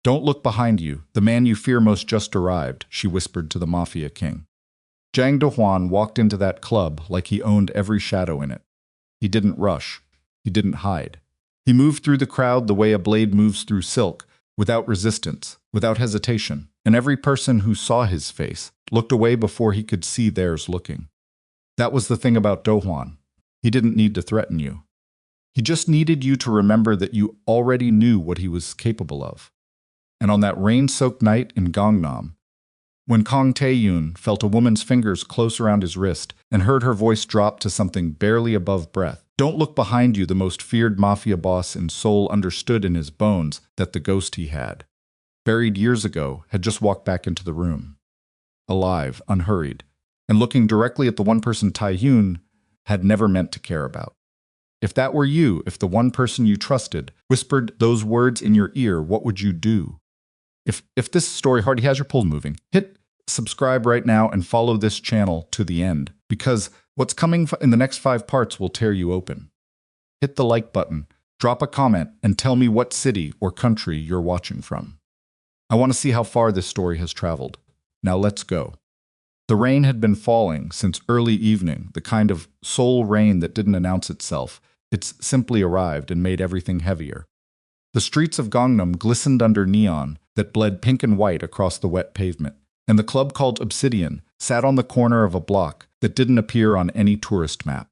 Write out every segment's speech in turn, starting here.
Don't look behind you. The man you fear most just arrived, she whispered to the Mafia King. Zhang Dehuan walked into that club like he owned every shadow in it. He didn't rush. He didn't hide. He moved through the crowd the way a blade moves through silk, without resistance, without hesitation, and every person who saw his face looked away before he could see theirs looking. That was the thing about Dehuan. He didn't need to threaten you. He just needed you to remember that you already knew what he was capable of. And on that rain-soaked night in Gangnam, when Kang Tae-yoon felt a woman's fingers close around his wrist and heard her voice drop to something barely above breath, "Don't look behind you," the most feared mafia boss in Seoul understood in his bones that the ghost he had, buried years ago, had just walked back into the room. Alive, unhurried, and looking directly at the one person Tae-yoon had never meant to care about. If that were you, if the one person you trusted whispered those words in your ear, what would you do? If this story already has your pulse moving, hit subscribe right now and follow this channel to the end, because what's coming in the next 5 parts will tear you open. Hit the like button, drop a comment, and tell me what city or country you're watching from. I want to see how far this story has traveled. Now let's go. The rain had been falling since early evening, the kind of Seoul rain that didn't announce itself. It's simply arrived and made everything heavier. The streets of Gangnam glistened under neon that bled pink and white across the wet pavement, and the club called Obsidian sat on the corner of a block that didn't appear on any tourist map.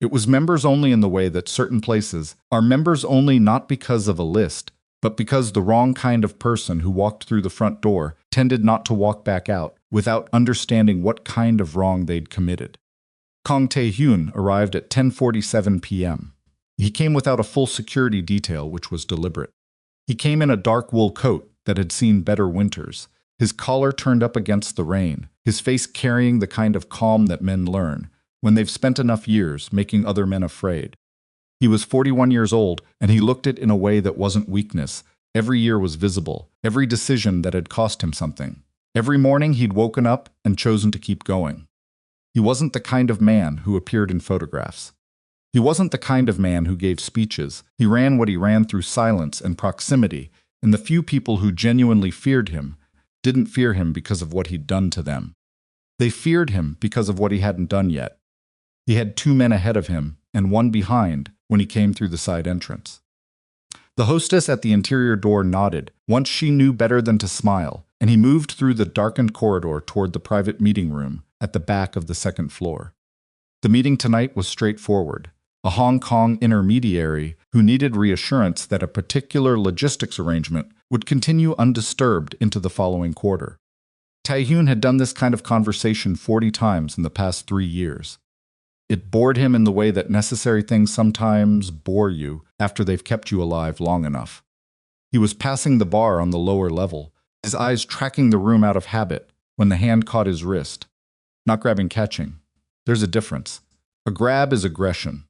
It was members only in the way that certain places are members only not because of a list, but because the wrong kind of person who walked through the front door tended not to walk back out without understanding what kind of wrong they'd committed. Kang Tae-hyun arrived at 10:47 p.m. He came without a full security detail, which was deliberate. He came in a dark wool coat that had seen better winters, his collar turned up against the rain, his face carrying the kind of calm that men learn when they've spent enough years making other men afraid. He was 41 years old, and he looked it in a way that wasn't weakness. Every year was visible, every decision that had cost him something. Every morning he'd woken up and chosen to keep going. He wasn't the kind of man who appeared in photographs. He wasn't the kind of man who gave speeches. He ran what he ran through silence and proximity, and the few people who genuinely feared him didn't fear him because of what he'd done to them. They feared him because of what he hadn't done yet. He had 2 men ahead of him and 1 behind when he came through the side entrance. The hostess at the interior door nodded, once she knew better than to smile, and he moved through the darkened corridor toward the private meeting room at the back of the 2nd floor. The meeting tonight was straightforward. A Hong Kong intermediary who needed reassurance that a particular logistics arrangement would continue undisturbed into the following quarter. Tae-hyun had done this kind of conversation 40 times in the past 3 years. It bored him in the way that necessary things sometimes bore you after they've kept you alive long enough. He was passing the bar on the lower level, his eyes tracking the room out of habit, when the hand caught his wrist. Not grabbing, catching. There's a difference. A grab is aggression.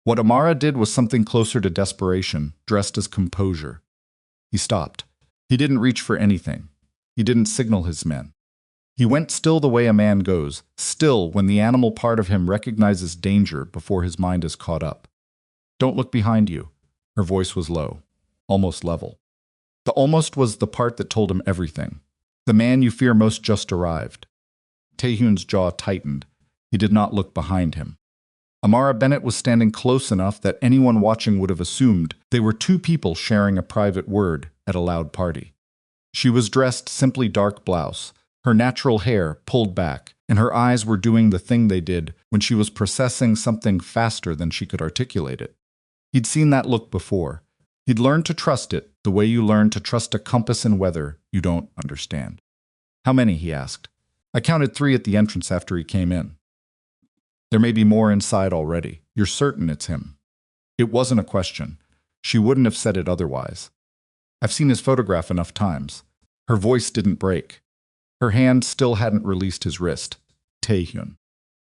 What Amara did was something closer to desperation, dressed as composure. He stopped. He didn't reach for anything. He didn't signal his men. He went still the way a man goes, still when the animal part of him recognizes danger before his mind is caught up. "Don't look behind you." Her voice was low, almost level. The almost was the part that told him everything. The man you fear most just arrived. Tae-hyun's jaw tightened. He did not look behind him. Amara Bennett was standing close enough that anyone watching would have assumed they were 2 people sharing a private word at a loud party. She was dressed simply dark blouse, her natural hair pulled back, and her eyes were doing the thing they did when she was processing something faster than she could articulate it. He'd seen that look before. He'd learned to trust it the way you learn to trust a compass in weather you don't understand. "How many?" he asked. "I counted 3 at the entrance after he came in." "There may be more inside already. You're certain it's him?" It wasn't a question. She wouldn't have said it otherwise. "I've seen his photograph enough times." Her voice didn't break. Her hand still hadn't released his wrist. "Tae-hyun.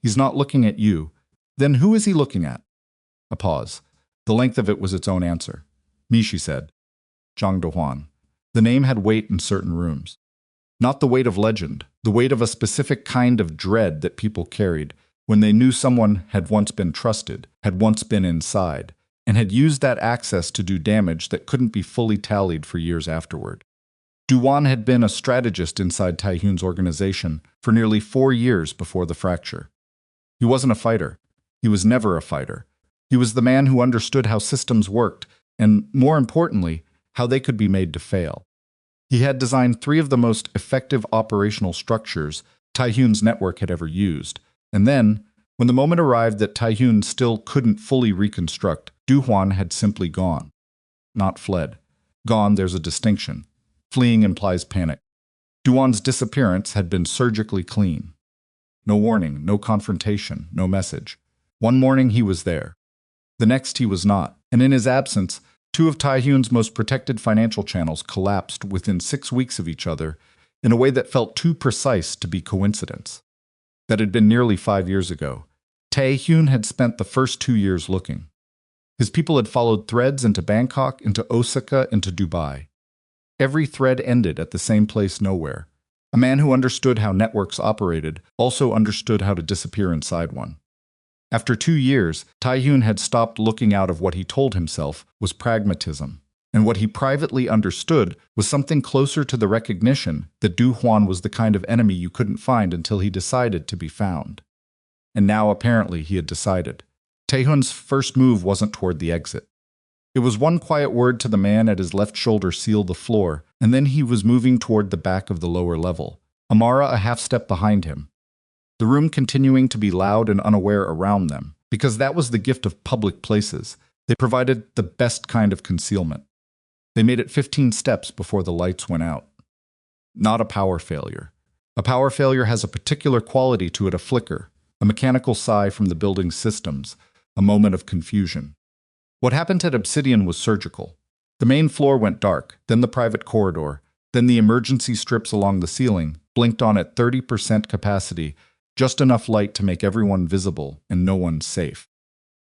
He's not looking at you. Then who is he looking at?" A pause. The length of it was its own answer. "Me," she said. Zhang Dehuan. The name had weight in certain rooms. Not the weight of legend, the weight of a specific kind of dread that people carried when they knew someone had once been trusted, had once been inside, and and had used that access to do damage that couldn't be fully tallied for years afterward. Duan had been a strategist inside Taehyun's organization for nearly 4 years before the fracture. He wasn't a fighter. He was never a fighter. He was the man who understood how systems worked and, more importantly, how they could be made to fail. He had designed 3 of the most effective operational structures Taehyun's network had ever used. And then, when the moment arrived that Taehyun still couldn't fully reconstruct, Duhwan had simply gone. Not fled. Gone, there's a distinction. Fleeing implies panic. Duan's disappearance had been surgically clean. No warning, no confrontation, no message. One morning he was there. The next he was not, and in his absence, 2 of Taehyun's most protected financial channels collapsed within 6 weeks of each other in a way that felt too precise to be coincidence. That had been nearly 5 years ago. Taehyun had spent the first 2 years looking. His people had followed threads into Bangkok, into Osaka, into Dubai. Every thread ended at the same place nowhere. A man who understood how networks operated also understood how to disappear inside one. After 2 years, Taehyun had stopped looking out of what he told himself was pragmatism, and what he privately understood was something closer to the recognition that Du Huan was the kind of enemy you couldn't find until he decided to be found. And now apparently he had decided. Taehyun's first move wasn't toward the exit. It was one quiet word to the man at his left shoulder seal the floor, and then he was moving toward the back of the lower level, Amara a half step behind him. The room continuing to be loud and unaware around them, because that was the gift of public places. They provided the best kind of concealment. They made it 15 steps before the lights went out. Not a power failure. A power failure has a particular quality to it, a flicker, a mechanical sigh from the building's systems, a moment of confusion. What happened at Obsidian was surgical. The main floor went dark, then the private corridor, then the emergency strips along the ceiling blinked on at 30% capacity, just enough light to make everyone visible and no one safe.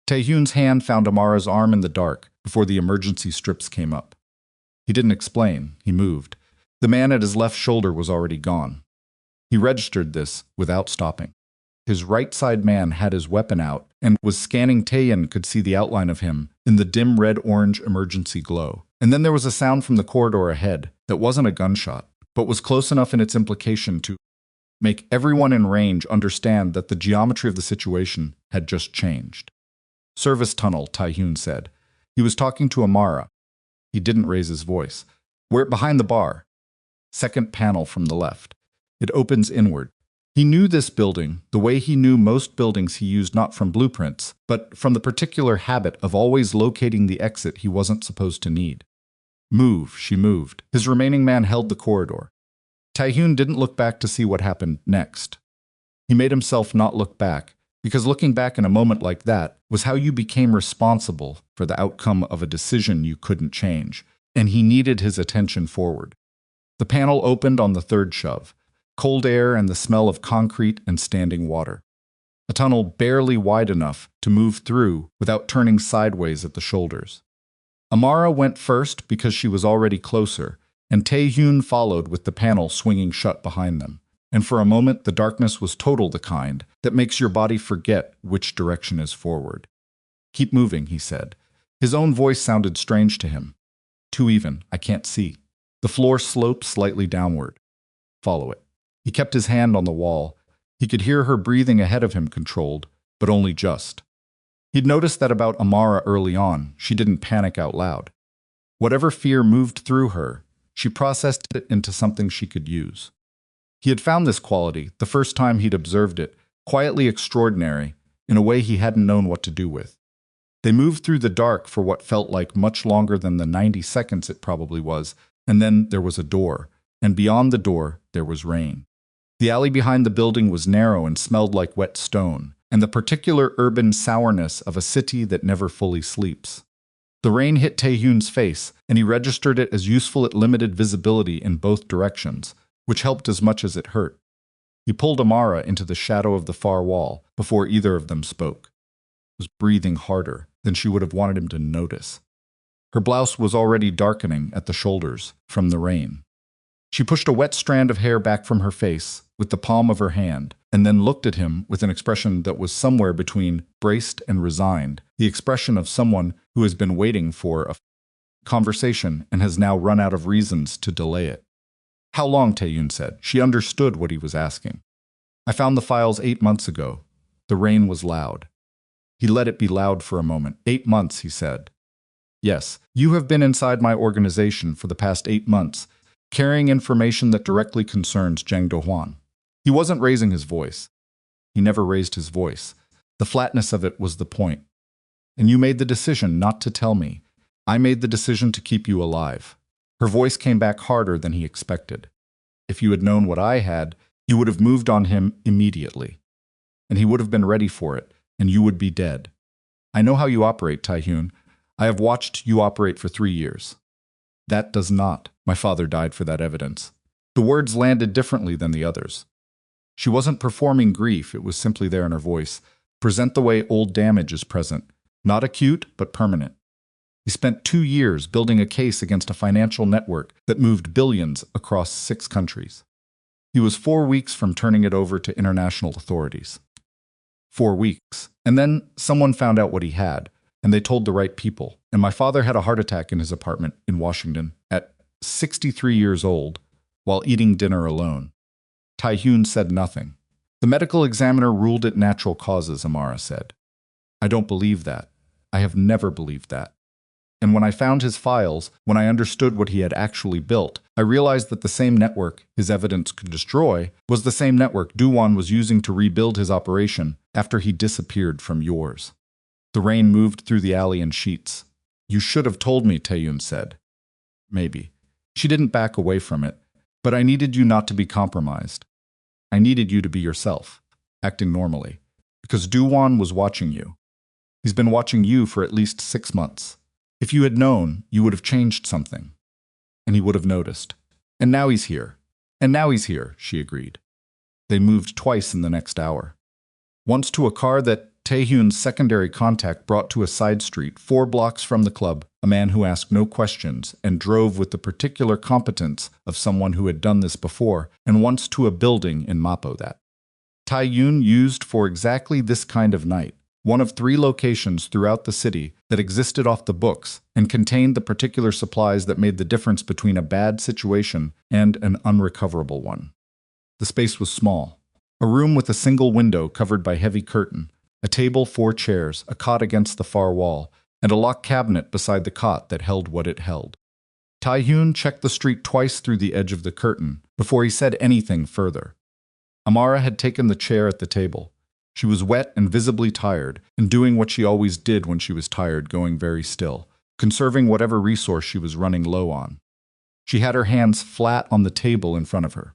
Taehyun's hand found Amara's arm in the dark before the emergency strips came up. He didn't explain, he moved. The man at his left shoulder was already gone. He registered this without stopping. His right side man had his weapon out and was scanning. Taehyun could see the outline of him in the dim red-orange emergency glow. And then there was a sound from the corridor ahead that wasn't a gunshot, but was close enough in its implication to make everyone in range understand that the geometry of the situation had just changed. Service tunnel, Taehyun said. He was talking to Amara. He didn't raise his voice. We're behind the bar. Second panel from the left. It opens inward. He knew this building the way he knew most buildings he used, not from blueprints, but from the particular habit of always locating the exit he wasn't supposed to need. Move, she moved. His remaining man held the corridor. Taehyun didn't look back to see what happened next. He made himself not look back, because looking back in a moment like that was how you became responsible for the outcome of a decision you couldn't change, and he needed his attention forward. The panel opened on the third shove. Cold air and the smell of concrete and standing water. A tunnel barely wide enough to move through without turning sideways at the shoulders. Amara went first because she was already closer, and Taehyun followed with the panel swinging shut behind them. And for a moment the darkness was total, the kind that makes your body forget which direction is forward. Keep moving, he said. His own voice sounded strange to him. Too even, I can't see. The floor sloped slightly downward. Follow it. He kept his hand on the wall. He could hear her breathing ahead of him, controlled, but only just. He'd noticed that about Amara early on. She didn't panic out loud. Whatever fear moved through her, she processed it into something she could use. He had found this quality, the first time he'd observed it, quietly extraordinary, in a way he hadn't known what to do with. They moved through the dark for what felt like much longer than the 90 seconds it probably was, and then there was a door, and beyond the door there was rain. The alley behind the building was narrow and smelled like wet stone, and the particular urban sourness of a city that never fully sleeps. The rain hit Taehyun's face, and he registered it as useful at limited visibility in both directions, which helped as much as it hurt. He pulled Amara into the shadow of the far wall before either of them spoke. He was breathing harder than she would have wanted him to notice. Her blouse was already darkening at the shoulders from the rain. She pushed a wet strand of hair back from her face with the palm of her hand, and then looked at him with an expression that was somewhere between braced and resigned. the expression of someone who has been waiting for a conversation and has now run out of reasons to delay it. How long, Tae-yoon said. She understood what he was asking. I found the files 8 months ago. The rain was loud. He let it be loud for a moment. 8 months, he said. Yes, you have been inside my organization for the past 8 months, carrying information that directly concerns Jang Do-hwan. He wasn't raising his voice. He never raised his voice. The flatness of it was the point. And you made the decision not to tell me. I made the decision to keep you alive. Her voice came back harder than he expected. If you had known what I had, you would have moved on him immediately. And he would have been ready for it, and you would be dead. I know how you operate, Tae-hyun. I have watched you operate for 3 years. That does not. My father died for that evidence. The words landed differently than the others. She wasn't performing grief, it was simply there in her voice. Present the way old damage is present. Not acute, but permanent. He spent 2 years building a case against a financial network that moved billions across 6 countries. He was 4 weeks from turning it over to international authorities. 4 weeks. And then someone found out what he had, and they told the right people. And my father had a heart attack in his apartment in Washington at 63 years old while eating dinner alone. Tae-hyun said nothing. The medical examiner ruled it natural causes, Amara said. I don't believe that. I have never believed that. And when I found his files, when I understood what he had actually built, I realized that the same network his evidence could destroy was the same network Do-won was using to rebuild his operation after he disappeared from yours. The rain moved through the alley in sheets. You should have told me, Tae-hyun said. Maybe. She didn't back away from it, but I needed you not to be compromised. I needed you to be yourself, acting normally, because Do-won was watching you. He's been watching you for at least 6 months. If you had known, you would have changed something. And he would have noticed. And now he's here. And now he's here, she agreed. They moved twice in the next hour. Once to a car that Tae-hyun's secondary contact brought to a side street 4 blocks from the club, a man who asked no questions and drove with the particular competence of someone who had done this before, and once to a building in Mapo that Tae-hyun used for exactly this kind of night. One of 3 locations throughout the city that existed off the books and contained the particular supplies that made the difference between a bad situation and an unrecoverable one. The space was small. A room with a single window covered by heavy curtain, a table, 4 chairs, a cot against the far wall, and a locked cabinet beside the cot that held what it held. Tae-hyun checked the street twice through the edge of the curtain before he said anything further. Amara had taken the chair at the table. She was wet and visibly tired, and doing what she always did when she was tired, going very still, conserving whatever resource she was running low on. She had her hands flat on the table in front of her.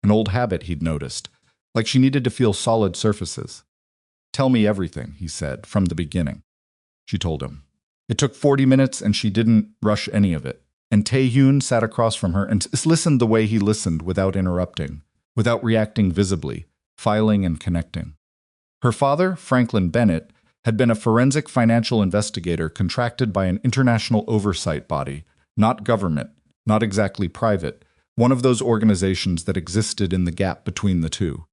An old habit he'd noticed, like she needed to feel solid surfaces. Tell me everything, he said, from the beginning. She told him. It took 40 minutes and she didn't rush any of it. And Tae-hyun sat across from her and listened the way he listened without interrupting, without reacting visibly, filing and connecting. Her father, Franklin Bennett, had been a forensic financial investigator contracted by an international oversight body, not government, not exactly private, one of those organizations that existed in the gap between the two.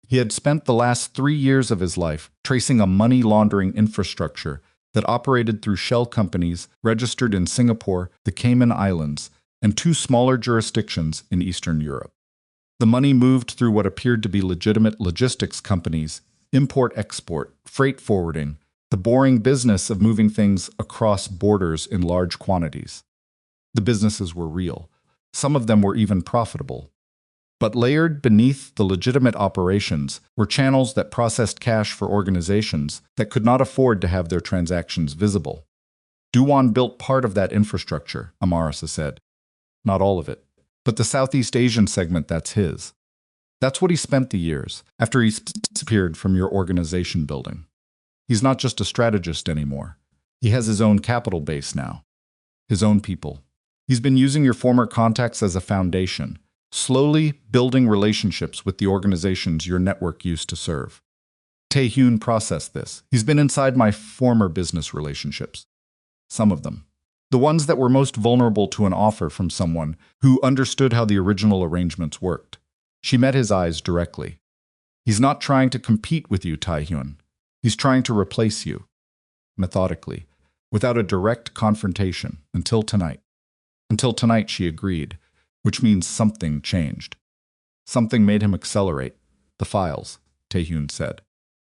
He had spent the last 3 years of his life tracing a money laundering infrastructure that operated through shell companies registered in Singapore, the Cayman Islands, and 2 smaller jurisdictions in Eastern Europe. The money moved through what appeared to be legitimate logistics companies, import-export, freight forwarding, the boring business of moving things across borders in large quantities. The businesses were real. Some of them were even profitable. But layered beneath the legitimate operations were channels that processed cash for organizations that could not afford to have their transactions visible. Do-won built part of that infrastructure, Amarasa said. Not all of it, but the Southeast Asian segment that's his. That's what he spent the years, after he disappeared from your organization building. He's not just a strategist anymore. He has his own capital base now. His own people. He's been using your former contacts as a foundation, slowly building relationships with the organizations your network used to serve. Tae-hyun processed this. He's been inside my former business relationships. Some of them. The ones that were most vulnerable to an offer from someone who understood how the original arrangements worked. She met his eyes directly. He's not trying to compete with you, Tae-hyun. He's trying to replace you. methodically, without a direct confrontation, until tonight. Until tonight, she agreed, which means something changed. Something made him accelerate. The files, Taehyun said.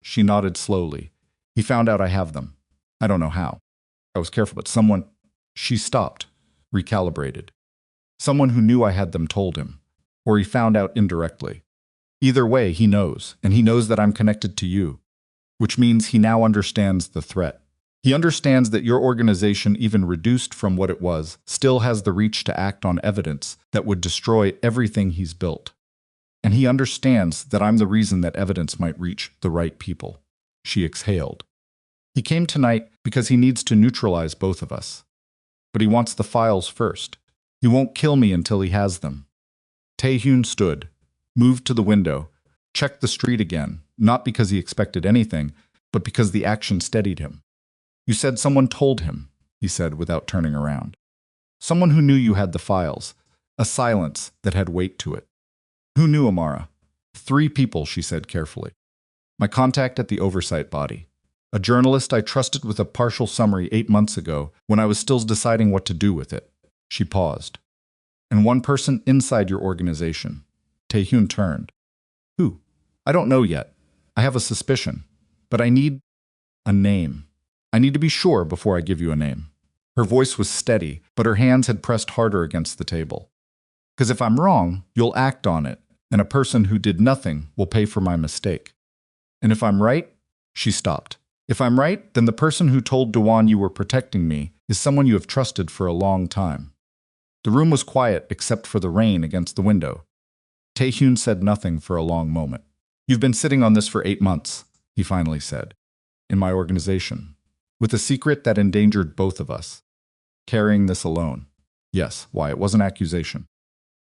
She nodded slowly. He found out I have them. I don't know how. I was careful, but someone... She stopped, recalibrated. Someone who knew I had them told him, or he found out indirectly. Either way, he knows, and he knows that I'm connected to you, which means he now understands the threat. He understands that your organization, even reduced from what it was, still has the reach to act on evidence that would destroy everything he's built. And he understands that I'm the reason that evidence might reach the right people. She exhaled. He came tonight because he needs to neutralize both of us. But he wants the files first. He won't kill me until he has them. Taehyun stood, moved to the window, checked the street again, not because he expected anything, but because the action steadied him. You said someone told him, he said without turning around. Someone who knew you had the files, a silence that had weight to it. Who knew, Amara? 3 people, she said carefully. My contact at the oversight body. A journalist I trusted with a partial summary 8 months ago when I was still deciding what to do with it. She paused. And 1 person inside your organization. Taehyun turned. Who? I don't know yet. I have a suspicion. But I need a name. I need to be sure before I give you a name. Her voice was steady, but her hands had pressed harder against the table. Because if I'm wrong, you'll act on it, and a person who did nothing will pay for my mistake. And if I'm right, she stopped. If I'm right, then the person who told Dewan you were protecting me is someone you have trusted for a long time. The room was quiet except for the rain against the window. Taehyun said nothing for a long moment. You've been sitting on this for 8 months, he finally said. In my organization. With a secret that endangered both of us. Carrying this alone. Yes, why, it was an accusation.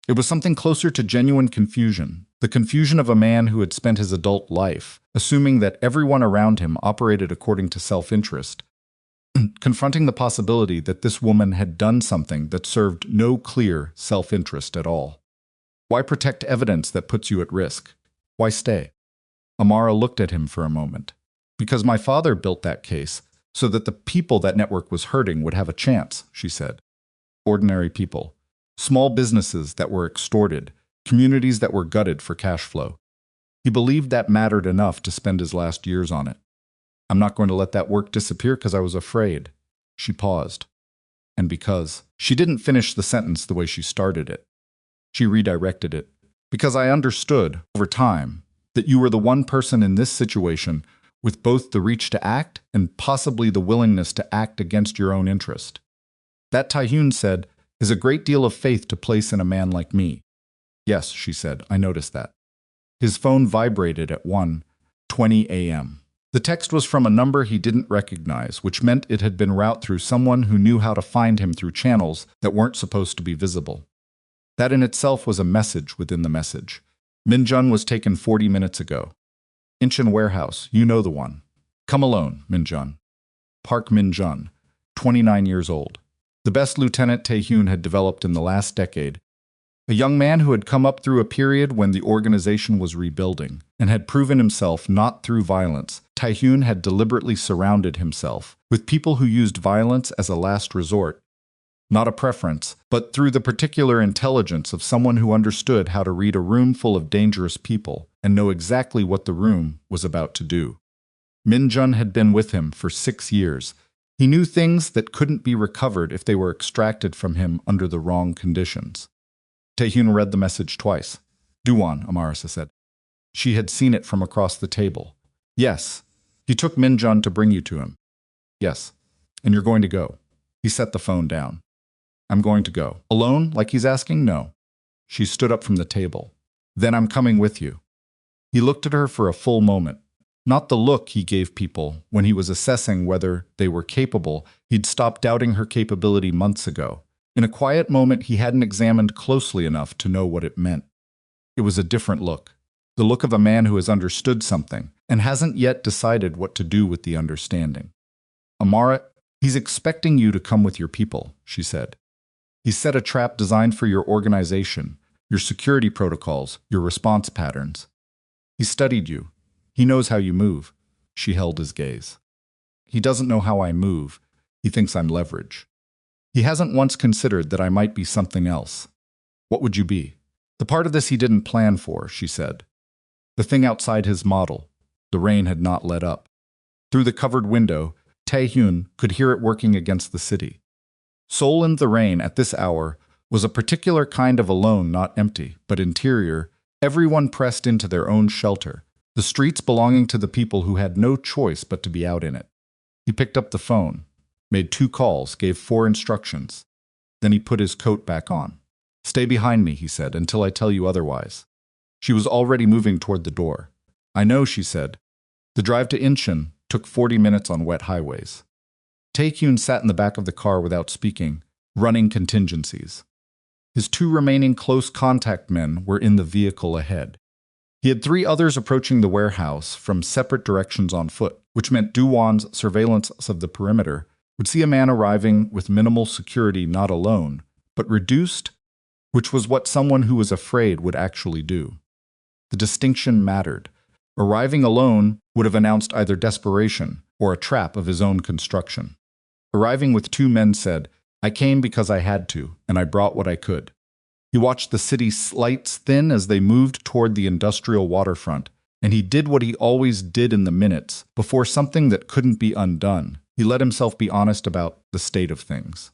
It was something closer to genuine confusion, the confusion of a man who had spent his adult life, assuming that everyone around him operated according to self-interest, confronting the possibility that this woman had done something that served no clear self-interest at all. Why protect evidence that puts you at risk? Why stay? Amara looked at him for a moment. Because my father built that case, so that the people that network was hurting would have a chance, she said. Ordinary people. Small businesses that were extorted, communities that were gutted for cash flow. He believed that mattered enough to spend his last years on it. I'm not going to let that work disappear because I was afraid. She paused. And because she didn't finish the sentence the way she started it. She redirected it. Because I understood, over time, that you were the one person in this situation with both the reach to act and possibly the willingness to act against your own interest. That, Taehyun said, is a great deal of faith to place in a man like me. Yes, she said, I noticed that. His phone vibrated at 1:20 a.m. The text was from a number he didn't recognize, which meant it had been routed through someone who knew how to find him through channels that weren't supposed to be visible. That in itself was a message within the message. Minjun was taken 40 minutes ago. Incheon Warehouse, you know the one. Come alone, Minjun. Park Minjun, 29 years old. The best lieutenant Taehyun had developed in the last decade. A young man who had come up through a period when the organization was rebuilding and had proven himself not through violence. Taehyun had deliberately surrounded himself with people who used violence as a last resort. Not a preference, but through the particular intelligence of someone who understood how to read a room full of dangerous people and know exactly what the room was about to do. Minjun had been with him for 6 years. He knew things that couldn't be recovered if they were extracted from him under the wrong conditions. Taehyun read the message twice. Duan, Amarasa said. She had seen it from across the table. Yes. He took Minjun to bring you to him. Yes. And you're going to go. He set the phone down. I'm going to go. Alone, like he's asking? No. She stood up from the table. Then I'm coming with you. He looked at her for a full moment. Not the look he gave people when he was assessing whether they were capable. He'd stopped doubting her capability months ago. In a quiet moment he hadn't examined closely enough to know what it meant. It was a different look. The look of a man who has understood something and hasn't yet decided what to do with the understanding. Amara, he's expecting you to come with your people, she said. He set a trap designed for your organization, your security protocols, your response patterns. He studied you. He knows how you move. She held his gaze. He doesn't know how I move. He thinks I'm leverage. He hasn't once considered that I might be something else. What would you be? The part of this he didn't plan for, she said. The thing outside his model. The rain had not let up. Through the covered window, Tae-hyun could hear it working against the city. Seoul in the rain at this hour was a particular kind of alone, not empty, but interior, everyone pressed into their own shelter, the streets belonging to the people who had no choice but to be out in it. He picked up the phone, made 2 calls, gave 4 instructions. Then he put his coat back on. Stay behind me, he said, until I tell you otherwise. She was already moving toward the door. I know, she said. The drive to Incheon took 40 minutes on wet highways. Tae-hyun sat in the back of the car without speaking, running contingencies. His 2 remaining close contact men were in the vehicle ahead. He had 3 others approaching the warehouse from separate directions on foot, which meant Do-won's surveillance of the perimeter would see a man arriving with minimal security not alone, but reduced, which was what someone who was afraid would actually do. The distinction mattered. Arriving alone would have announced either desperation or a trap of his own construction. Arriving with 2 men said, I came because I had to, and I brought what I could. He watched the city's lights thin as they moved toward the industrial waterfront, and he did what he always did in the minutes before something that couldn't be undone. He let himself be honest about the state of things.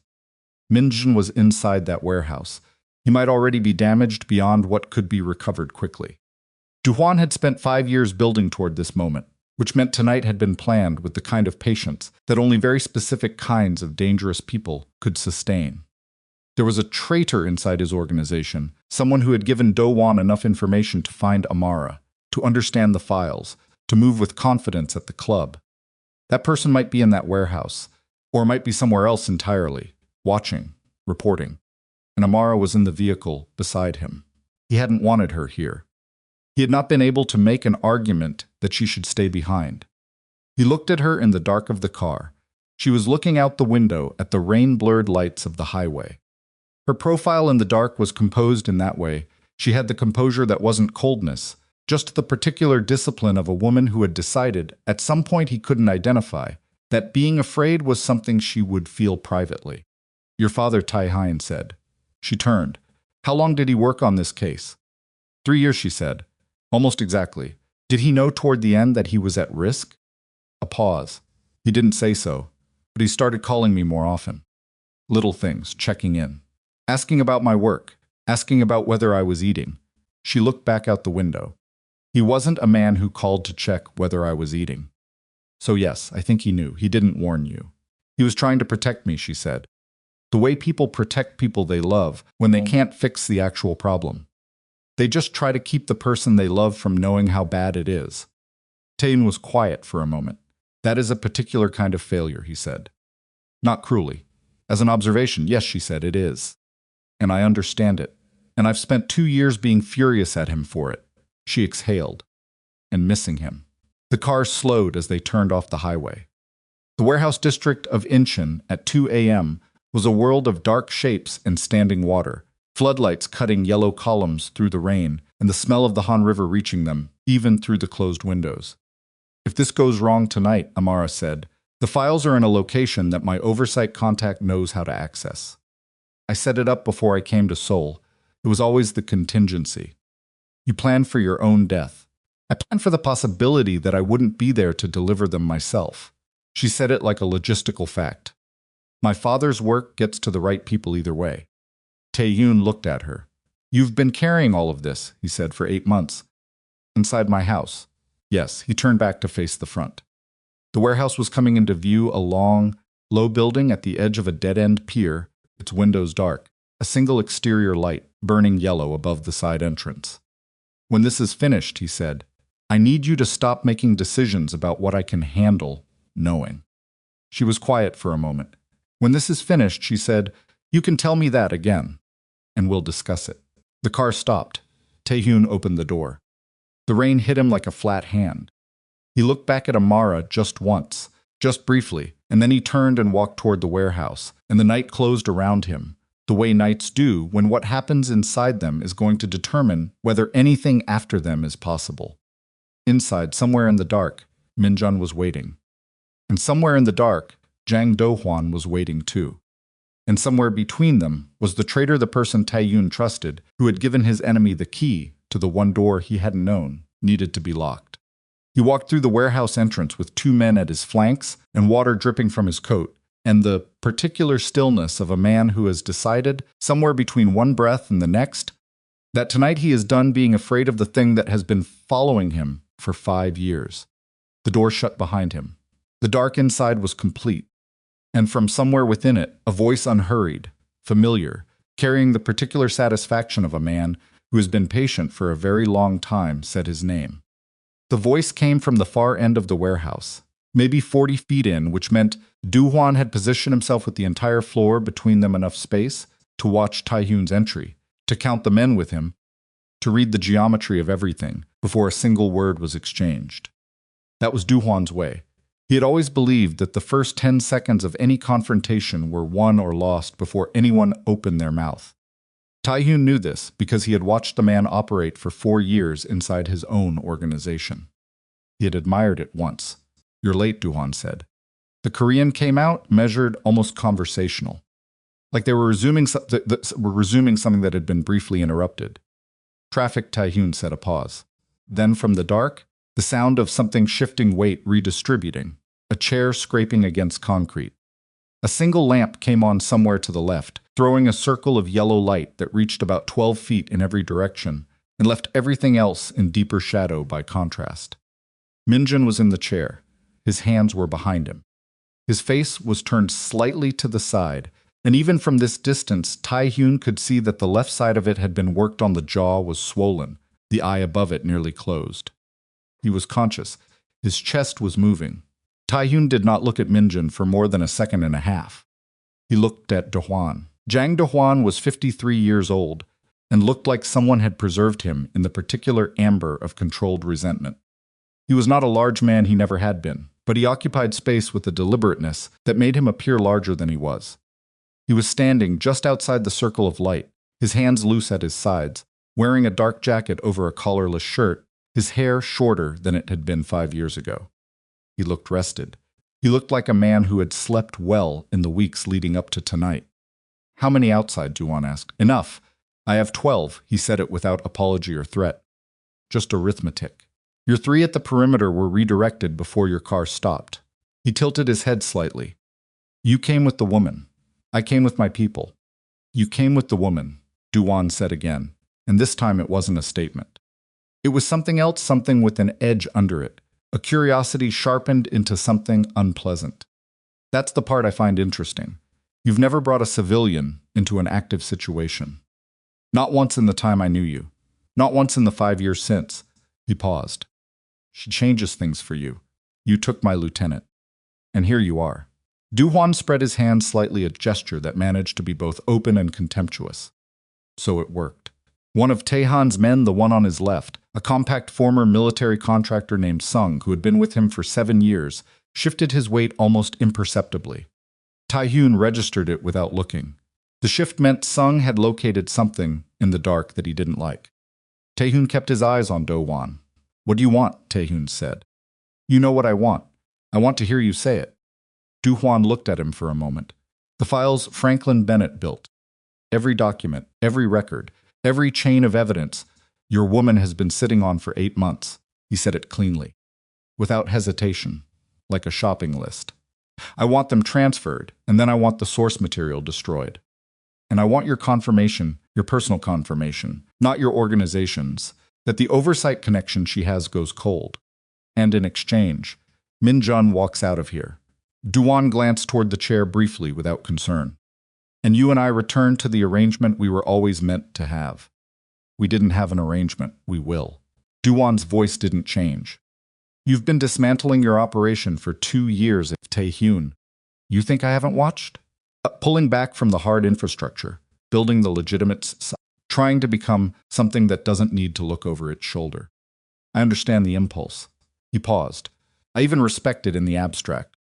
Minjun was inside that warehouse. He might already be damaged beyond what could be recovered quickly. Do-hwan had spent 5 years building toward this moment, which meant tonight had been planned with the kind of patience that only very specific kinds of dangerous people could sustain. There was a traitor inside his organization, someone who had given Do-hwan enough information to find Amara, to understand the files, to move with confidence at the club. That person might be in that warehouse, or might be somewhere else entirely, watching, reporting. And Amara was in the vehicle beside him. He hadn't wanted her here. He had not been able to make an argument that she should stay behind. He looked at her in the dark of the car. She was looking out the window at the rain-blurred lights of the highway. Her profile in the dark was composed in that way. She had the composure that wasn't coldness, just the particular discipline of a woman who had decided, at some point he couldn't identify, that being afraid was something she would feel privately. Your father, Tae-hyun said. She turned. How long did he work on this case? 3 years, she said. Almost exactly. Did he know toward the end that he was at risk? A pause. He didn't say so, but he started calling me more often. Little things, checking in. Asking about my work, asking about whether I was eating. She looked back out the window. He wasn't a man who called to check whether I was eating. So yes, I think he knew. He didn't warn you. He was trying to protect me, she said. The way people protect people they love when they can't fix the actual problem. They just try to keep the person they love from knowing how bad it is. Tae-hyun was quiet for a moment. That is a particular kind of failure, he said. Not cruelly. As an observation, yes, she said, it is. And I understand it. And I've spent 2 years being furious at him for it. She exhaled. And missing him. The car slowed as they turned off the highway. The warehouse district of Incheon at 2 a.m. was a world of dark shapes and standing water, floodlights cutting yellow columns through the rain, and the smell of the Han River reaching them, even through the closed windows. If this goes wrong tonight, Amara said, the files are in a location that my oversight contact knows how to access. I set it up before I came to Seoul. It was always the contingency. You plan for your own death. I planned for the possibility that I wouldn't be there to deliver them myself. She said it like a logistical fact. My father's work gets to the right people either way. Tae-hyun looked at her. You've been carrying all of this, he said, for 8 months. Inside my house. Yes, he turned back to face the front. The warehouse was coming into view, a long, low building at the edge of a dead-end pier, its windows dark, a single exterior light burning yellow above the side entrance. When this is finished, he said, I need you to stop making decisions about what I can handle knowing. She was quiet for a moment. When this is finished, she said, you can tell me that again, and we'll discuss it. The car stopped. Tae-hyun opened the door. The rain hit him like a flat hand. He looked back at Amara just once, just briefly, and then he turned and walked toward the warehouse, and the night closed around him, the way nights do when what happens inside them is going to determine whether anything after them is possible. Inside, somewhere in the dark, Minjun was waiting. And somewhere in the dark, Zhang Dohuan was waiting too. And somewhere between them was the traitor the person Taiyun trusted, who had given his enemy the key to the one door he hadn't known needed to be locked. He walked through the warehouse entrance with two men at his flanks and water dripping from his coat, and the particular stillness of a man who has decided, somewhere between one breath and the next, that tonight he is done being afraid of the thing that has been following him for 5 years. The door shut behind him. The dark inside was complete, and from somewhere within it, a voice unhurried, familiar, carrying the particular satisfaction of a man who has been patient for a very long time, said his name. The voice came from the far end of the warehouse, maybe 40 feet in, which meant Duhuan had positioned himself with the entire floor between them enough space to watch Taiyun's entry, to count the men with him, to read the geometry of everything before a single word was exchanged. That was Duhuan's way. He had always believed that the first 10 seconds of any confrontation were won or lost before anyone opened their mouth. Taiyun knew this because he had watched the man operate for 4 years inside his own organization. He had admired it once. "You're late," Duhuan said. The Korean came out, measured, almost conversational. Like they were resuming something that had been briefly interrupted. "Traffic," Taiyun said, a pause. Then from the dark, the sound of something shifting weight redistributing, a chair scraping against concrete. A single lamp came on somewhere to the left, throwing a circle of yellow light that reached about 12 feet in every direction and left everything else in deeper shadow by contrast. Minjun was in the chair. His hands were behind him. His face was turned slightly to the side, and even from this distance, Taiyun could see that the left side of it had been worked on. The jaw was swollen, the eye above it nearly closed. He was conscious. His chest was moving. Taiyun did not look at Minjun for more than a second and a half. He looked at Dohuan. Zhang Dohuan was 53 years old and looked like someone had preserved him in the particular amber of controlled resentment. He was not a large man, he never had been, but he occupied space with a deliberateness that made him appear larger than he was. He was standing just outside the circle of light, his hands loose at his sides, wearing a dark jacket over a collarless shirt, his hair shorter than it had been 5 years ago. He looked rested. He looked like a man who had slept well in the weeks leading up to tonight. "How many outside?" Duhuan asked. "Enough. I have 12, he said it without apology or threat. "Just arithmetic. Your 3 at the perimeter were redirected before your car stopped." He tilted his head slightly. "You came with the woman. I came with my people." "You came with the woman," Duhuan said again, and this time it wasn't a statement. It was something else, something with an edge under it, a curiosity sharpened into something unpleasant. "That's the part I find interesting. You've never brought a civilian into an active situation. Not once in the time I knew you. Not once in the 5 years since." He paused. "She changes things for you. You took my lieutenant. And here you are." Duhuan spread his hand slightly, a gesture that managed to be both open and contemptuous. So it worked. One of Taehan's men, the one on his left, a compact former military contractor named Sung, who had been with him for 7 years, shifted his weight almost imperceptibly. Taiyun registered it without looking. The shift meant Sung had located something in the dark that he didn't like. Taiyun kept his eyes on Dohuan. "What do you want?" Taiyun said. "You know what I want. I want to hear you say it." Duhuan looked at him for a moment. "The files Franklin Bennett built. Every document, every record, every chain of evidence your woman has been sitting on for 8 months." He said it cleanly, without hesitation, like a shopping list. "I want them transferred, and then I want the source material destroyed. And I want your confirmation, your personal confirmation, not your organization's, that the oversight connection she has goes cold. And in exchange, Minjun walks out of here." Duhuan glanced toward the chair briefly without concern. "And you and I return to the arrangement we were always meant to have." "We didn't have an arrangement. We will." Duhuan's voice didn't change. "You've been dismantling your operation for 2 years, Taehyun. You think I haven't watched? Pulling back from the hard infrastructure, building the legitimate trying to become something that doesn't need to look over its shoulder. I understand the impulse." He paused. "I even respect it in the abstract.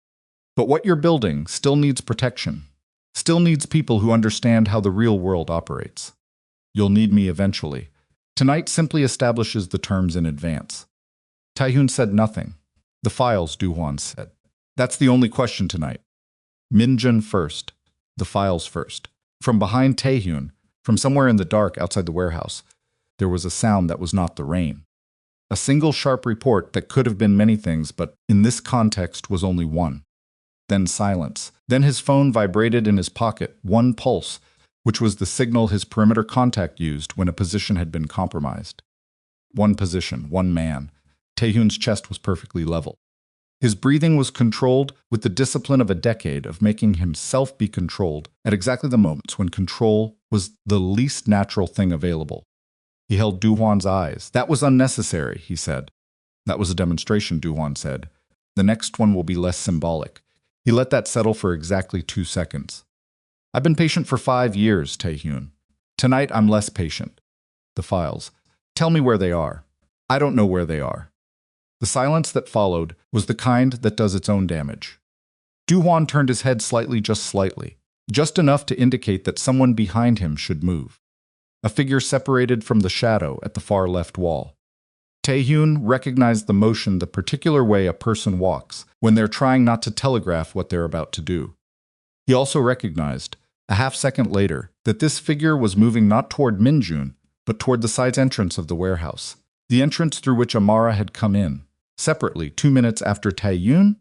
But what you're building still needs protection, still needs people who understand how the real world operates. You'll need me eventually. Tonight simply establishes the terms in advance." Taiyun said nothing. "The files," Duhuan said. That's the only question tonight. Minjun first. The files first. From behind Taehyun, from somewhere in the dark outside the warehouse, there was a sound that was not the rain. A single sharp report that could have been many things, but in this context was only one. Then silence. Then his phone vibrated in his pocket, one pulse, which was the signal his perimeter contact used when a position had been compromised. One position, one man. Taehyun's chest was perfectly level. His breathing was controlled with the discipline of a decade of making himself be controlled at exactly the moments when control was the least natural thing available. He held Du-hwan's eyes. That was unnecessary, he said. That was a demonstration, Du-hwan said. The next one will be less symbolic. He let that settle for exactly 2 seconds. I've been patient for 5 years, Taehyun. Tonight I'm less patient. The files. Tell me where they are. I don't know where they are. The silence that followed was the kind that does its own damage. Du-hwan turned his head slightly, just enough to indicate that someone behind him should move. A figure separated from the shadow at the far left wall. Taehyun recognized the motion the particular way a person walks when they're trying not to telegraph what they're about to do. He also recognized, a half-second later, that this figure was moving not toward Minjun, but toward the side entrance of the warehouse, the entrance through which Amara had come in, separately 2 minutes after Taehyun,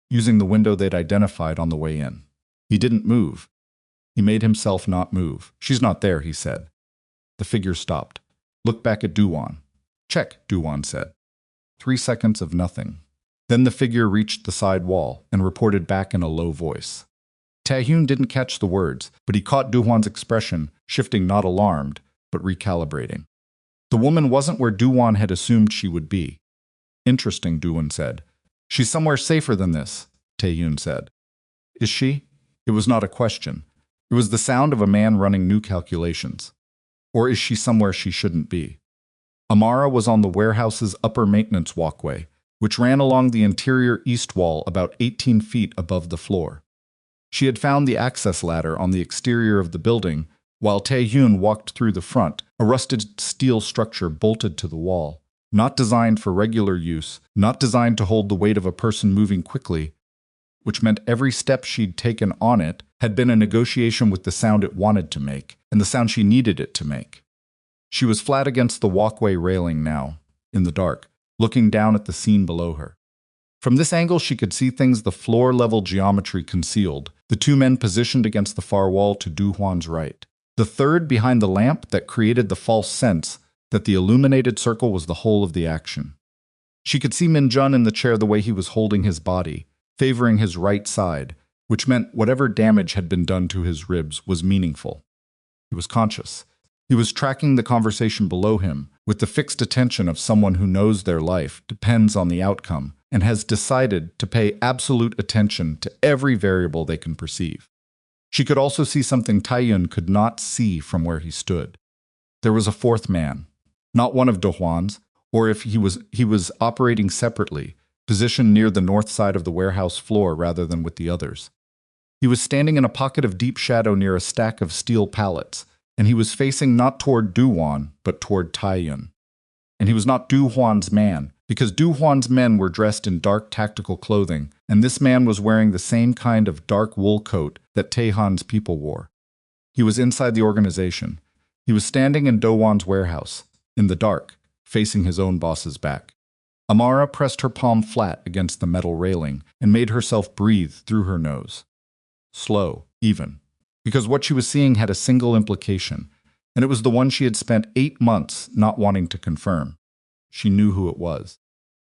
using the window they'd identified on the way in. He didn't move. He made himself not move. She's not there, he said. The figure stopped. Looked back at Du-hwan. Check, Du-hwan said. 3 seconds of nothing. Then the figure reached the side wall and reported back in a low voice. Taehyun didn't catch the words, but he caught Du-hwan's expression, shifting not alarmed, but recalibrating. The woman wasn't where Du-hwan had assumed she would be. Interesting, Du-hwan said. She's somewhere safer than this, Taehyun said. Is she? It was not a question. It was the sound of a man running new calculations. Or is she somewhere she shouldn't be? Amara was on the warehouse's upper maintenance walkway, which ran along the interior east wall about 18 feet above the floor. She had found the access ladder on the exterior of the building, while Taehyun walked through the front, a rusted steel structure bolted to the wall, not designed for regular use, not designed to hold the weight of a person moving quickly, which meant every step she'd taken on it had been a negotiation with the sound it wanted to make, and the sound she needed it to make. She was flat against the walkway railing now, in the dark, looking down at the scene below her. From this angle she could see things the floor-level geometry concealed, the 2 men positioned against the far wall to Du-hwan's right. The third behind the lamp that created the false sense that the illuminated circle was the whole of the action. She could see Minjun in the chair the way he was holding his body, favoring his right side, which meant whatever damage had been done to his ribs was meaningful. He was conscious. He was tracking the conversation below him with the fixed attention of someone who knows their life depends on the outcome and has decided to pay absolute attention to every variable they can perceive. She could also see something Taehyun could not see from where he stood. There was a 4th man, not one of Du-hwan's, or if he was operating separately, positioned near the north side of the warehouse floor rather than with the others. He was standing in a pocket of deep shadow near a stack of steel pallets, and he was facing not toward Du-hwan, but toward Taehyun. And he was not Du-hwan's man, because Du-hwan's men were dressed in dark tactical clothing, and this man was wearing the same kind of dark wool coat that Taehyun's people wore. He was inside the organization. He was standing in Do-hwan's warehouse, in the dark, facing his own boss's back. Amara pressed her palm flat against the metal railing and made herself breathe through her nose. Slow, even. Because what she was seeing had a single implication, and it was the one she had spent 8 months not wanting to confirm. She knew who it was.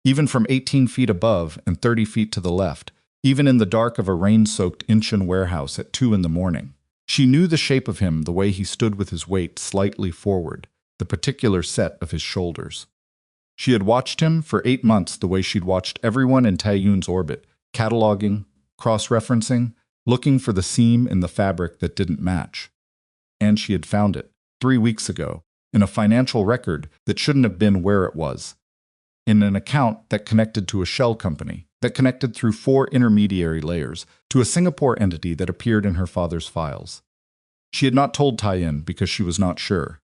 Even from 18 feet above and 30 feet to the left, even in the dark of a rain-soaked Incheon warehouse at 2 in the morning, she knew the shape of him the way he stood with his weight slightly forward, the particular set of his shoulders. She had watched him for 8 months the way she'd watched everyone in Taehyun's orbit, cataloging, cross-referencing, looking for the seam in the fabric that didn't match. And she had found it, 3 weeks ago, in a financial record that shouldn't have been where it was, in an account that connected to a shell company, that connected through 4 intermediary layers to a Singapore entity that appeared in her father's files. She had not told Taehyun because she was not sure.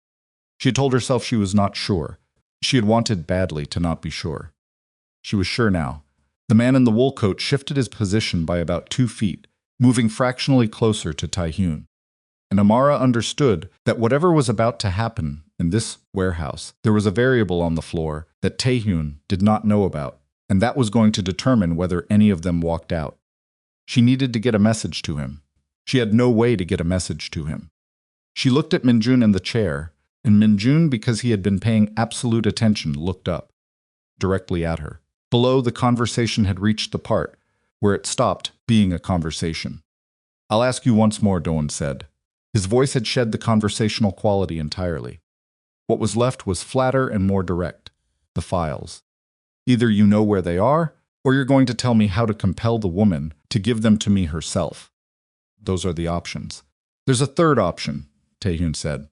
She had told herself she was not sure. She had wanted badly to not be sure. She was sure now. The man in the wool coat shifted his position by about 2 feet, moving fractionally closer to Taehyun. And Amara understood that whatever was about to happen in this warehouse, there was a variable on the floor that Taehyun did not know about, and that was going to determine whether any of them walked out. She needed to get a message to him. She had no way to get a message to him. She looked at Minjun in the chair, and Minjun, because he had been paying absolute attention, looked up, directly at her. Below, the conversation had reached the part where it stopped being a conversation. "I'll ask you once more," Doan said. His voice had shed the conversational quality entirely. What was left was flatter and more direct. The files. Either you know where they are, or you're going to tell me how to compel the woman to give them to me herself. Those are the options. There's a third option, Taehyun said.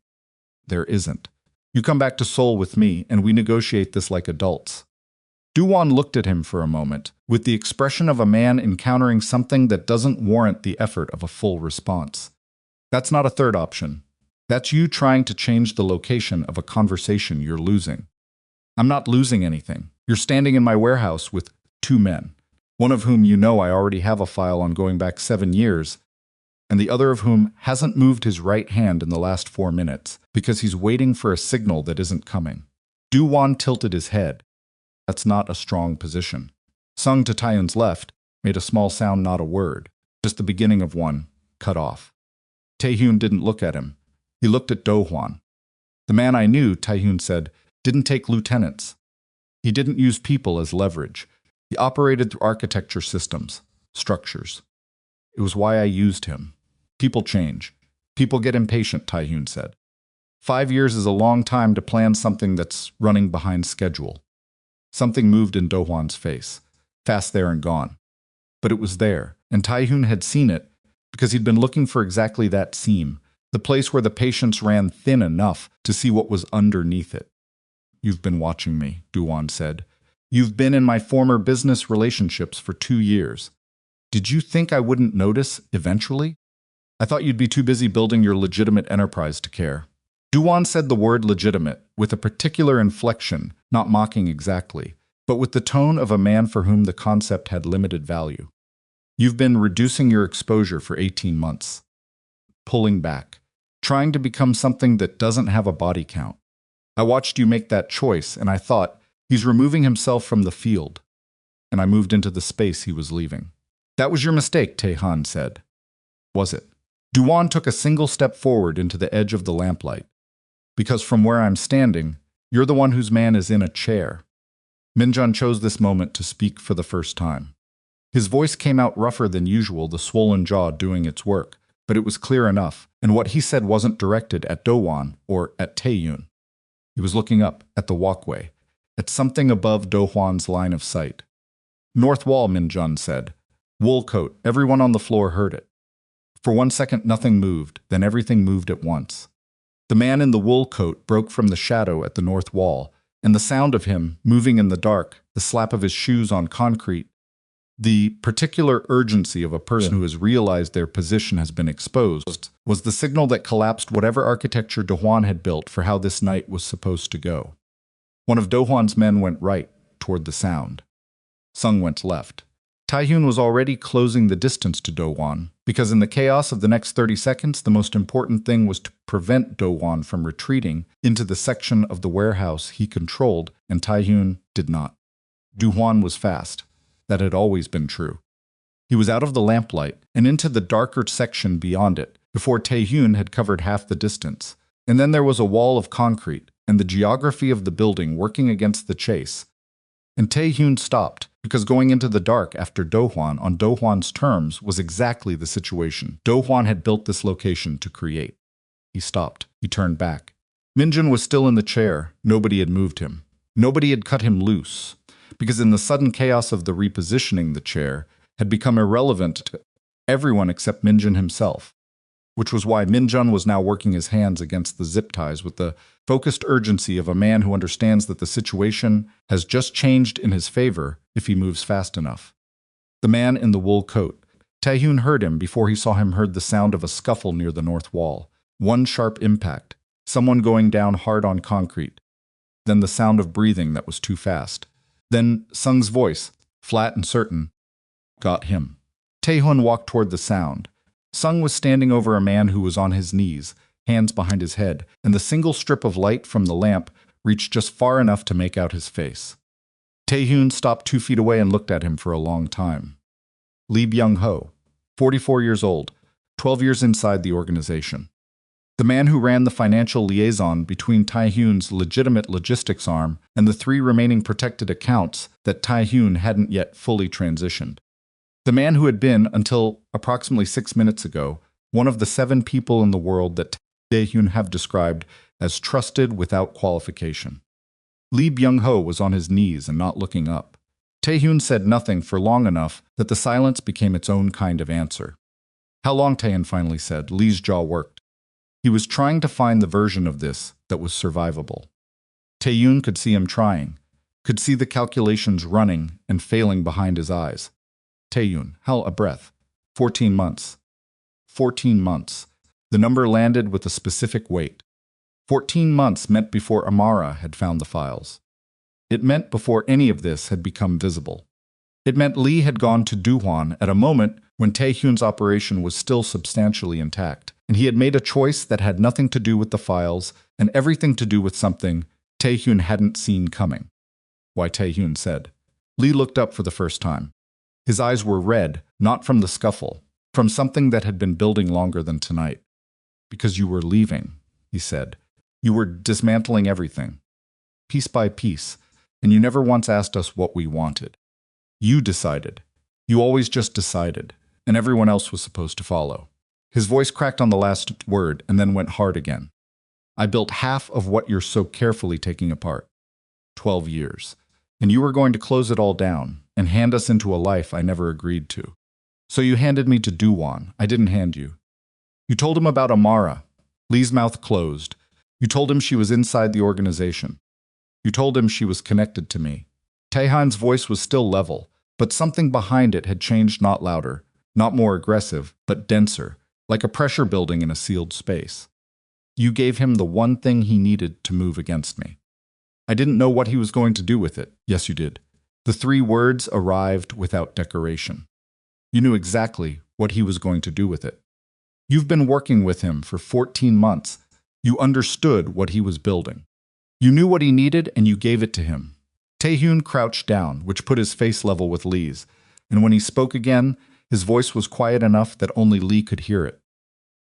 There isn't. You come back to Seoul with me, and we negotiate this like adults. Do-won looked at him for a moment, with the expression of a man encountering something that doesn't warrant the effort of a full response. That's not a third option. That's you trying to change the location of a conversation you're losing. I'm not losing anything. You're standing in my warehouse with 2 men, one of whom you know I already have a file on going back 7 years, and the other of whom hasn't moved his right hand in the last 4 minutes because he's waiting for a signal that isn't coming. Do-won tilted his head. That's not a strong position. Sung to Taehyun's left made a small sound, not a word, just the beginning of one, cut off. Taehyun didn't look at him. He looked at Do-hwan. The man I knew, Taehyun said, didn't take lieutenants. He didn't use people as leverage. He operated through architecture systems, structures. It was why I used him. People change. People get impatient, Taehyun said. 5 years is a long time to plan something that's running behind schedule. Something moved in Do-hwan's face, fast there and gone. But it was there, and Taehyun had seen it because he'd been looking for exactly that seam, the place where the patience ran thin enough to see what was underneath it. You've been watching me, Do-won said. You've been in my former business relationships for 2 years. Did you think I wouldn't notice eventually? I thought you'd be too busy building your legitimate enterprise to care. Do-won said the word legitimate with a particular inflection, not mocking exactly, but with the tone of a man for whom the concept had limited value. You've been reducing your exposure for 18 months. Pulling back. Trying to become something that doesn't have a body count. I watched you make that choice, and I thought, he's removing himself from the field. And I moved into the space he was leaving. That was your mistake, Taehyun said. Was it? Do-won took a single step forward into the edge of the lamplight. Because from where I'm standing, you're the one whose man is in a chair. Minjun chose this moment to speak for the first time. His voice came out rougher than usual, the swollen jaw doing its work, but it was clear enough, and what he said wasn't directed at Do-won or at Taehyun. He was looking up at the walkway, at something above Do-hwan's line of sight. North wall, Minjun said. Wool coat, everyone on the floor heard it. For 1 second nothing moved, then everything moved at once. The man in the wool coat broke from the shadow at the north wall, and the sound of him moving in the dark, the slap of his shoes on concrete, the particular urgency of a person who has realized their position has been exposed, was the signal that collapsed whatever architecture Do-hwan had built for how this night was supposed to go. One of Do-hwan's men went right, toward the sound. Sung went left. Taehyun was already closing the distance to Do-hwan, because in the chaos of the next 30 seconds, the most important thing was to prevent Do-hwan from retreating into the section of the warehouse he controlled, and Taehyun did not. Do-hwan was fast. That had always been true. He was out of the lamplight and into the darker section beyond it before Taehyun had covered half the distance. And then there was a wall of concrete and the geography of the building working against the chase. And Taehyun stopped because going into the dark after Do-hwan on Do-hwan's terms was exactly the situation Do-hwan had built this location to create. He stopped. He turned back. Minjun was still in the chair. Nobody had moved him. Nobody had cut him loose, because in the sudden chaos of the repositioning, the chair had become irrelevant to everyone except Minjun himself, which was why Minjun was now working his hands against the zip ties with the focused urgency of a man who understands that the situation has just changed in his favor if he moves fast enough. The man in the wool coat. Taehyun heard him before he saw him heard the sound of a scuffle near the north wall. One sharp impact, someone going down hard on concrete. Then the sound of breathing that was too fast. Then Sung's voice. flat and certain. Got him. Taehyun walked toward the sound. Sung was standing over a man who was on his knees, hands behind his head, and the single strip of light from the lamp reached just far enough to make out his face. Taehyun stopped 2 feet away and looked at him for a long time. Lee Byung-ho, 44 years old, 12 years inside the organization. The man who ran the financial liaison between Taehyun's legitimate logistics arm and the 3 remaining protected accounts that Taehyun hadn't yet fully transitioned. The man who had been, until approximately 6 minutes ago, one of the 7 people in the world that Taehyun have described as trusted without qualification. Lee Byung-ho was on his knees and not looking up. Taehyun said nothing for long enough that the silence became its own kind of answer. How long, Taehyun finally said. Lee's jaw worked. He was trying to find the version of this that was survivable. Taehyun could see him trying, could see the calculations running and failing behind his eyes. Taehyun, a breath. 14 months. 14 months. The number landed with a specific weight. 14 months meant before Amara had found the files. It meant before any of this had become visible. It meant Lee had gone to Duhwan at a moment when Taehyun's operation was still substantially intact, and he had made a choice that had nothing to do with the files and everything to do with something Taehyun hadn't seen coming. Why, Taehyun said. Lee looked up for the first time. His eyes were red, not from the scuffle, from something that had been building longer than tonight. Because you were leaving, he said. You were dismantling everything, piece by piece, and you never once asked us what we wanted. You decided. You always just decided, and everyone else was supposed to follow. His voice cracked on the last word and then went hard again. I built half of what you're so carefully taking apart. 12 years. And you were going to close it all down and hand us into a life I never agreed to. So you handed me to Duhwan. I didn't hand you. You told him about Amara. Lee's mouth closed. You told him she was inside the organization. You told him she was connected to me. Taehyun's voice was still level, but something behind it had changed, not louder, not more aggressive, but denser, like a pressure building in a sealed space. You gave him the one thing he needed to move against me. I didn't know what he was going to do with it. Yes, you did. The 3 words arrived without decoration. You knew exactly what he was going to do with it. You've been working with him for 14 months. You understood what he was building. You knew what he needed and you gave it to him. Taehyun crouched down, which put his face level with Lee's, and when he spoke again, his voice was quiet enough that only Lee could hear it.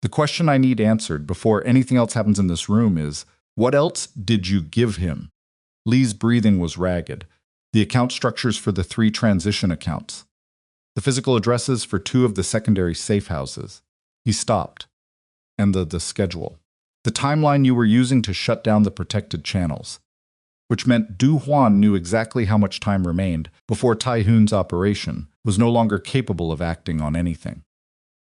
The question I need answered before anything else happens in this room is, what else did you give him? Lee's breathing was ragged. The account structures for the 3 transition accounts. The physical addresses for 2 of the secondary safe houses. He stopped. And the schedule. The timeline you were using to shut down the protected channels. Which meant Duhwan knew exactly how much time remained before Taehyun's operation was no longer capable of acting on anything.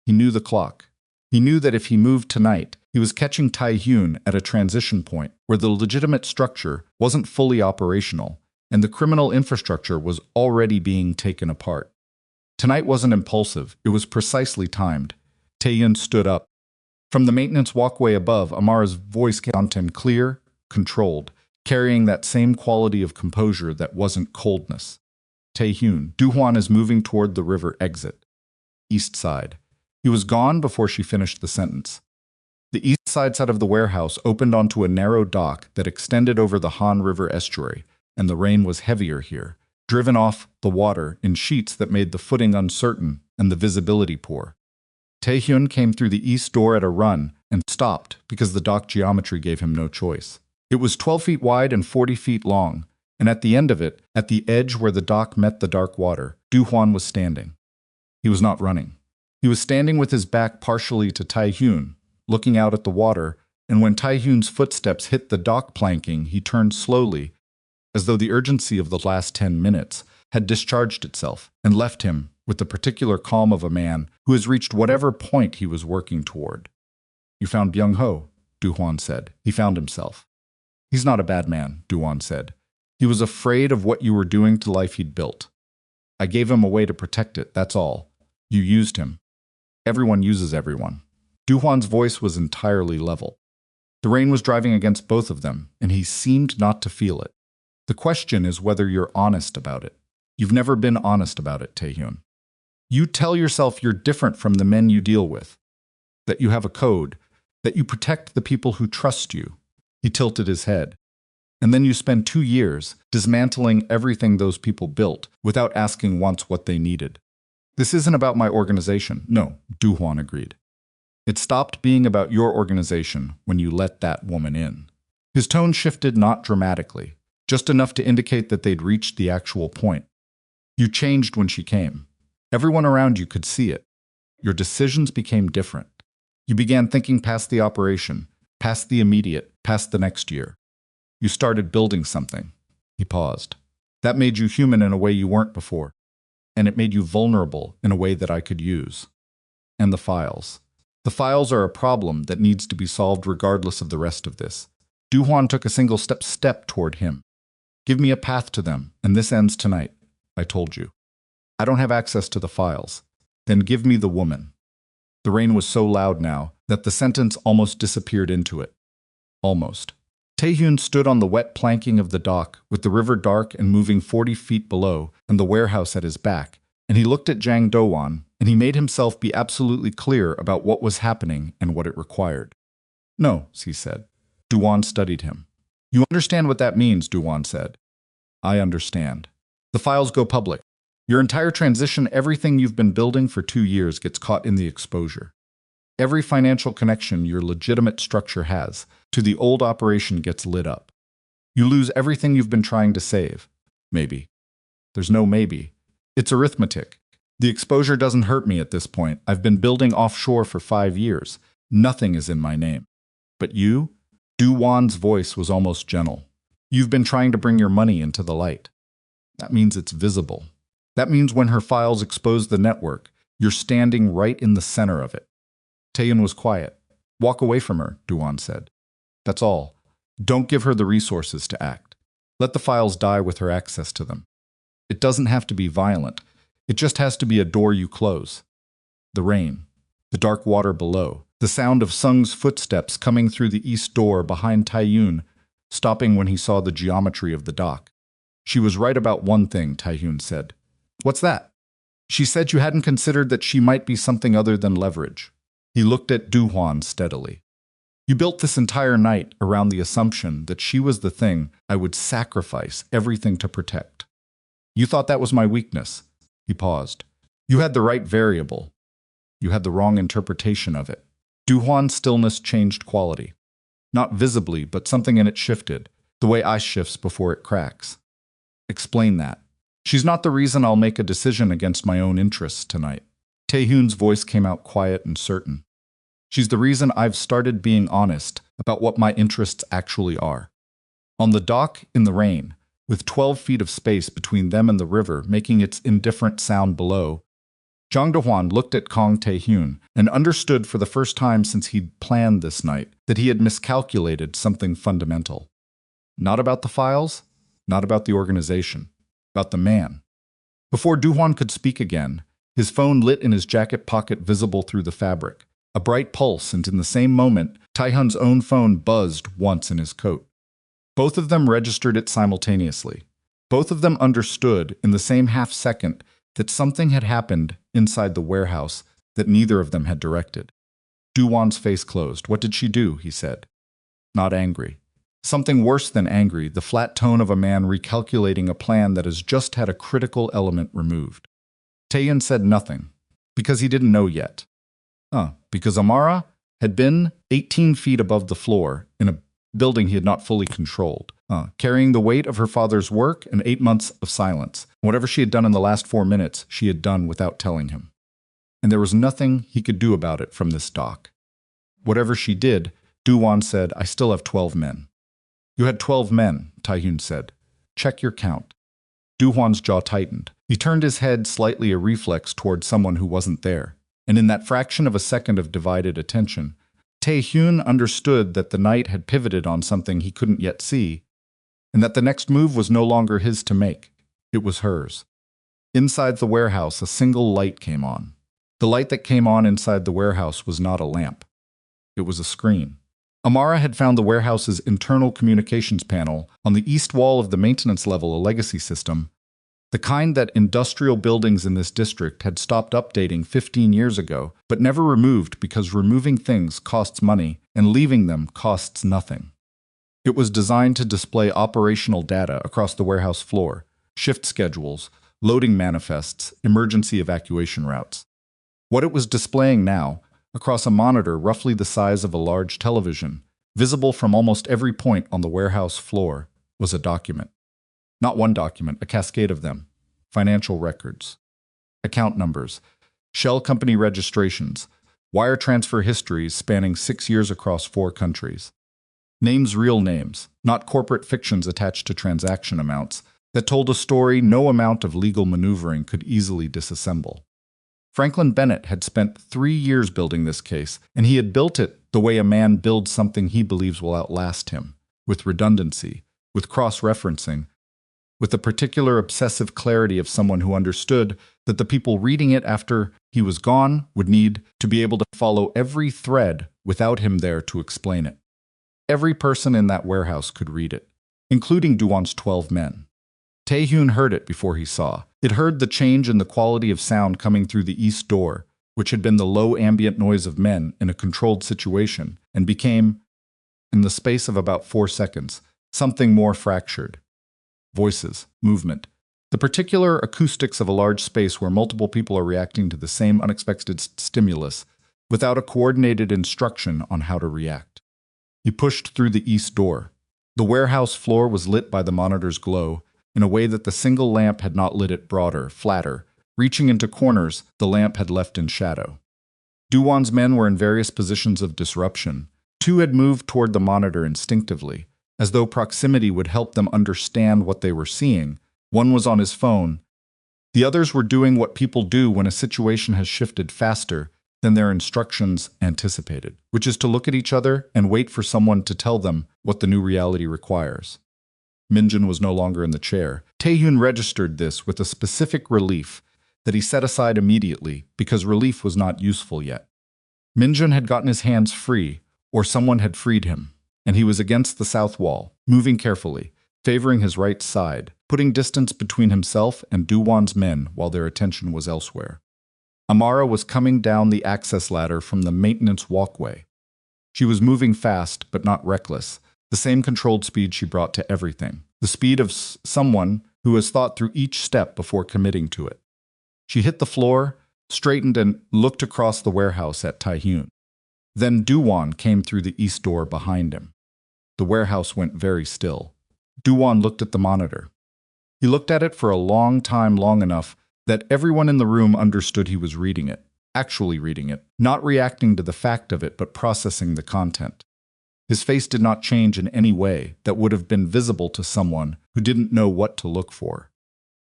He knew the clock. He knew that if he moved tonight, he was catching Taehyun at a transition point where the legitimate structure wasn't fully operational and the criminal infrastructure was already being taken apart. Tonight wasn't impulsive, it was precisely timed. Taehyun stood up. From the maintenance walkway above, Amara's voice came out him clear, controlled, carrying that same quality of composure that wasn't coldness. Taehyun, Duhwan is moving toward the river exit. East side. He was gone before she finished the sentence. The east side of the warehouse opened onto a narrow dock that extended over the Han River estuary, and the rain was heavier here, driven off the water in sheets that made the footing uncertain and the visibility poor. Taehyun came through the east door at a run and stopped because the dock geometry gave him no choice. It was 12 feet wide and 40 feet long, and at the end of it, at the edge where the dock met the dark water, Duhwan was standing. He was not running. He was standing with his back partially to Taehyun, looking out at the water, and when Taehyun's footsteps hit the dock planking, he turned slowly, as though the urgency of the last 10 minutes had discharged itself and left him with the particular calm of a man who has reached whatever point he was working toward. You found Byung-ho, Duhwan said. He found himself. He's not a bad man, Duhwan said. He was afraid of what you were doing to life he'd built. I gave him a way to protect it, that's all. You used him. Everyone uses everyone. Duhwan's voice was entirely level. The rain was driving against both of them, and he seemed not to feel it. The question is whether you're honest about it. You've never been honest about it, Taehyun. You tell yourself you're different from the men you deal with, that you have a code, that you protect the people who trust you. He tilted his head. And then you spend 2 years dismantling everything those people built without asking once what they needed. This isn't about my organization. No, Du-hwan agreed. It stopped being about your organization when you let that woman in. His tone shifted not dramatically, just enough to indicate that they'd reached the actual point. You changed when she came. Everyone around you could see it. Your decisions became different. You began thinking past the operation, past the immediate, past the next year. You started building something. He paused. That made you human in a way you weren't before. And it made you vulnerable in a way that I could use. And the files. The files are a problem that needs to be solved regardless of the rest of this. Du-hwan took a single step toward him. Give me a path to them, and this ends tonight. I told you. I don't have access to the files. Then give me the woman. The rain was so loud now that the sentence almost disappeared into it. Almost. Taehyun stood on the wet planking of the dock, with the river dark and moving 40 feet below, and the warehouse at his back, and he looked at Jang Do-won, and he made himself be absolutely clear about what was happening and what it required. No, he said. Du-won studied him. You understand what that means, Du-won said. I understand. The files go public. Your entire transition, everything you've been building for 2 years gets caught in the exposure. Every financial connection your legitimate structure has to the old operation gets lit up. You lose everything you've been trying to save. Maybe. There's no maybe. It's arithmetic. The exposure doesn't hurt me at this point. I've been building offshore for 5 years. Nothing is in my name. But you? Du-won's voice was almost gentle. You've been trying to bring your money into the light. That means it's visible. That means when her files expose the network, you're standing right in the center of it. Taehyun was quiet. Walk away from her, Du-won said. That's all. Don't give her the resources to act. Let the files die with her access to them. It doesn't have to be violent. It just has to be a door you close. The rain, the dark water below, the sound of Sung's footsteps coming through the east door behind Taehyun, stopping when he saw the geometry of the dock. She was right about one thing, Taehyun said. What's that? She said you hadn't considered that she might be something other than leverage. He looked at Du-hwan steadily. You built this entire night around the assumption that she was the thing I would sacrifice everything to protect. You thought that was my weakness. He paused. You had the right variable. You had the wrong interpretation of it. Du-hwan's stillness changed quality. Not visibly, but something in it shifted, the way ice shifts before it cracks. Explain that. She's not the reason I'll make a decision against my own interests tonight. Taehyun's voice came out quiet and certain. She's the reason I've started being honest about what my interests actually are. On the dock, in the rain, with 12 feet of space between them and the river making its indifferent sound below, Jang Do-hwan looked at Kang Taehyun and understood for the first time since he'd planned this night that he had miscalculated something fundamental. Not about the files, not about the organization, about the man. Before Do-hwan could speak again, his phone lit in his jacket pocket visible through the fabric. A bright pulse, and in the same moment, Taehyun's own phone buzzed once in his coat. Both of them registered it simultaneously. Both of them understood in the same half-second that something had happened inside the warehouse that neither of them had directed. Du-hwan's face closed. What did she do? He said. Not angry. Something worse than angry, the flat tone of a man recalculating a plan that has just had a critical element removed. Taehyun said nothing, because he didn't know yet. Because Amara had been 18 feet above the floor in a building he had not fully controlled, carrying the weight of her father's work and 8 months of silence. Whatever she had done in the last 4 minutes, she had done without telling him. And there was nothing he could do about it from this dock. Whatever she did, Du-hwan said, I still have 12 men. You had 12 men, Taehyun said. Check your count. Du-hwan's jaw tightened. He turned his head slightly a reflex toward someone who wasn't there. And in that fraction of a second of divided attention, Taehyun understood that the night had pivoted on something he couldn't yet see, and that the next move was no longer his to make. It was hers. Inside the warehouse, a single light came on. The light that came on inside the warehouse was not a lamp. It was a screen. Amara had found the warehouse's internal communications panel on the east wall of the maintenance level, a legacy system, The kind that industrial buildings in this district had stopped updating 15 years ago, but never removed because removing things costs money and leaving them costs nothing. It was designed to display operational data across the warehouse floor, shift schedules, loading manifests, emergency evacuation routes. What it was displaying now, across a monitor roughly the size of a large television, visible from almost every point on the warehouse floor, was a document. Not one document, a cascade of them. Financial records, account numbers, shell company registrations, wire transfer histories spanning 6 years across 4 countries. Names, real names, not corporate fictions attached to transaction amounts, that told a story no amount of legal maneuvering could easily disassemble. Franklin Bennett had spent 3 years building this case, and he had built it the way a man builds something he believes will outlast him, with redundancy, with cross-referencing, with the particular obsessive clarity of someone who understood that the people reading it after he was gone would need to be able to follow every thread without him there to explain it. Every person in that warehouse could read it, including Duwan's 12 men. Tae-hyun heard it before he saw. It heard the change in the quality of sound coming through the east door, which had been the low ambient noise of men in a controlled situation, and became, in the space of about 4 seconds, something more fractured. Voices, movement, the particular acoustics of a large space where multiple people are reacting to the same unexpected stimulus without a coordinated instruction on how to react. He pushed through the east door. The warehouse floor was lit by the monitor's glow in a way that the single lamp had not lit it broader, flatter, reaching into corners the lamp had left in shadow. Duwan's men were in various positions of disruption. 2 had moved toward the monitor instinctively, as though proximity would help them understand what they were seeing. 1 was on his phone. The others were doing what people do when a situation has shifted faster than their instructions anticipated, which is to look at each other and wait for someone to tell them what the new reality requires. Minjin was no longer in the chair. Tae-hyun registered this with a specific relief that he set aside immediately because relief was not useful yet. Minjin had gotten his hands free, or someone had freed him, and he was against the south wall, moving carefully, favoring his right side, putting distance between himself and Duwan's men while their attention was elsewhere. Amara was coming down the access ladder from the maintenance walkway. She was moving fast, but not reckless, the same controlled speed she brought to everything, the speed of someone who has thought through each step before committing to it. She hit the floor, straightened, and looked across the warehouse at Tae-hyun. Then Duwan came through the east door behind him. The warehouse went very still. Duwan looked at the monitor. He looked at it for a long time, long enough that everyone in the room understood he was reading it, actually reading it, not reacting to the fact of it but processing the content. His face did not change in any way that would have been visible to someone who didn't know what to look for.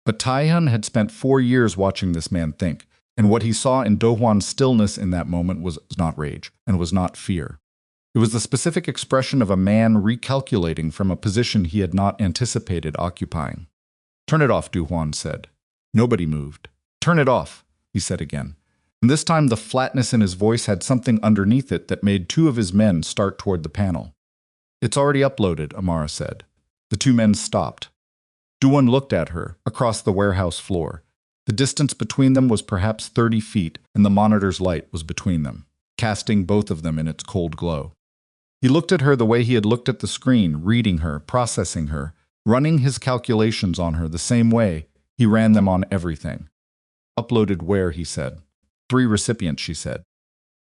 But Tae-hyun had spent 4 years watching this man think, and what he saw in Do-hwan's stillness in that moment was not rage, and was not fear. It was the specific expression of a man recalculating from a position he had not anticipated occupying. "Turn it off," Do-hwan said. Nobody moved. "Turn it off," he said again. And this time the flatness in his voice had something underneath it that made 2 of his men start toward the panel. "It's already uploaded," Amara said. The 2 men stopped. Do-hwan looked at her, across the warehouse floor. The distance between them was perhaps 30 feet, and the monitor's light was between them, casting both of them in its cold glow. He looked at her the way he had looked at the screen, reading her, processing her, running his calculations on her the same way he ran them on everything. "Uploaded where?" he said. 3 recipients, she said.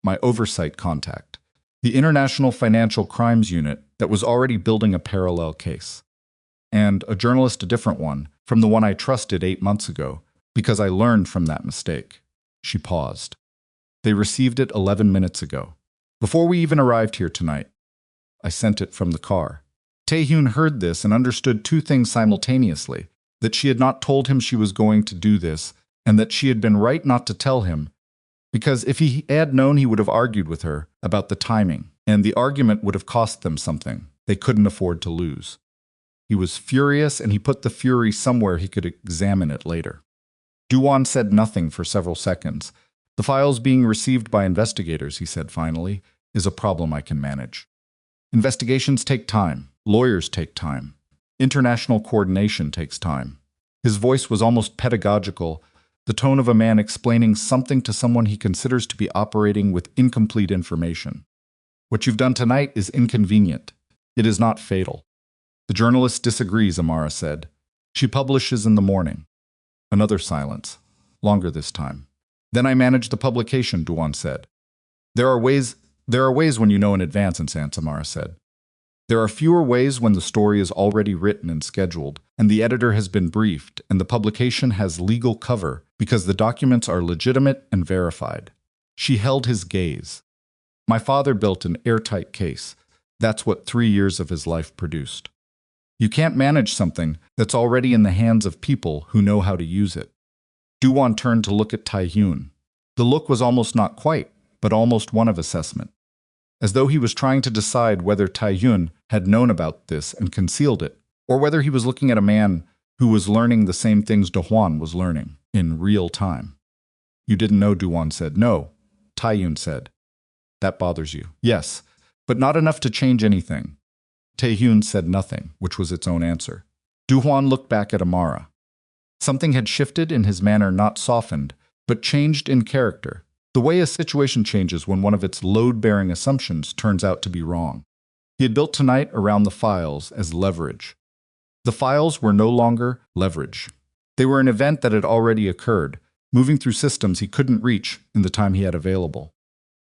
"My oversight contact. The International Financial Crimes Unit that was already building a parallel case. And a journalist, a different one, from the one I trusted 8 months ago, because I learned from that mistake." She paused. "They received it 11 minutes ago, before we even arrived here tonight. I sent it from the car." Tae-hyun heard this and understood 2 things simultaneously: that she had not told him she was going to do this, and that she had been right not to tell him, because if he had known he would have argued with her about the timing, and the argument would have cost them something they couldn't afford to lose. He was furious, and he put the fury somewhere he could examine it later. Do-hwan said nothing for several seconds. "The files being received by investigators," he said finally, "is a problem I can manage. Investigations take time. Lawyers take time. International coordination takes time. His voice was almost pedagogical, the tone of a man explaining something to someone he considers to be operating with incomplete information. What you've done tonight is inconvenient. It is not fatal. The journalist disagrees, Amara said. She publishes in the morning. Another silence. Longer this time. Then I manage the publication, Duan said. There are ways when you know in advance, Amara said. There are fewer ways when the story is already written and scheduled, and the editor has been briefed, and the publication has legal cover because the documents are legitimate and verified. She held his gaze. My father built an airtight case. That's what 3 years of his life produced. You can't manage something that's already in the hands of people who know how to use it. Duan turned to look at Tae-hyun. The look was almost not quite, but almost one of assessment. As though he was trying to decide whether Tae-hyun had known about this and concealed it, or whether he was looking at a man who was learning the same things Do-hwan was learning, in real time. You didn't know, Do-hwan said. No, Tae-hyun said. That bothers you. Yes, but not enough to change anything. Tae-hyun said nothing, which was its own answer. Do-hwan looked back at Amara. Something had shifted in his manner, not softened, but changed in character. The way a situation changes when one of its load-bearing assumptions turns out to be wrong. He had built tonight around the files as leverage. The files were no longer leverage. They were an event that had already occurred, moving through systems he couldn't reach in the time he had available.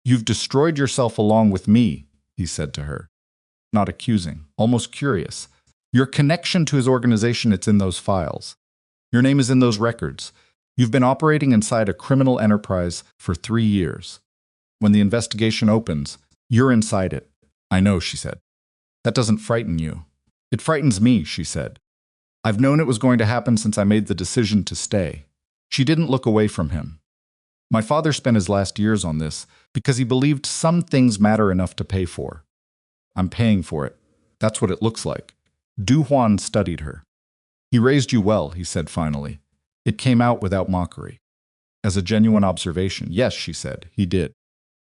You've destroyed yourself along with me, he said to her. Not accusing, almost curious. Your connection to his organization, it's in those files. Your name is in those records. You've been operating inside a criminal enterprise for 3 years. When the investigation opens, you're inside it. I know, she said. That doesn't frighten you. It frightens me, she said. I've known it was going to happen since I made the decision to stay. She didn't look away from him. My father spent his last years on this because he believed some things matter enough to pay for. I'm paying for it. That's what it looks like. Do-hwan studied her. He raised you well, he said finally. It came out without mockery. As a genuine observation, yes, she said, he did.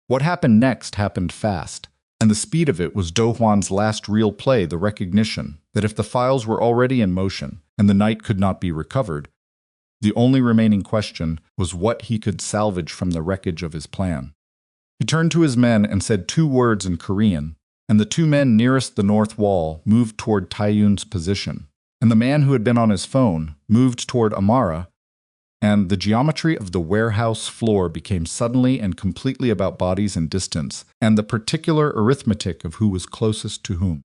What happened next happened fast, and the speed of it was Do-hwan's last real play, the recognition that if the files were already in motion and the night could not be recovered, the only remaining question was what he could salvage from the wreckage of his plan. He turned to his men and said 2 words in Korean, and the 2 men nearest the north wall moved toward Tae-hyun's position, and the man who had been on his phone moved toward Amara, and the geometry of the warehouse floor became suddenly and completely about bodies and distance, and the particular arithmetic of who was closest to whom.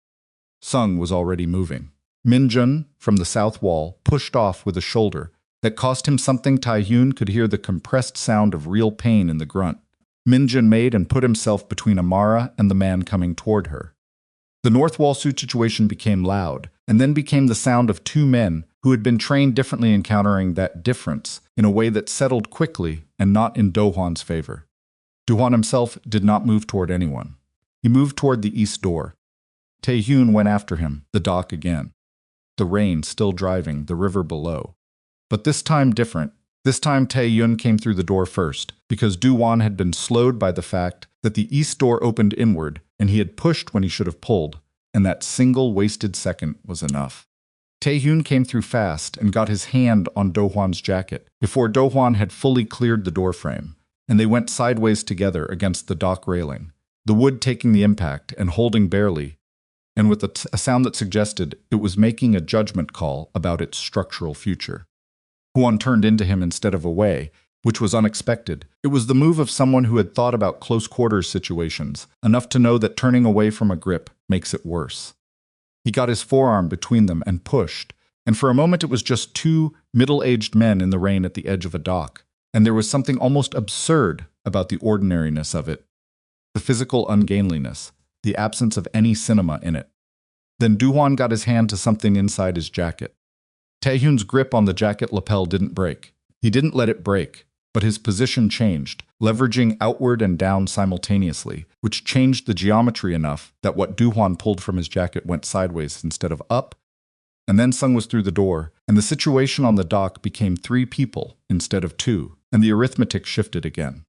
Sung was already moving. Min-jun, from the south wall, pushed off with a shoulder that cost him something. Tae-hyun could hear the compressed sound of real pain in the grunt. Min-jun made and put himself between Amara and the man coming toward her. The north wall situation became loud, and then became the sound of 2 men who had been trained differently in countering that difference in a way that settled quickly and not in Do-hwan's favor. Do-hwan himself did not move toward anyone. He moved toward the east door. Tae-hyun went after him, the dock again. The rain still driving, the river below. But this time different. This time Tae-hyun came through the door first, because Do-hwan had been slowed by the fact that the east door opened inward, and he had pushed when he should have pulled, and that single wasted second was enough. Tae-hyun came through fast and got his hand on Do-hwan's jacket before Do-hwan had fully cleared the doorframe, and they went sideways together against the dock railing, the wood taking the impact and holding barely, and with a sound that suggested it was making a judgment call about its structural future. Hwan turned into him instead of away, which was unexpected. It was the move of someone who had thought about close-quarters situations, enough to know that turning away from a grip makes it worse. He got his forearm between them and pushed, and for a moment it was just 2 middle-aged men in the rain at the edge of a dock, and there was something almost absurd about the ordinariness of it, the physical ungainliness, the absence of any cinema in it. Then Do-hwan got his hand to something inside his jacket. Tae-hyun's grip on the jacket lapel didn't break. He didn't let it break, but his position changed, leveraging outward and down simultaneously, which changed the geometry enough that what Do-hwan pulled from his jacket went sideways instead of up, and then Sung was through the door, and the situation on the dock became 3 people instead of 2, and the arithmetic shifted again.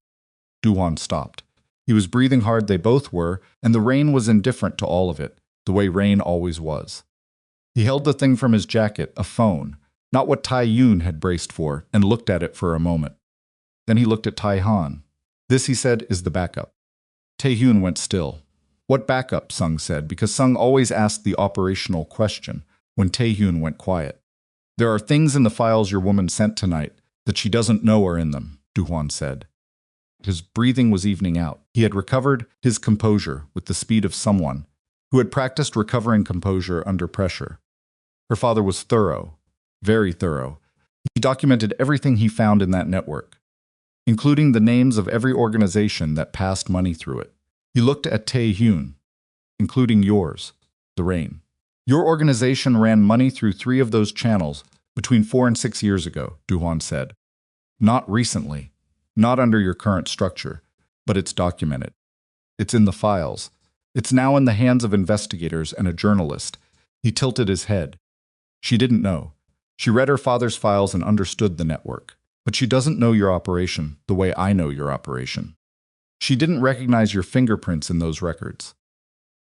Do-hwan stopped. He was breathing hard, they both were, and the rain was indifferent to all of it, the way rain always was. He held the thing from his jacket, a phone, not what Tai Yun had braced for, and looked at it for a moment. Then he looked at Tai Han. This, he said, is the backup. Tae-hyun went still. What backup? Sung said, because Sung always asked the operational question when Tae-hyun went quiet. There are things in the files your woman sent tonight that she doesn't know are in them, Du-hwan said. His breathing was evening out. He had recovered his composure with the speed of someone who had practiced recovering composure under pressure. Her father was thorough, very thorough. He documented everything he found in that network, including the names of every organization that passed money through it. He looked at Tae-hyun, including yours, the Rain. Your organization ran money through 3 of those channels between 4 and 6 years ago, Du-hwan said. Not recently, not under your current structure, but it's documented. It's in the files. It's now in the hands of investigators and a journalist. He tilted his head. She didn't know. She read her father's files and understood the network. But she doesn't know your operation the way I know your operation. She didn't recognize your fingerprints in those records.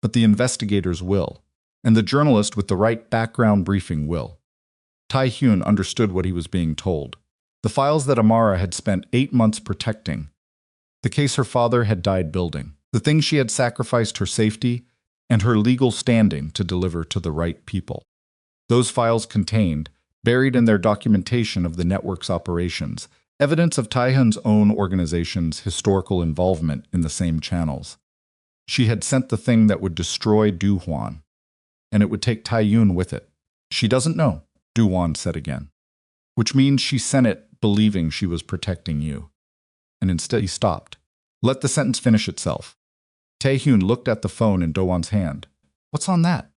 But the investigators will, and the journalist with the right background briefing will. Tae-hyun understood what he was being told. The files that Amara had spent 8 months protecting, the case her father had died building, the things she had sacrificed her safety and her legal standing to deliver to the right people. Those files contained, buried in their documentation of the network's operations, evidence of Tae-hyun's own organization's historical involvement in the same channels. She had sent the thing that would destroy Du-hwan, and it would take Tae-hyun with it. She doesn't know, Du-hwan said again. Which means she sent it believing she was protecting you. And instead he stopped. Let the sentence finish itself. Tae-hyun looked at the phone in Do-hwan's hand. What's on that?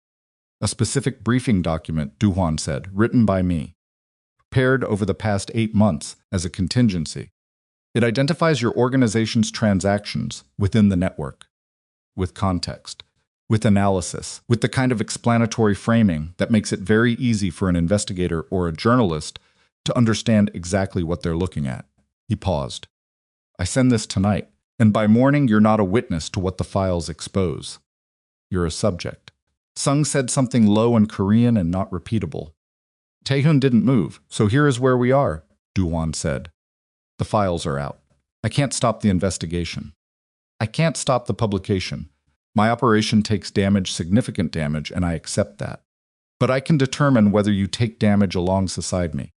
A specific briefing document, Du-hwan said, written by me. Prepared over the past 8 months as a contingency. It identifies your organization's transactions within the network. With context. With analysis. With the kind of explanatory framing that makes it very easy for an investigator or a journalist to understand exactly what they're looking at. He paused. I send this tonight, and by morning you're not a witness to what the files expose. You're a subject. Sung said something low in Korean and not repeatable. Tae-hyun didn't move, so here is where we are, Du-hwan said. The files are out. I can't stop the investigation. I can't stop the publication. My operation takes damage, significant damage, and I accept that. But I can determine whether you take damage alongside me.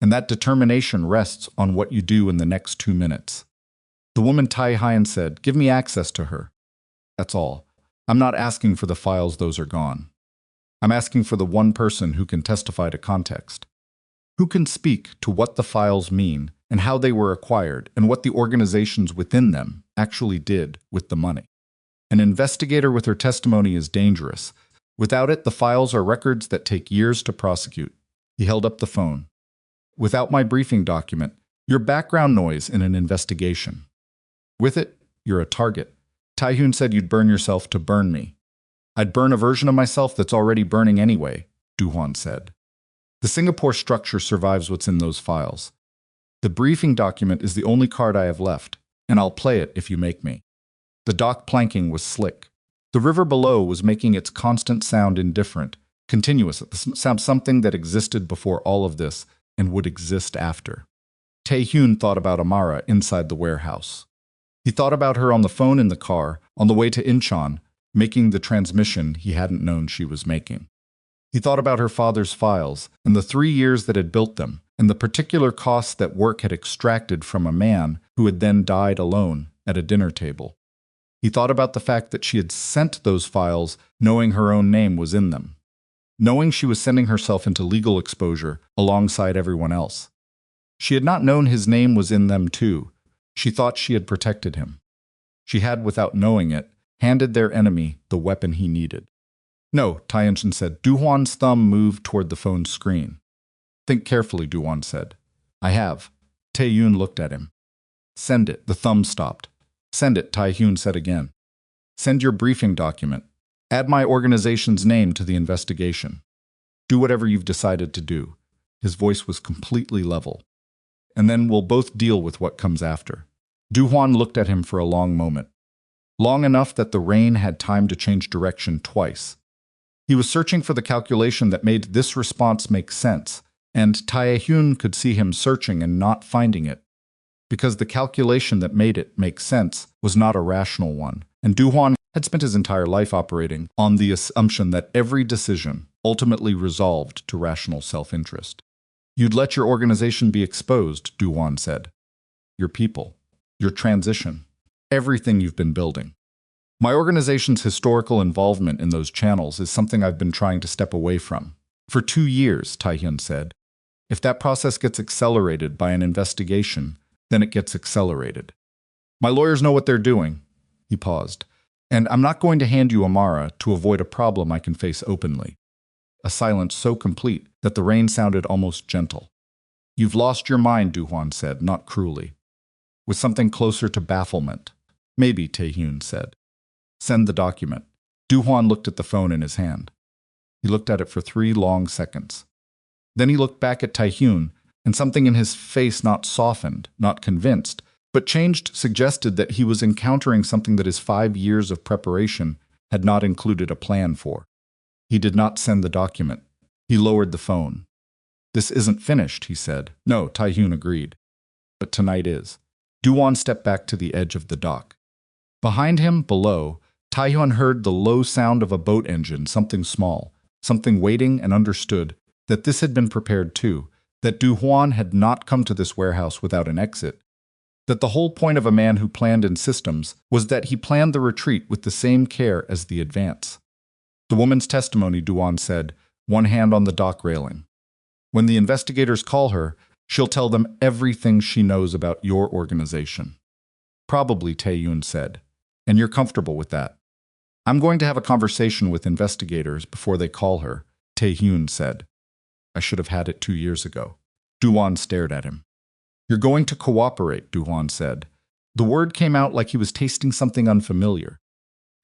And that determination rests on what you do in the next 2 minutes. The woman Tai-hyun said, give me access to her. That's all. I'm not asking for the files, those are gone. I'm asking for the one person who can testify to context. Who can speak to what the files mean and how they were acquired and what the organizations within them actually did with the money. An investigator with her testimony is dangerous. Without it, the files are records that take years to prosecute. He held up the phone. Without my briefing document, you're background noise in an investigation. With it, you're a target. Tae-hyun said you'd burn yourself to burn me. I'd burn a version of myself that's already burning anyway, Du-hwan said. The Singapore structure survives what's in those files. The briefing document is the only card I have left, and I'll play it if you make me. The dock planking was slick. The river below was making its constant sound indifferent, continuous, something that existed before all of this and would exist after. Tae-hyun thought about Amara inside the warehouse. He thought about her on the phone in the car, on the way to Incheon, making the transmission he hadn't known she was making. He thought about her father's files, and the 3 years that had built them, and the particular costs that work had extracted from a man who had then died alone at a dinner table. He thought about the fact that she had sent those files knowing her own name was in them, knowing she was sending herself into legal exposure alongside everyone else. She had not known his name was in them too. She thought she had protected him. She had, without knowing it, handed their enemy the weapon he needed. No, Tae-hyun said. Du-hwan's thumb moved toward the phone's screen. Think carefully, Du-hwan said. I have. Tae-hyun looked at him. Send it. The thumb stopped. Send it, Tae-hyun said again. Send your briefing document. Add my organization's name to the investigation. Do whatever you've decided to do. His voice was completely level. And then we'll both deal with what comes after. Du-hwan looked at him for a long moment. Long enough that the rain had time to change direction twice. He was searching for the calculation that made this response make sense, And Taehyun could see him searching and not finding it, because the calculation that made it make sense was not a rational one, and Du-hwan had spent his entire life operating on the assumption that every decision ultimately resolved to rational self-interest. You'd let your organization be exposed, Du-hwan said. Your people, your transition, everything you've been building. My organization's historical involvement in those channels is something I've been trying to step away from. For 2 years, Taehyun said. If that process gets accelerated by an investigation, then it gets accelerated. My lawyers know what they're doing. He paused. And I'm not going to hand you Amara to avoid a problem I can face openly. A silence so complete that the rain sounded almost gentle. You've lost your mind, Du-hwan said, not cruelly. With something closer to bafflement. Maybe, Taehyun said. Send the document. Du-hwan looked at the phone in his hand. He looked at it for 3 long seconds. Then he looked back at Taehyun, and something in his face not softened, not convinced, but changed suggested that he was encountering something that his 5 years of preparation had not included a plan for. He did not send the document. He lowered the phone. This isn't finished, he said. No, Taehyun agreed. But tonight is. Du-hwan stepped back to the edge of the dock. Behind him, below, Taehyun heard the low sound of a boat engine, something small, something waiting, and understood that this had been prepared too, that Du-hwan had not come to this warehouse without an exit, that the whole point of a man who planned in systems was that he planned the retreat with the same care as the advance. The woman's testimony, Du-hwan said, one hand on the dock railing. When the investigators call her, she'll tell them everything she knows about your organization. Probably, Taehyun said, and you're comfortable with that. I'm going to have a conversation with investigators before they call her, Taehyun said. I should have had it 2 years ago. Du-hwan stared at him. You're going to cooperate, Du-hwan said. The word came out like he was tasting something unfamiliar.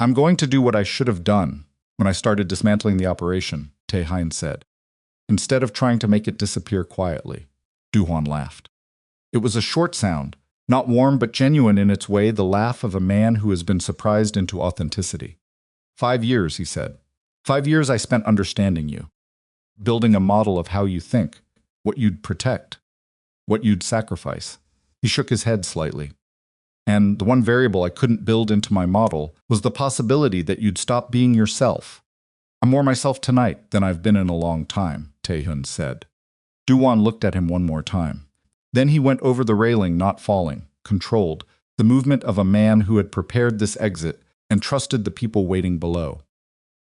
I'm going to do what I should have done when I started dismantling the operation, Taehyun said. Instead of trying to make it disappear quietly. Du-hwan laughed. It was a short sound, not warm but genuine in its way, the laugh of a man who has been surprised into authenticity. 5 years, he said. 5 years I spent understanding you. Building a model of how you think, what you'd protect, what you'd sacrifice. He shook his head slightly. And the one variable I couldn't build into my model was the possibility that you'd stop being yourself. I'm more myself tonight than I've been in a long time, Taehyun said. Du-hwan looked at him one more time. Then he went over the railing, not falling, controlled, the movement of a man who had prepared this exit and trusted the people waiting below.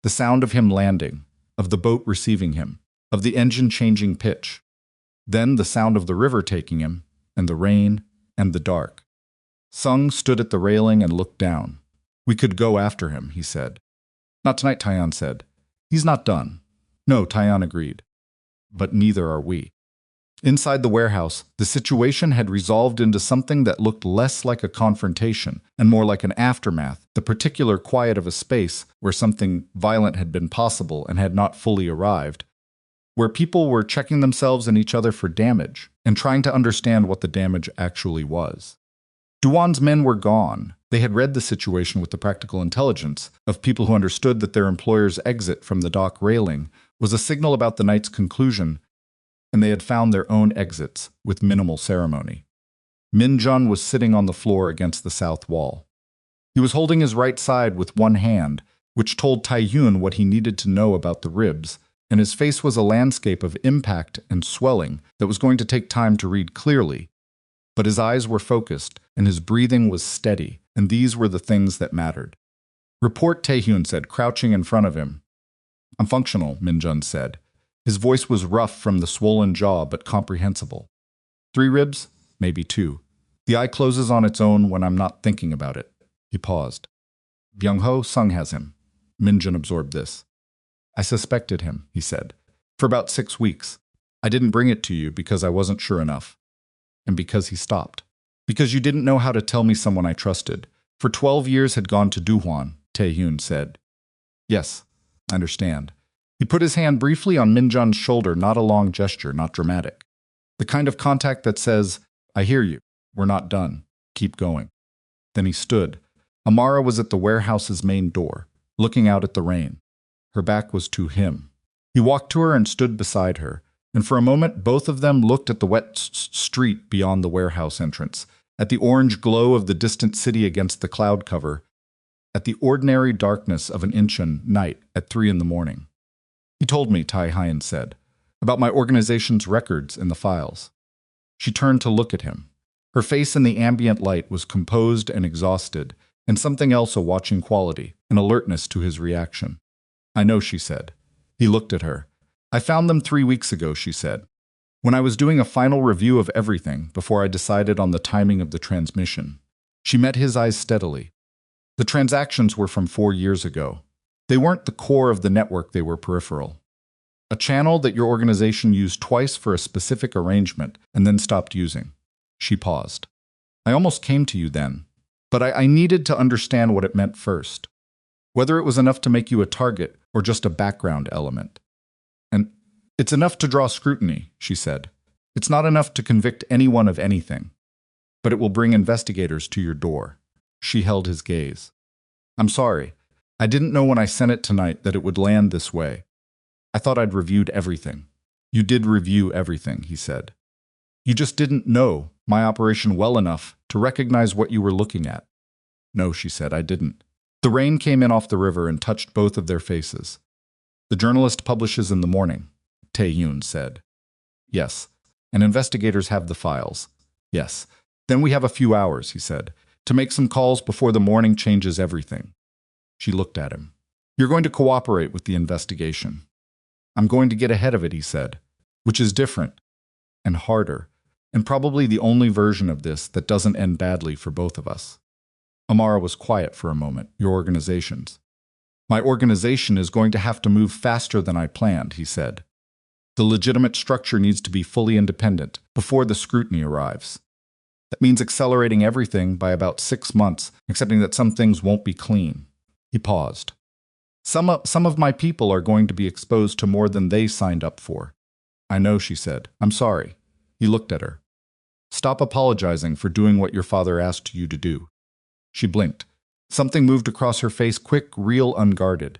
The sound of him landing, of the boat receiving him, of the engine changing pitch. Then the sound of the river taking him, and the rain, and the dark. Sung stood at the railing and looked down. We could go after him, he said. Not tonight, Taehyun said. He's not done. No, Taehyun agreed. But neither are we. Inside the warehouse, the situation had resolved into something that looked less like a confrontation and more like an aftermath, the particular quiet of a space where something violent had been possible and had not fully arrived, where people were checking themselves and each other for damage and trying to understand what the damage actually was. Du-hwan's men were gone. They had read the situation with the practical intelligence of people who understood that their employer's exit from the dock railing was a signal about the night's conclusion, and they had found their own exits with minimal ceremony. Min-jun was sitting on the floor against the south wall. He was holding his right side with one hand, which told Taehyun what he needed to know about the ribs, and his face was a landscape of impact and swelling that was going to take time to read clearly. But his eyes were focused, and his breathing was steady, and these were the things that mattered. Report, Taehyun said, crouching in front of him. I'm functional, Min-jun said. His voice was rough from the swollen jaw, but comprehensible. 3 ribs? Maybe 2. The eye closes on its own when I'm not thinking about it. He paused. Byung-ho, Sung has him. Min-jun absorbed this. I suspected him, he said. For about 6 weeks. I didn't bring it to you because I wasn't sure enough. And because he stopped. Because you didn't know how to tell me someone I trusted. For 12 years had gone to Du-hwan, Taehyun said. Yes, I understand. He put his hand briefly on Min-jun's shoulder, not a long gesture, not dramatic. The kind of contact that says, I hear you, we're not done, keep going. Then he stood. Amara was at the warehouse's main door, looking out at the rain. Her back was to him. He walked to her and stood beside her, And for a moment, both of them looked at the wet street beyond the warehouse entrance, at the orange glow of the distant city against the cloud cover, at the ordinary darkness of an Incheon night at 3 in the morning. He told me, Tai Hien said, about my organization's records in the files. She turned to look at him. Her face in the ambient light was composed and exhausted, and something else a watching quality, an alertness to his reaction. I know, she said. He looked at her. I found them 3 weeks ago, she said, when I was doing a final review of everything before I decided on the timing of the transmission. She met his eyes steadily. The transactions were from 4 years ago. They weren't the core of the network, they were peripheral. A channel that your organization used twice for a specific arrangement and then stopped using. She paused. I almost came to you then, but I needed to understand what it meant first. Whether it was enough to make you a target or just a background element. And it's enough to draw scrutiny, she said. It's not enough to convict anyone of anything, but it will bring investigators to your door. She held his gaze. I'm sorry. I didn't know when I sent it tonight that it would land this way. I thought I'd reviewed everything. You did review everything, he said. You just didn't know my operation well enough to recognize what you were looking at. No, she said, I didn't. The rain came in off the river and touched both of their faces. The journalist publishes in the morning, Tae-yoon said. Yes, and investigators have the files. Yes. Then we have a few hours, he said, to make some calls before the morning changes everything. She looked at him. You're going to cooperate with the investigation. I'm going to get ahead of it, he said, which is different and harder, and probably the only version of this that doesn't end badly for both of us. Amara was quiet for a moment. Your organization's. My organization is going to have to move faster than I planned, he said. The legitimate structure needs to be fully independent before the scrutiny arrives. That means accelerating everything by about 6 months, accepting that some things won't be clean. He paused. Some of my people are going to be exposed to more than they signed up for. I know, she said. I'm sorry. He looked at her. Stop apologizing for doing what your father asked you to do. She blinked. Something moved across her face, quick, real, unguarded.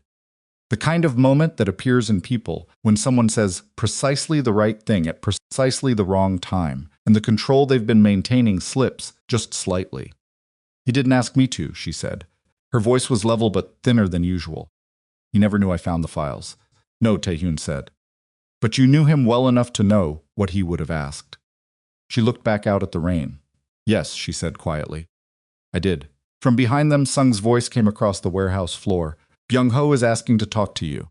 The kind of moment that appears in people when someone says precisely the right thing at precisely the wrong time, and the control they've been maintaining slips just slightly. He didn't ask me to, she said. Her voice was level but thinner than usual. He never knew I found the files. No, Tae-yoon said. But you knew him well enough to know what he would have asked. She looked back out at the rain. Yes, she said quietly. I did. From behind them, Sung's voice came across the warehouse floor. Byung-ho is asking to talk to you.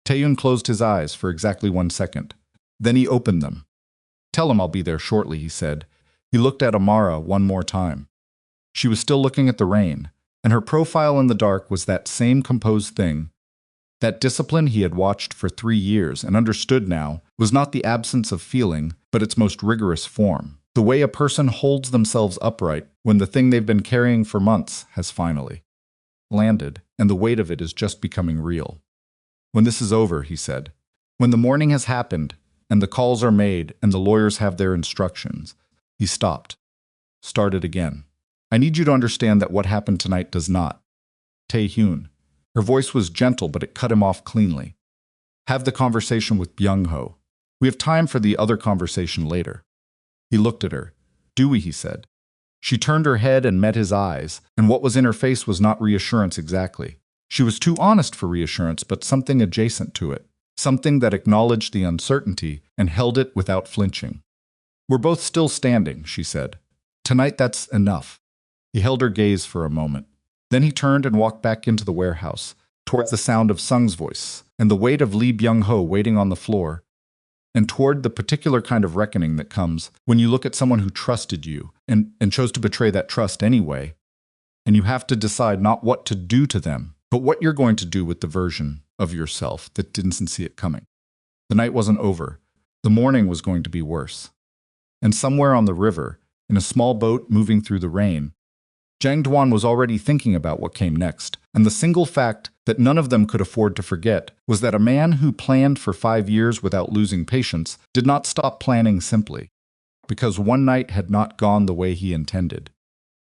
Tae-yoon closed his eyes for exactly 1 second. Then he opened them. Tell him I'll be there shortly, he said. He looked at Amara one more time. She was still looking at the rain, and her profile in the dark was that same composed thing. That discipline he had watched for 3 years and understood now was not the absence of feeling, but its most rigorous form. The way a person holds themselves upright when the thing they've been carrying for months has finally landed, and the weight of it is just becoming real. When this is over, he said, when the morning has happened, and the calls are made, and the lawyers have their instructions, he stopped. Started again. I need you to understand that what happened tonight does not. Tae-yoon. Her voice was gentle, but it cut him off cleanly. Have the conversation with Byung-ho. We have time for the other conversation later. He looked at her. Do we, he said. She turned her head and met his eyes, and what was in her face was not reassurance exactly. She was too honest for reassurance, but something adjacent to it. Something that acknowledged the uncertainty and held it without flinching. We're both still standing, she said. Tonight that's enough. He held her gaze for a moment. Then he turned and walked back into the warehouse, towards the sound of Sung's voice, and the weight of Lee Byung-ho waiting on the floor, and toward the particular kind of reckoning that comes when you look at someone who trusted you and chose to betray that trust anyway, and you have to decide not what to do to them, but what you're going to do with the version of yourself that didn't see it coming. The night wasn't over. The morning was going to be worse. And somewhere on the river, in a small boat moving through the rain, Jang Dwan was already thinking about what came next, and the single fact that none of them could afford to forget was that a man who planned for 5 years without losing patience did not stop planning simply because one night had not gone the way he intended.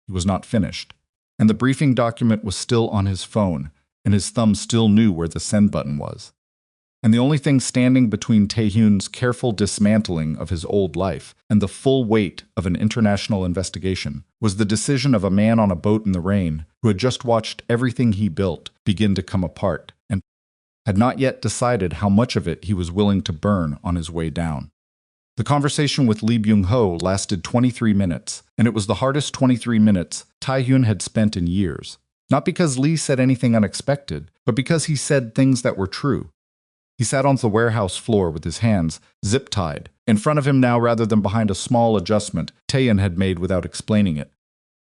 He was not finished, and the briefing document was still on his phone, and his thumb still knew where the send button was. And the only thing standing between Taehyun's careful dismantling of his old life and the full weight of an international investigation was the decision of a man on a boat in the rain who had just watched everything he built begin to come apart and had not yet decided how much of it he was willing to burn on his way down. The conversation with Lee Byung-ho lasted 23 minutes, and it was the hardest 23 minutes Taehyun had spent in years. Not because Lee said anything unexpected, but because he said things that were true. He sat on the warehouse floor with his hands zip-tied, in front of him now rather than behind a small adjustment Taehyun had made without explaining it.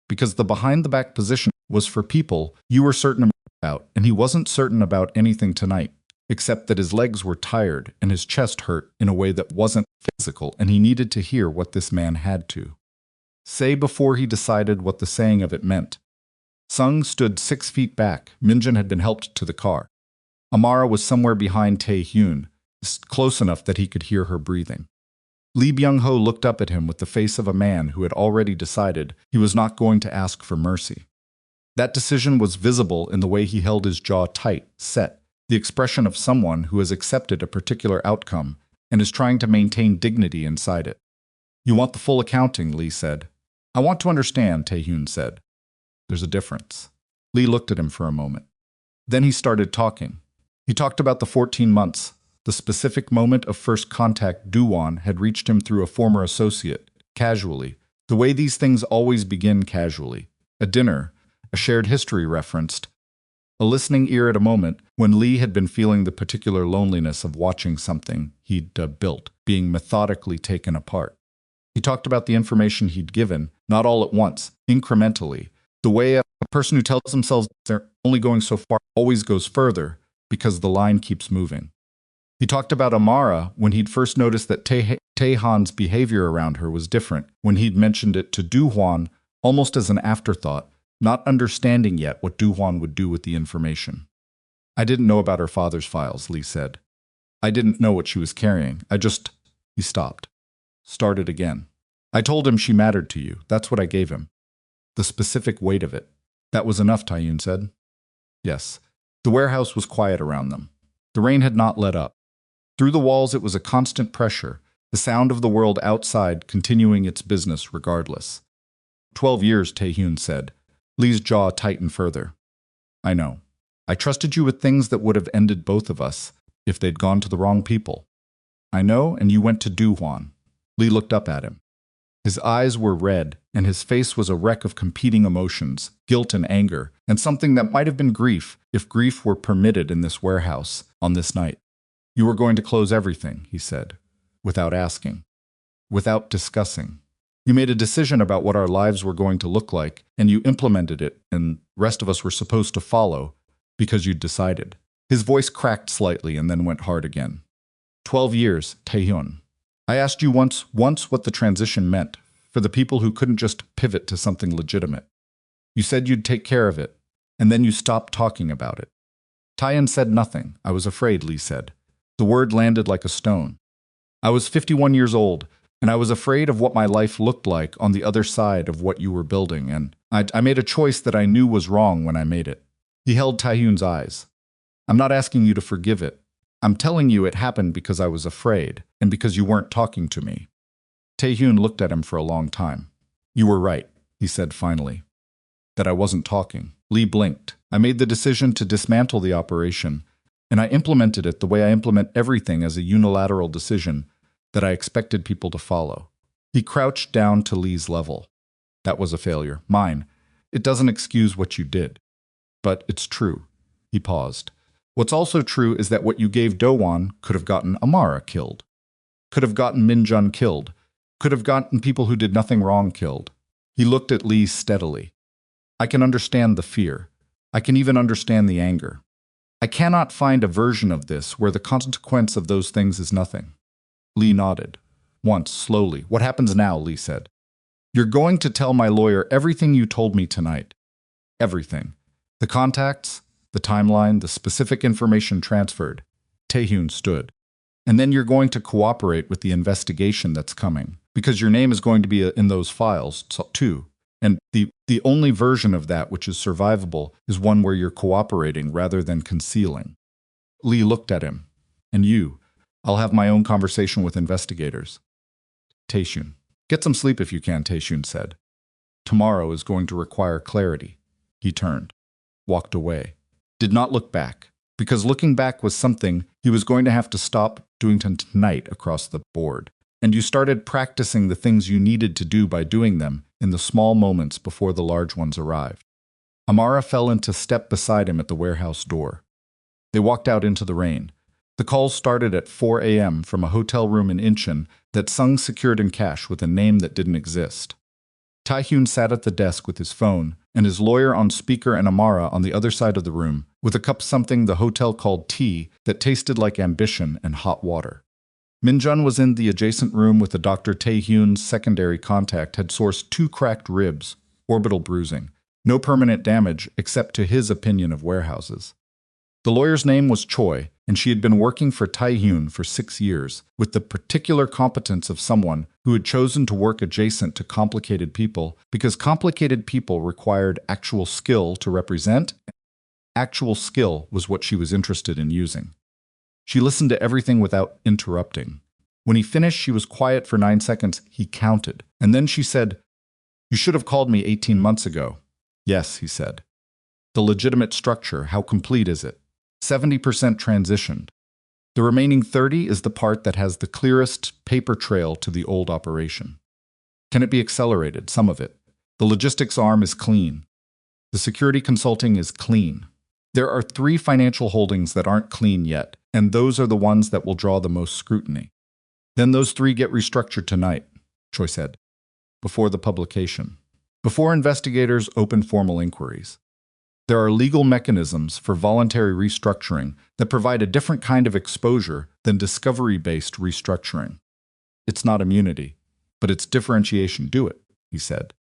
Because the behind-the-back position was for people you were certain about, and he wasn't certain about anything tonight, except that his legs were tired and his chest hurt in a way that wasn't physical, and he needed to hear what this man had to say before he decided what the saying of it meant. Sung stood 6 feet back. Minjun had been helped to the car. Amara was somewhere behind Taehyun, close enough that he could hear her breathing. Lee Byung-ho looked up at him with the face of a man who had already decided he was not going to ask for mercy. That decision was visible in the way he held his jaw tight, set, the expression of someone who has accepted a particular outcome and is trying to maintain dignity inside it. "You want the full accounting," Lee said. "I want to understand," Taehyun said. "There's a difference." Lee looked at him for a moment. Then he started talking. He talked about the 14 months, the specific moment of first contact Doo-won had reached him through a former associate, casually, the way these things always begin casually. A dinner, a shared history referenced, a listening ear at a moment when Lee had been feeling the particular loneliness of watching something he'd built being methodically taken apart. He talked about the information he'd given, not all at once, incrementally, the way a person who tells themselves they're only going so far always goes further, because the line keeps moving. He talked about Amara when he'd first noticed that Taehan's behavior around her was different, when he'd mentioned it to Doo-hwan almost as an afterthought, not understanding yet what Doo-hwan would do with the information. "I didn't know about her father's files," Lee said. "I didn't know what she was carrying. He stopped. Started again. "I told him she mattered to you. That's what I gave him. The specific weight of it." "That was enough," Taehyun said. Yes. The warehouse was quiet around them. The rain had not let up. Through the walls it was a constant pressure, the sound of the world outside continuing its business regardless. 12 years, Taehyun said. Lee's jaw tightened further. "I know. I trusted you with things that would have ended both of us if they'd gone to the wrong people. I know, and you went to Doo-hwan." Lee looked up at him. His eyes were red, and his face was a wreck of competing emotions, guilt and anger, and something that might have been grief, if grief were permitted in this warehouse, on this night. "You were going to close everything," he said, without asking, without discussing. "You made a decision about what our lives were going to look like, and you implemented it, and the rest of us were supposed to follow, because you'd decided." His voice cracked slightly and then went hard again. 12 years, Taehyun. I asked you once what the transition meant, for the people who couldn't just pivot to something legitimate. You said you'd take care of it, and then you stopped talking about it. Taehyun said nothing. "I was afraid," Lee said. The word landed like a stone. "I was 51 years old, and I was afraid of what my life looked like on the other side of what you were building, and I made a choice that I knew was wrong when I made it." He held Taehyun's eyes. "I'm not asking you to forgive it. I'm telling you it happened because I was afraid, and because you weren't talking to me." Taehyun looked at him for a long time. "You were right," he said finally. "That I wasn't talking." Lee blinked. "I made the decision to dismantle the operation, and I implemented it the way I implement everything as a unilateral decision that I expected people to follow." He crouched down to Lee's level. "That was a failure. Mine. It doesn't excuse what you did. But it's true." He paused. "What's also true is that what you gave Doo-won could have gotten Amara killed. Could have gotten Minjun killed. Could have gotten people who did nothing wrong killed." He looked at Lee steadily. "I can understand the fear. I can even understand the anger. I cannot find a version of this where the consequence of those things is nothing." Lee nodded. Once, slowly. "What happens now?" Lee said. "You're going to tell my lawyer everything you told me tonight. Everything. The contacts, the timeline, the specific information transferred." Taehyun stood. "And then you're going to cooperate with the investigation that's coming, because your name is going to be in those files, too. And the only version of that which is survivable is one where you're cooperating rather than concealing." Lee looked at him. And you, I'll have my own conversation with investigators. Taeshun. Get some sleep if you can, Taeshun said. Tomorrow is going to require clarity. He turned, walked away, did not look back, because looking back was something he was going to have to stop doing tonight across the board. And you started practicing the things you needed to do by doing them in the small moments before the large ones arrived. Amara fell into step beside him at the warehouse door. They walked out into the rain. The calls started at 4 a.m. from a hotel room in Incheon that Sung secured in cash with a name that didn't exist. Taehyun sat at the desk with his phone, and his lawyer on speaker and Amara on the other side of the room, with a cup something the hotel called tea that tasted like ambition and hot water. Minjun was in the adjacent room with the Dr. Taehyun's secondary contact had sourced 2 cracked ribs, orbital bruising, no permanent damage except to his opinion of warehouses. The lawyer's name was Choi, and she had been working for Taehyun for 6 years, with the particular competence of someone who had chosen to work adjacent to complicated people because complicated people required actual skill to represent. Actual skill was what she was interested in using. She listened to everything without interrupting. When he finished, she was quiet for 9 seconds. He counted, and then she said, "You should have called me 18 months ago." "Yes," he said. "The legitimate structure, how complete is it?" 70% transitioned. The remaining 30 is the part that has the clearest paper trail to the old operation. Can it be accelerated? Some of it. The logistics arm is clean. The security consulting is clean. There are 3 financial holdings that aren't clean yet, and those are the ones that will draw the most scrutiny. Then those 3 get restructured tonight, Choi said, before the publication, before investigators open formal inquiries. There are legal mechanisms for voluntary restructuring that provide a different kind of exposure than discovery-based restructuring. It's not immunity, but it's differentiation. Do it, he said.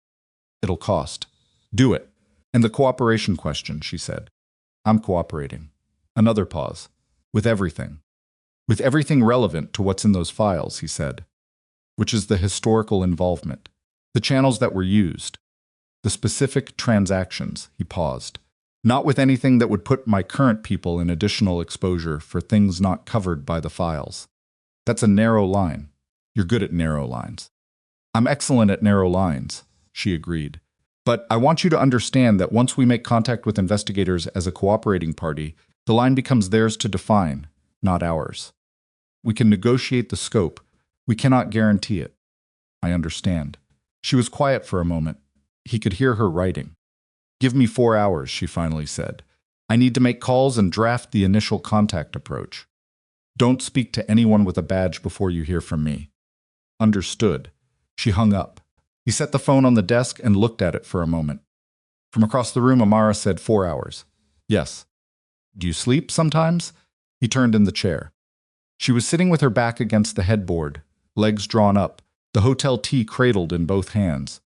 It'll cost. Do it. And the cooperation question, she said. I'm cooperating. Another pause. With everything. With everything relevant to what's in those files, he said. Which is the historical involvement. The channels that were used. The specific transactions, he paused. Not with anything that would put my current people in additional exposure for things not covered by the files. That's a narrow line. You're good at narrow lines. I'm excellent at narrow lines, she agreed. But I want you to understand that once we make contact with investigators as a cooperating party, the line becomes theirs to define, not ours. We can negotiate the scope. We cannot guarantee it. I understand. She was quiet for a moment. He could hear her writing. Give me 4 hours, she finally said. I need to make calls and draft the initial contact approach. Don't speak to anyone with a badge before you hear from me. Understood. She hung up. He set the phone on the desk and looked at it for a moment. From across the room, Amara said 4 hours. Yes. Do you sleep sometimes? He turned in the chair. She was sitting with her back against the headboard, legs drawn up, the hotel tea cradled in both hands.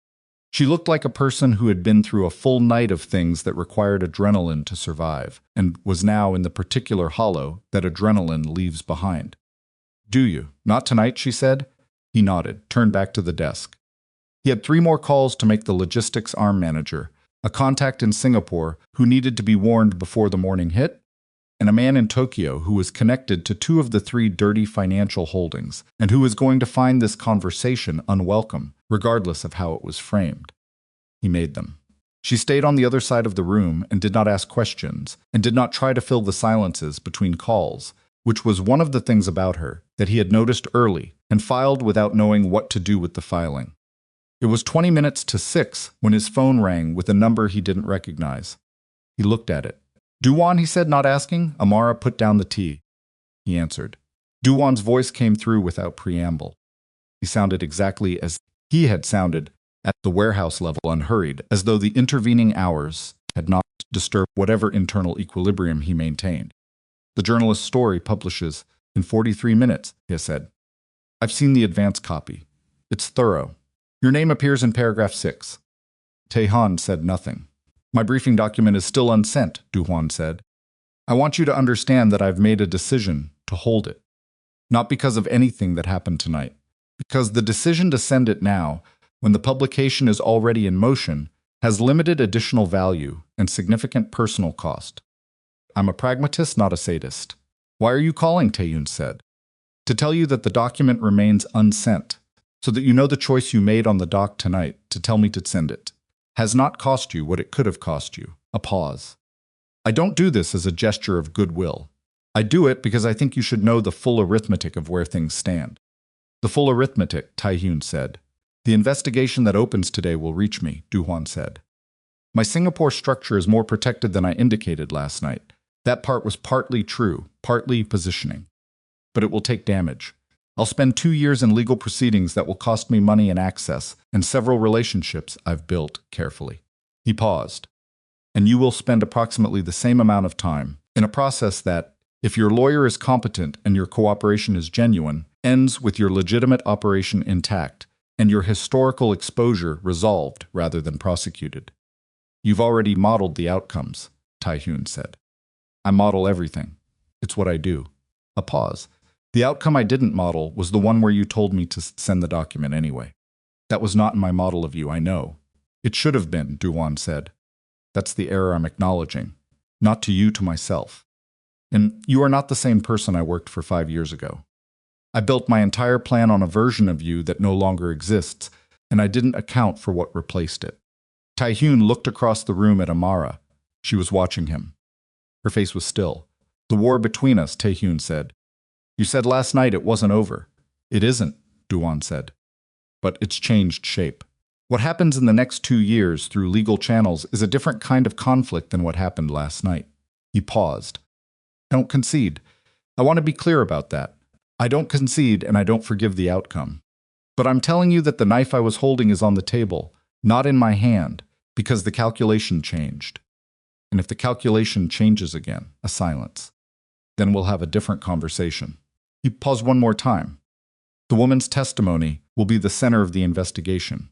She looked like a person who had been through a full night of things that required adrenaline to survive, and was now in the particular hollow that adrenaline leaves behind. Do you? Not tonight, she said. He nodded, turned back to the desk. He had 3 more calls to make the logistics arm manager, a contact in Singapore who needed to be warned before the morning hit, and a man in Tokyo who was connected to 2 of the 3 dirty financial holdings, and who was going to find this conversation unwelcome, regardless of how it was framed. He made them. She stayed on the other side of the room and did not ask questions, and did not try to fill the silences between calls, which was one of the things about her that he had noticed early and filed without knowing what to do with the filing. It was 20 minutes to 6 when his phone rang with a number he didn't recognize. He looked at it. Duwan, he said, not asking. Amara put down the tea. He answered. Duwan's voice came through without preamble. He sounded exactly as he had sounded at the warehouse level, unhurried, as though the intervening hours had not disturbed whatever internal equilibrium he maintained. The journalist's story publishes in 43 minutes, he said. I've seen the advance copy. It's thorough. Your name appears in paragraph 6. Taehan said nothing. My briefing document is still unsent, Duhwan said. I want you to understand that I've made a decision to hold it. Not because of anything that happened tonight. Because the decision to send it now, when the publication is already in motion, has limited additional value and significant personal cost. I'm a pragmatist, not a sadist. Why are you calling? Taeyun said. To tell you that the document remains unsent, so that you know the choice you made on the dock tonight to tell me to send it has not cost you what it could have cost you. A pause. I don't do this as a gesture of goodwill. I do it because I think you should know the full arithmetic of where things stand. The full arithmetic, Taehyun said. The investigation that opens today will reach me, Duhwan said. My Singapore structure is more protected than I indicated last night. That part was partly true, partly positioning. But it will take damage. I'll spend 2 years in legal proceedings that will cost me money and access, and several relationships I've built carefully. He paused. And you will spend approximately the same amount of time in a process that, if your lawyer is competent and your cooperation is genuine, ends with your legitimate operation intact and your historical exposure resolved rather than prosecuted. You've already modeled the outcomes, Taehyun said. I model everything. It's what I do. A pause. The outcome I didn't model was the one where you told me to send the document anyway. That was not in my model of you, I know. It should have been, Duhwan said. That's the error I'm acknowledging. Not to you, to myself. And you are not the same person I worked for 5 years ago. I built my entire plan on a version of you that no longer exists, and I didn't account for what replaced it. Taehyun looked across the room at Amara. She was watching him. Her face was still. The war between us, Taehyun said. You said last night it wasn't over. It isn't, Duhwan said. But it's changed shape. What happens in the next 2 years through legal channels is a different kind of conflict than what happened last night. He paused. I don't concede. I want to be clear about that. I don't concede and I don't forgive the outcome. But I'm telling you that the knife I was holding is on the table, not in my hand, because the calculation changed. And if the calculation changes again, a silence, then we'll have a different conversation. He paused one more time. The woman's testimony will be the center of the investigation.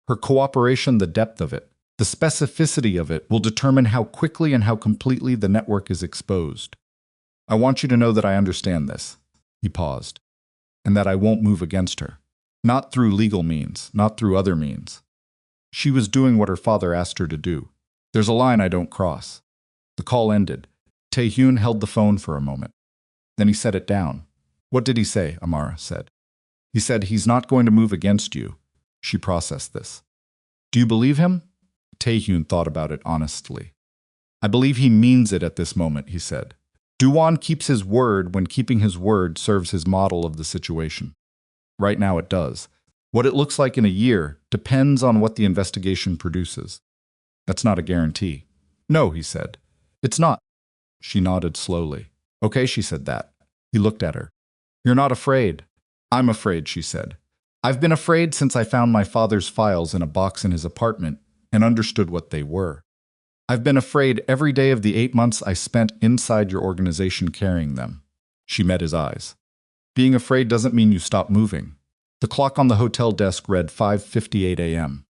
Her cooperation, the depth of it, the specificity of it will determine how quickly and how completely the network is exposed. I want you to know that I understand this. He paused. And that I won't move against her. Not through legal means, not through other means. She was doing what her father asked her to do. There's a line I don't cross. The call ended. Taehyun held the phone for a moment. Then he set it down. What did he say? Amara said. He said he's not going to move against you. She processed this. Do you believe him? Taehyun thought about it honestly. I believe he means it at this moment, he said. Duhwan keeps his word when keeping his word serves his model of the situation. Right now it does. What it looks like in a year depends on what the investigation produces. That's not a guarantee. No, he said. It's not. She nodded slowly. Okay, she said that. He looked at her. You're not afraid. I'm afraid, she said. I've been afraid since I found my father's files in a box in his apartment and understood what they were. I've been afraid every day of the 8 months I spent inside your organization carrying them. She met his eyes. Being afraid doesn't mean you stop moving. The clock on the hotel desk read 5:58 a.m.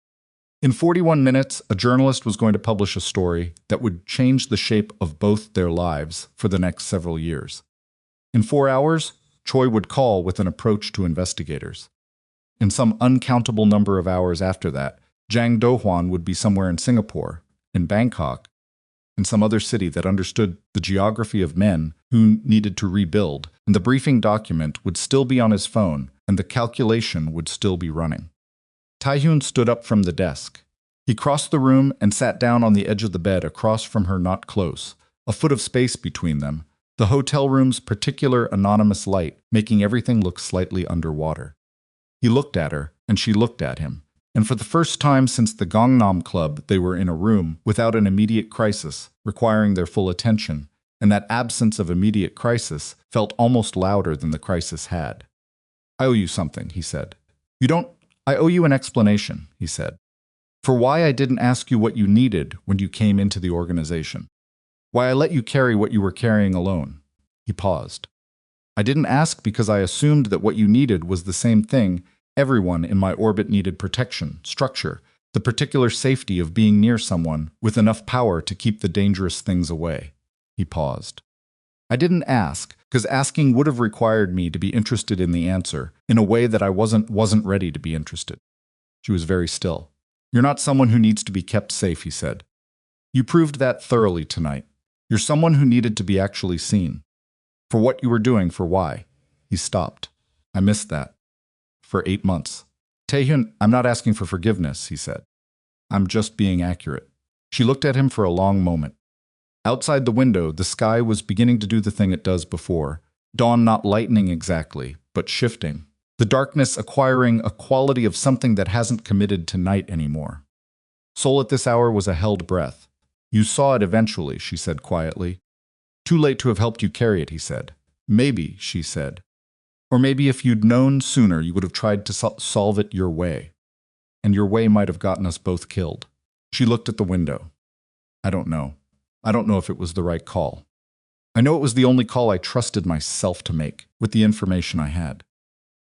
In 41 minutes, a journalist was going to publish a story that would change the shape of both their lives for the next several years. In 4 hours, Choi would call with an approach to investigators. In some uncountable number of hours after that, Jang Do-hwan would be somewhere in Singapore, in Bangkok, in some other city that understood the geography of men who needed to rebuild, and the briefing document would still be on his phone, and the calculation would still be running. Taehyun stood up from the desk. He crossed the room and sat down on the edge of the bed across from her, not close, a foot of space between them, the hotel room's particular anonymous light making everything look slightly underwater. He looked at her, and she looked at him, and for the first time since the Gangnam Club they were in a room without an immediate crisis, requiring their full attention, and that absence of immediate crisis felt almost louder than the crisis had. I owe you something, he said. You don't. I owe you an explanation, he said, for why I didn't ask you what you needed when you came into the organization. Why I let you carry what you were carrying alone. He paused. I didn't ask because I assumed that what you needed was the same thing everyone in my orbit needed: protection, structure, the particular safety of being near someone with enough power to keep the dangerous things away. He paused. I didn't ask, because asking would have required me to be interested in the answer in a way that I wasn't ready to be interested. She was very still. You're not someone who needs to be kept safe, he said. You proved that thoroughly tonight. You're someone who needed to be actually seen. For what you were doing, for why. He stopped. I missed that. For 8 months. Taehyun, I'm not asking for forgiveness, he said. I'm just being accurate. She looked at him for a long moment. Outside the window, the sky was beginning to do the thing it does before. Dawn not lightening exactly, but shifting. The darkness acquiring a quality of something that hasn't committed to night anymore. Seoul at this hour was a held breath. You saw it eventually, she said quietly. Too late to have helped you carry it, he said. Maybe, she said. Or maybe if you'd known sooner, you would have tried to solve it your way. And your way might have gotten us both killed. She looked at the window. I don't know. I don't know if it was the right call. I know it was the only call I trusted myself to make, with the information I had.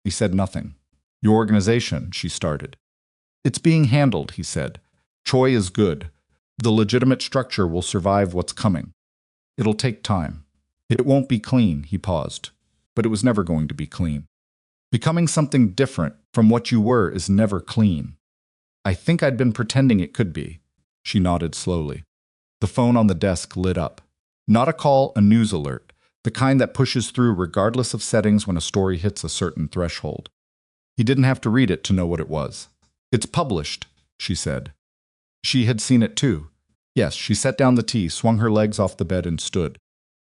He said nothing. Your organization, she started. It's being handled, he said. Choi is good. The legitimate structure will survive what's coming. It'll take time. It won't be clean, he paused. But it was never going to be clean. Becoming something different from what you were is never clean. I think I'd been pretending it could be. She nodded slowly. The phone on the desk lit up. Not a call, a news alert, the kind that pushes through regardless of settings when a story hits a certain threshold. He didn't have to read it to know what it was. It's published, she said. She had seen it too. Yes, she set down the tea, swung her legs off the bed and stood.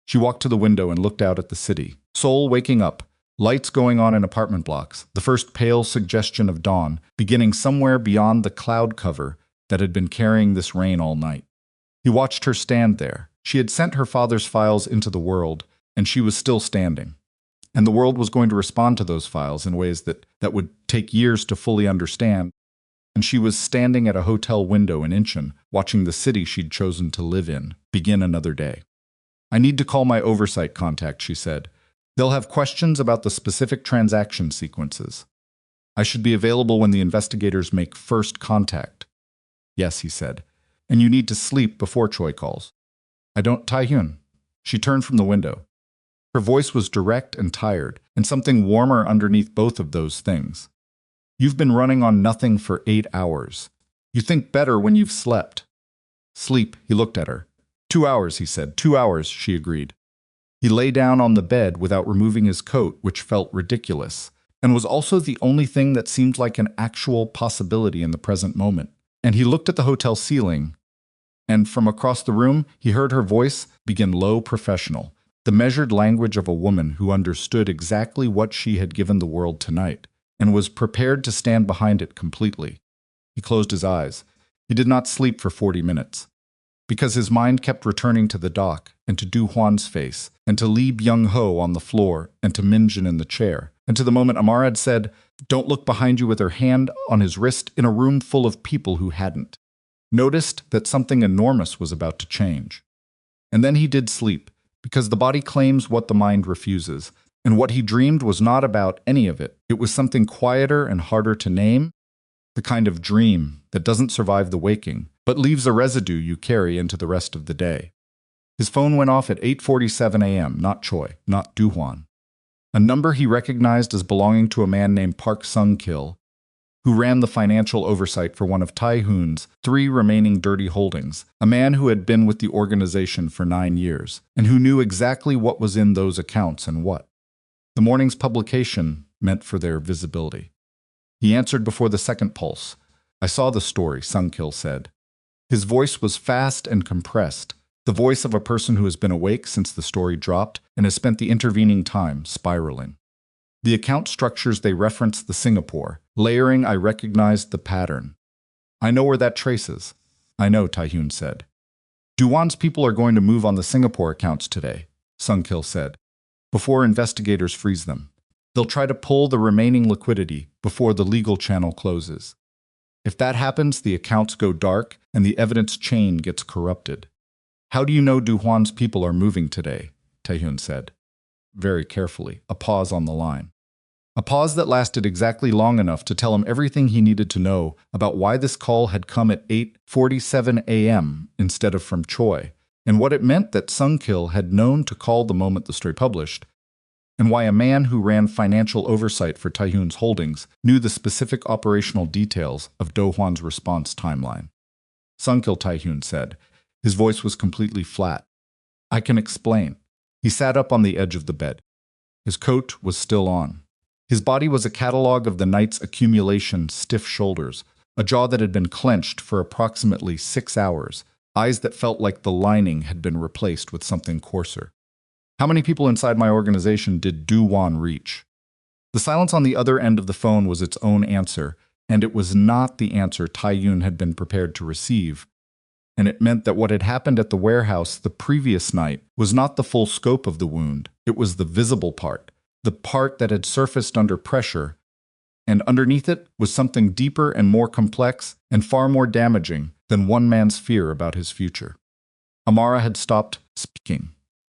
She walked to the window and looked out at the city. Seoul waking up, lights going on in apartment blocks, the first pale suggestion of dawn, beginning somewhere beyond the cloud cover that had been carrying this rain all night. He watched her stand there. She had sent her father's files into the world, and she was still standing. And the world was going to respond to those files in ways that would take years to fully understand. And she was standing at a hotel window in Incheon, watching the city she'd chosen to live in begin another day. I need to call my oversight contact, she said. They'll have questions about the specific transaction sequences. I should be available when the investigators make first contact. Yes, he said. And you need to sleep before Choi calls. I don't, Taehyun. She turned from the window. Her voice was direct and tired, and something warmer underneath both of those things. You've been running on nothing for 8 hours. You think better when you've slept. Sleep, he looked at her. 2 hours, he said. 2 hours, she agreed. He lay down on the bed without removing his coat, which felt ridiculous, and was also the only thing that seemed like an actual possibility in the present moment. And he looked at the hotel ceiling, and from across the room, he heard her voice begin low professional, the measured language of a woman who understood exactly what she had given the world tonight, and was prepared to stand behind it completely. He closed his eyes. He did not sleep for 40 minutes. Because his mind kept returning to the dock, and to Du Hwan's face, and to Lee Byung-ho on the floor, and to Minjin in the chair, and to the moment Amar had said, "Don't look behind you," with her hand on his wrist in a room full of people who hadn't. Noticed that something enormous was about to change. And then he did sleep, because the body claims what the mind refuses, and what he dreamed was not about any of it. It was something quieter and harder to name, the kind of dream that doesn't survive the waking, but leaves a residue you carry into the rest of the day. His phone went off at 8:47 a.m., not Choi, not Du Hwan. A number he recognized as belonging to a man named Park Sung-kil, who ran the financial oversight for one of Taehyun's 3 remaining dirty holdings, a man who had been with the organization for 9 years, and who knew exactly what was in those accounts and what. The morning's publication meant for their visibility. He answered before the second pulse. I saw the story, Sung-kil said. His voice was fast and compressed, the voice of a person who has been awake since the story dropped and has spent the intervening time spiraling. The account structures they referenced the Singapore. Layering, I recognized the pattern. I know where that traces. I know, Taehyun said. Du Hwan's people are going to move on the Singapore accounts today, Sung-kil said, before investigators freeze them. They'll try to pull the remaining liquidity before the legal channel closes. If that happens, the accounts go dark and the evidence chain gets corrupted. How do you know Du Hwan's people are moving today? Taehyun said. Very carefully, a pause on the line. A pause that lasted exactly long enough to tell him everything he needed to know about why this call had come at 8:47 a.m. instead of from Choi, and what it meant that Sung-kil had known to call the moment the story published, and why a man who ran financial oversight for Taehyun's holdings knew the specific operational details of Do Hwan's response timeline. Sung-kil, Taehyun said. His voice was completely flat. I can explain. He sat up on the edge of the bed. His coat was still on. His body was a catalog of the night's accumulation: stiff shoulders, a jaw that had been clenched for approximately 6 hours, eyes that felt like the lining had been replaced with something coarser. How many people inside my organization did Du-Wan reach? The silence on the other end of the phone was its own answer, and it was not the answer Tai-Yun had been prepared to receive. And it meant that what had happened at the warehouse the previous night was not the full scope of the wound. It was the visible part, the part that had surfaced under pressure, and underneath it was something deeper and more complex and far more damaging than one man's fear about his future. Amara had stopped speaking.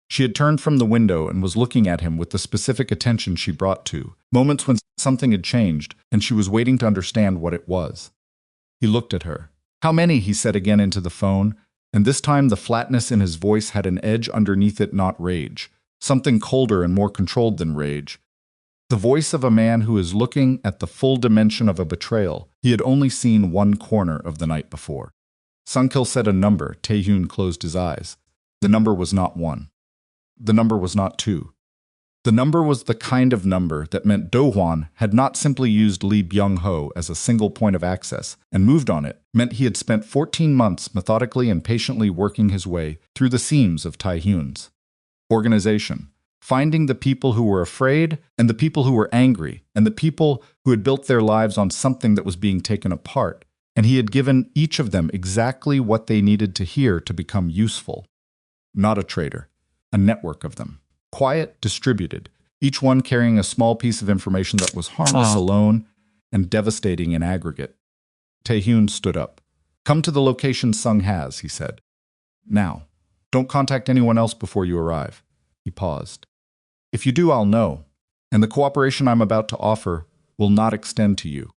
She had turned from the window and was looking at him with the specific attention she brought to moments when something had changed, and she was waiting to understand what it was. He looked at her. "How many?" he said again into the phone, and this time the flatness in his voice had an edge underneath it, not rage, something colder and more controlled than rage. The voice of a man who is looking at the full dimension of a betrayal he had only seen one corner of the night before. Sung-Kil said a number. Tae-Hyun closed his eyes. The number was not 1. The number was not 2. The number was the kind of number that meant Do-Hwan had not simply used Lee Byung-ho as a single point of access and moved on it, meant he had spent 14 months methodically and patiently working his way through the seams of Tai-Hyun's organization, finding the people who were afraid and the people who were angry and the people who had built their lives on something that was being taken apart, and he had given each of them exactly what they needed to hear to become useful. Not a traitor, a network of them. Quiet, distributed, each one carrying a small piece of information that was harmless alone and devastating in aggregate. Tae-Hyun stood up. "Come to the location Sung has," he said. "Now. Don't contact anyone else before you arrive." He paused. "If you do, I'll know, and the cooperation I'm about to offer will not extend to you."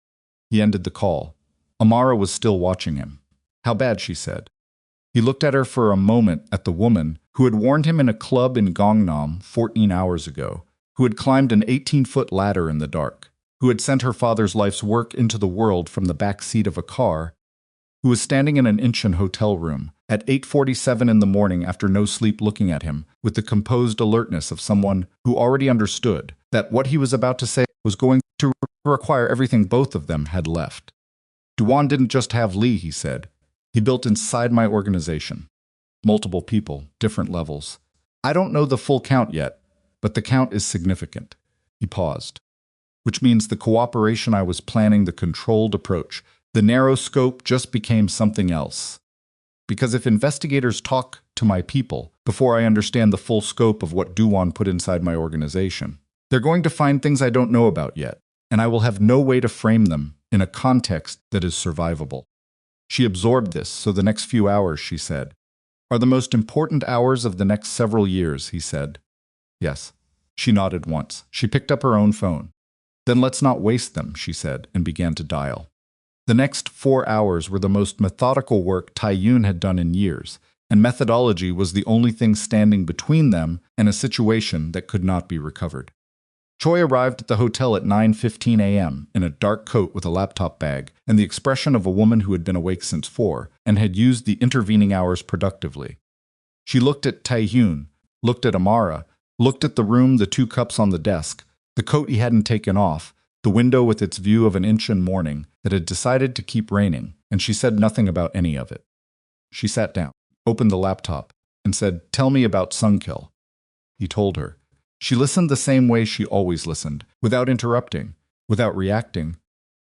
He ended the call. Amara was still watching him. "How bad?" she said. He looked at her for a moment, at the woman who had warned him in a club in Gangnam 14 hours ago, who had climbed an 18-foot ladder in the dark, who had sent her father's life's work into the world from the back seat of a car, who was standing in an Incheon hotel room at 8:47 in the morning after no sleep, looking at him with the composed alertness of someone who already understood that what he was about to say was going to require everything both of them had left. "Du-Wan didn't just have Lee," he said. "He built inside my organization. Multiple people, different levels. I don't know the full count yet, but the count is significant." He paused. "Which means the cooperation I was planning, the controlled approach, the narrow scope just became something else. Because if investigators talk to my people before I understand the full scope of what Du-Wan put inside my organization, they're going to find things I don't know about yet, and I will have no way to frame them in a context that is survivable." She absorbed this, so the next few hours, she said, "are the most important hours of the next several years," he said. "Yes." She nodded once. She picked up her own phone. "Then let's not waste them," she said, and began to dial. The next 4 hours were the most methodical work Tai-Yun had done in years, and methodology was the only thing standing between them and a situation that could not be recovered. Choi arrived at the hotel at 9:15 a.m. in a dark coat with a laptop bag and the expression of a woman who had been awake since 4 and had used the intervening hours productively. She looked at Tae-Hyun, looked at Amara, looked at the room, the 2 cups on the desk, the coat he hadn't taken off, the window with its view of an Incheon morning that had decided to keep raining, and she said nothing about any of it. She sat down, opened the laptop, and said, "Tell me about Sung-Kil." He told her. She listened the same way she always listened, without interrupting, without reacting,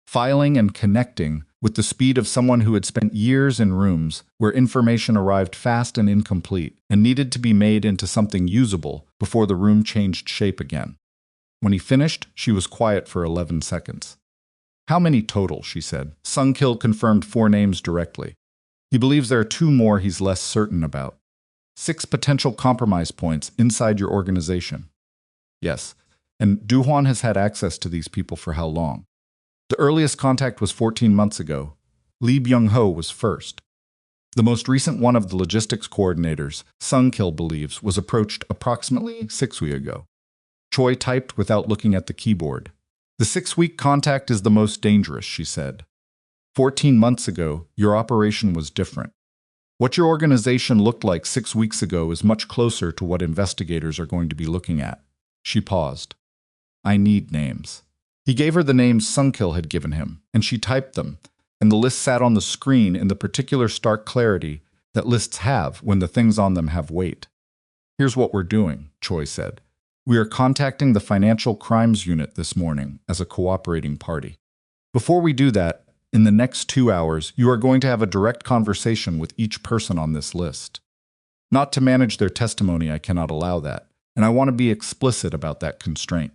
filing and connecting with the speed of someone who had spent years in rooms where information arrived fast and incomplete and needed to be made into something usable before the room changed shape again. When he finished, she was quiet for 11 seconds. "How many total?" she said. Sung-Kil confirmed 4 names directly. He believes there are 2 more he's less certain about. 6 potential compromise points inside your organization. Yes, and Du-Hwan has had access to these people for how long? The earliest contact was 14 months ago. Lee Byung-ho was first. The most recent one of the logistics coordinators, Sung-Kil believes, was approached approximately 6 weeks ago. Choi typed without looking at the keyboard. "The 6-week contact is the most dangerous," she said. 14 months ago, your operation was different. What your organization looked like 6 weeks ago is much closer to what investigators are going to be looking at. She paused. I need names. He gave her the names Sunkil had given him, and she typed them, and the list sat on the screen in the particular stark clarity that lists have when the things on them have weight. Here's what we're doing, Choi said. We are contacting the Financial Crimes Unit this morning as a cooperating party. Before we do that, in the next 2 hours, you are going to have a direct conversation with each person on this list. Not to manage their testimony, I cannot allow that, and I want to be explicit about that constraint.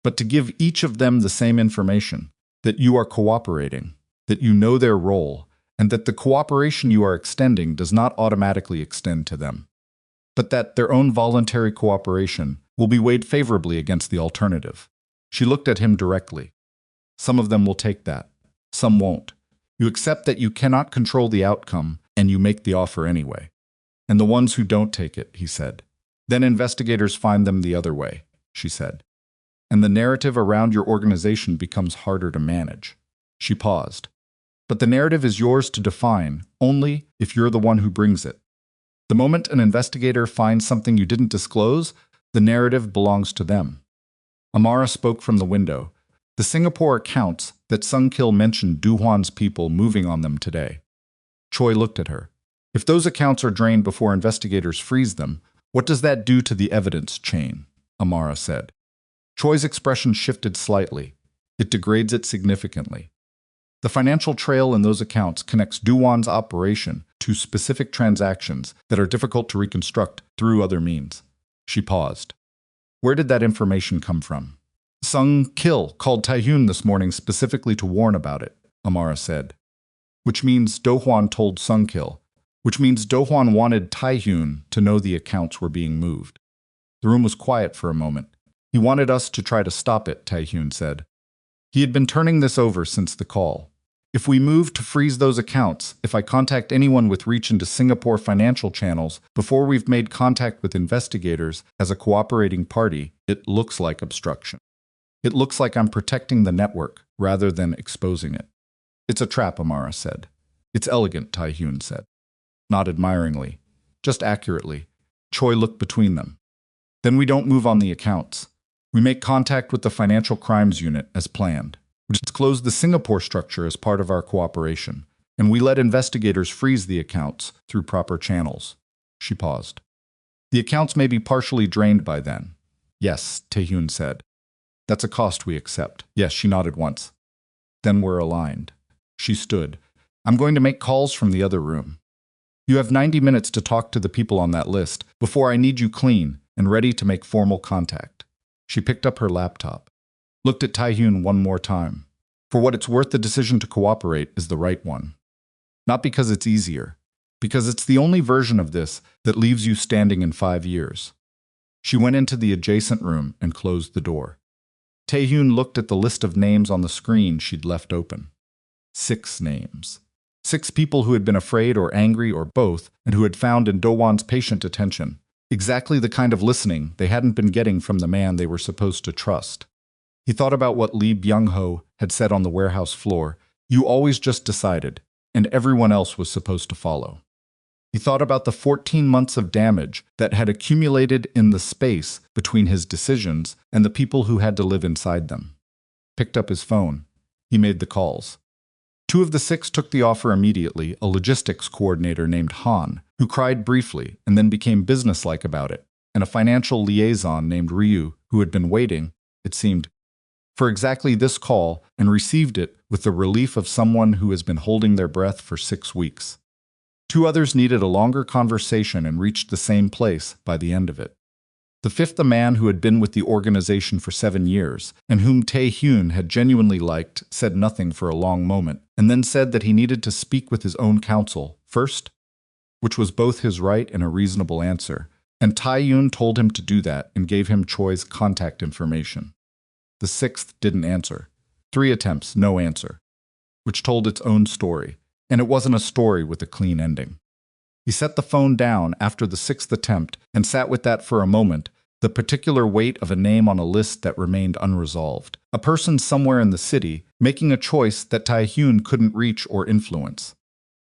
But to give each of them the same information, that you are cooperating, that you know their role, and that the cooperation you are extending does not automatically extend to them, but that their own voluntary cooperation will be weighed favorably against the alternative. She looked at him directly. Some of them will take that. Some won't. You accept that you cannot control the outcome, and you make the offer anyway. And the ones who don't take it, he said. Then investigators find them the other way, she said. And the narrative around your organization becomes harder to manage. She paused. But the narrative is yours to define only if you're the one who brings it. The moment an investigator finds something you didn't disclose, the narrative belongs to them. Amara spoke from the window. The Singapore accounts that Sunkil mentioned Duhuan's people moving on them today. Choi looked at her. If those accounts are drained before investigators freeze them, what does that do to the evidence chain? Amara said. Choi's expression shifted slightly. It degrades it significantly. The financial trail in those accounts connects Duhuan's operation to specific transactions that are difficult to reconstruct through other means. She paused. Where did that information come from? Sunkil called Taehyun this morning specifically to warn about it, Amara said. Which means Dohwan told Sunkil. Which means Dohwan wanted Taehyun to know the accounts were being moved. The room was quiet for a moment. He wanted us to try to stop it, Taehyun said. He had been turning this over since the call. If we move to freeze those accounts, if I contact anyone with reach into Singapore financial channels before we've made contact with investigators as a cooperating party, it looks like obstruction. It looks like I'm protecting the network rather than exposing it. It's a trap, Amara said. It's elegant, Taehyun said. Not admiringly, just accurately. Choi looked between them. Then we don't move on the accounts. We make contact with the Financial Crimes Unit as planned, which disclosed the Singapore structure as part of our cooperation, and we let investigators freeze the accounts through proper channels. She paused. The accounts may be partially drained by then. Yes, Taehyun said. That's a cost we accept. Yes, she nodded once. Then we're aligned. She stood. I'm going to make calls from the other room. You have 90 minutes to talk to the people on that list before I need you clean and ready to make formal contact. She picked up her laptop, looked at Taehyun one more time. For what it's worth, the decision to cooperate is the right one. Not because it's easier, because it's the only version of this that leaves you standing in 5 years. She went into the adjacent room and closed the door. Taehyun looked at the list of names on the screen she'd left open. 6 names. 6 people who had been afraid or angry or both, and who had found in Do-won's patient attention exactly the kind of listening they hadn't been getting from the man they were supposed to trust. He thought about what Lee Byung-ho had said on the warehouse floor. You always just decided, and everyone else was supposed to follow. He thought about the 14 months of damage that had accumulated in the space between his decisions and the people who had to live inside them. Picked up his phone. He made the calls. 2 of the 6 took the offer immediately, a logistics coordinator named Han, who cried briefly and then became businesslike about it, and a financial liaison named Ryu, who had been waiting, it seemed, for exactly this call and received it with the relief of someone who has been holding their breath for 6 weeks. 2 others needed a longer conversation and reached the same place by the end of it. The 5th, a man who had been with the organization for 7 years, and whom Taehyun had genuinely liked, said nothing for a long moment, and then said that he needed to speak with his own counsel first, which was both his right and a reasonable answer, and Taehyun told him to do that and gave him Choi's contact information. The 6th didn't answer. 3 attempts, no answer, which told its own story, and it wasn't a story with a clean ending. He set the phone down after the 6th attempt and sat with that for a moment, the particular weight of a name on a list that remained unresolved. A person somewhere in the city making a choice that Taehyun couldn't reach or influence.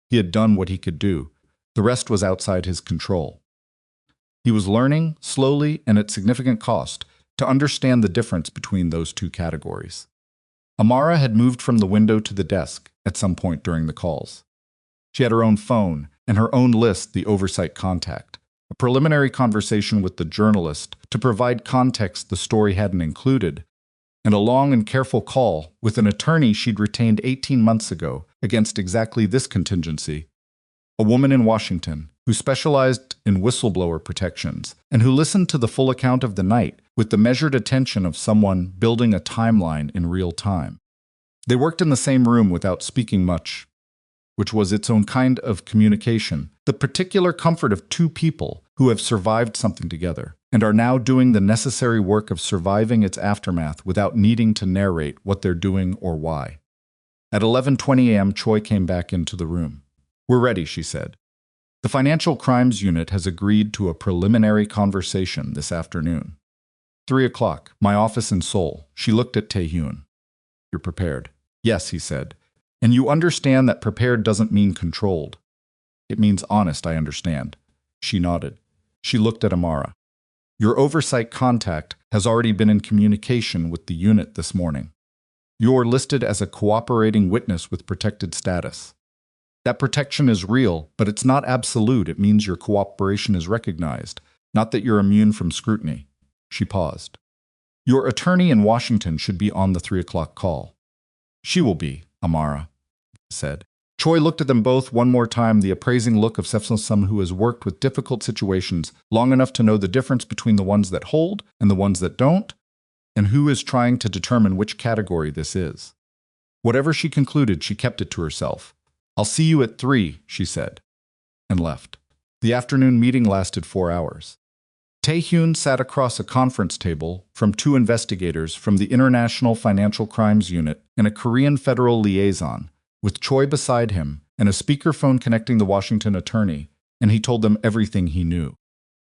He had done what he could do, The rest was outside his control. He was learning, slowly and at significant cost, to understand the difference between those two categories. Amara had moved from the window to the desk at some point during the calls. She had her own phone and her own list, the oversight contact, a preliminary conversation with the journalist to provide context the story hadn't included, and a long and careful call with an attorney she'd retained 18 months ago against exactly this contingency, a woman in Washington who specialized in whistleblower protections and who listened to the full account of the night with the measured attention of someone building a timeline in real time. They worked in the same room without speaking much, which was its own kind of communication, the particular comfort of two people who have survived something together and are now doing the necessary work of surviving its aftermath without needing to narrate what they're doing or why. At 11:20 a.m., Choi came back into the room. "We're ready," she said. "The Financial Crimes Unit has agreed to a preliminary conversation this afternoon. 3 o'clock, my office in Seoul." She looked at Tae-hyun. "You're prepared." "Yes," he said. "And you understand that prepared doesn't mean controlled." "It means honest, I understand." She nodded. She looked at Amara. "Your oversight contact has already been in communication with the unit this morning. You're listed as a cooperating witness with protected status. That protection is real, but it's not absolute. It means your cooperation is recognized, not that you're immune from scrutiny." She paused. "Your attorney in Washington should be on the 3 o'clock call." "She will be," Amara said. Choi looked at them both one more time, the appraising look of someone who has worked with difficult situations long enough to know the difference between the ones that hold and the ones that don't, and who is trying to determine which category this is. Whatever she concluded, she kept it to herself. "I'll see you at 3, she said, and left. The afternoon meeting lasted 4 hours. Tae-hyun sat across a conference table from 2 investigators from the International Financial Crimes Unit and a Korean federal liaison, with Choi beside him and a speakerphone connecting the Washington attorney, and he told them everything he knew.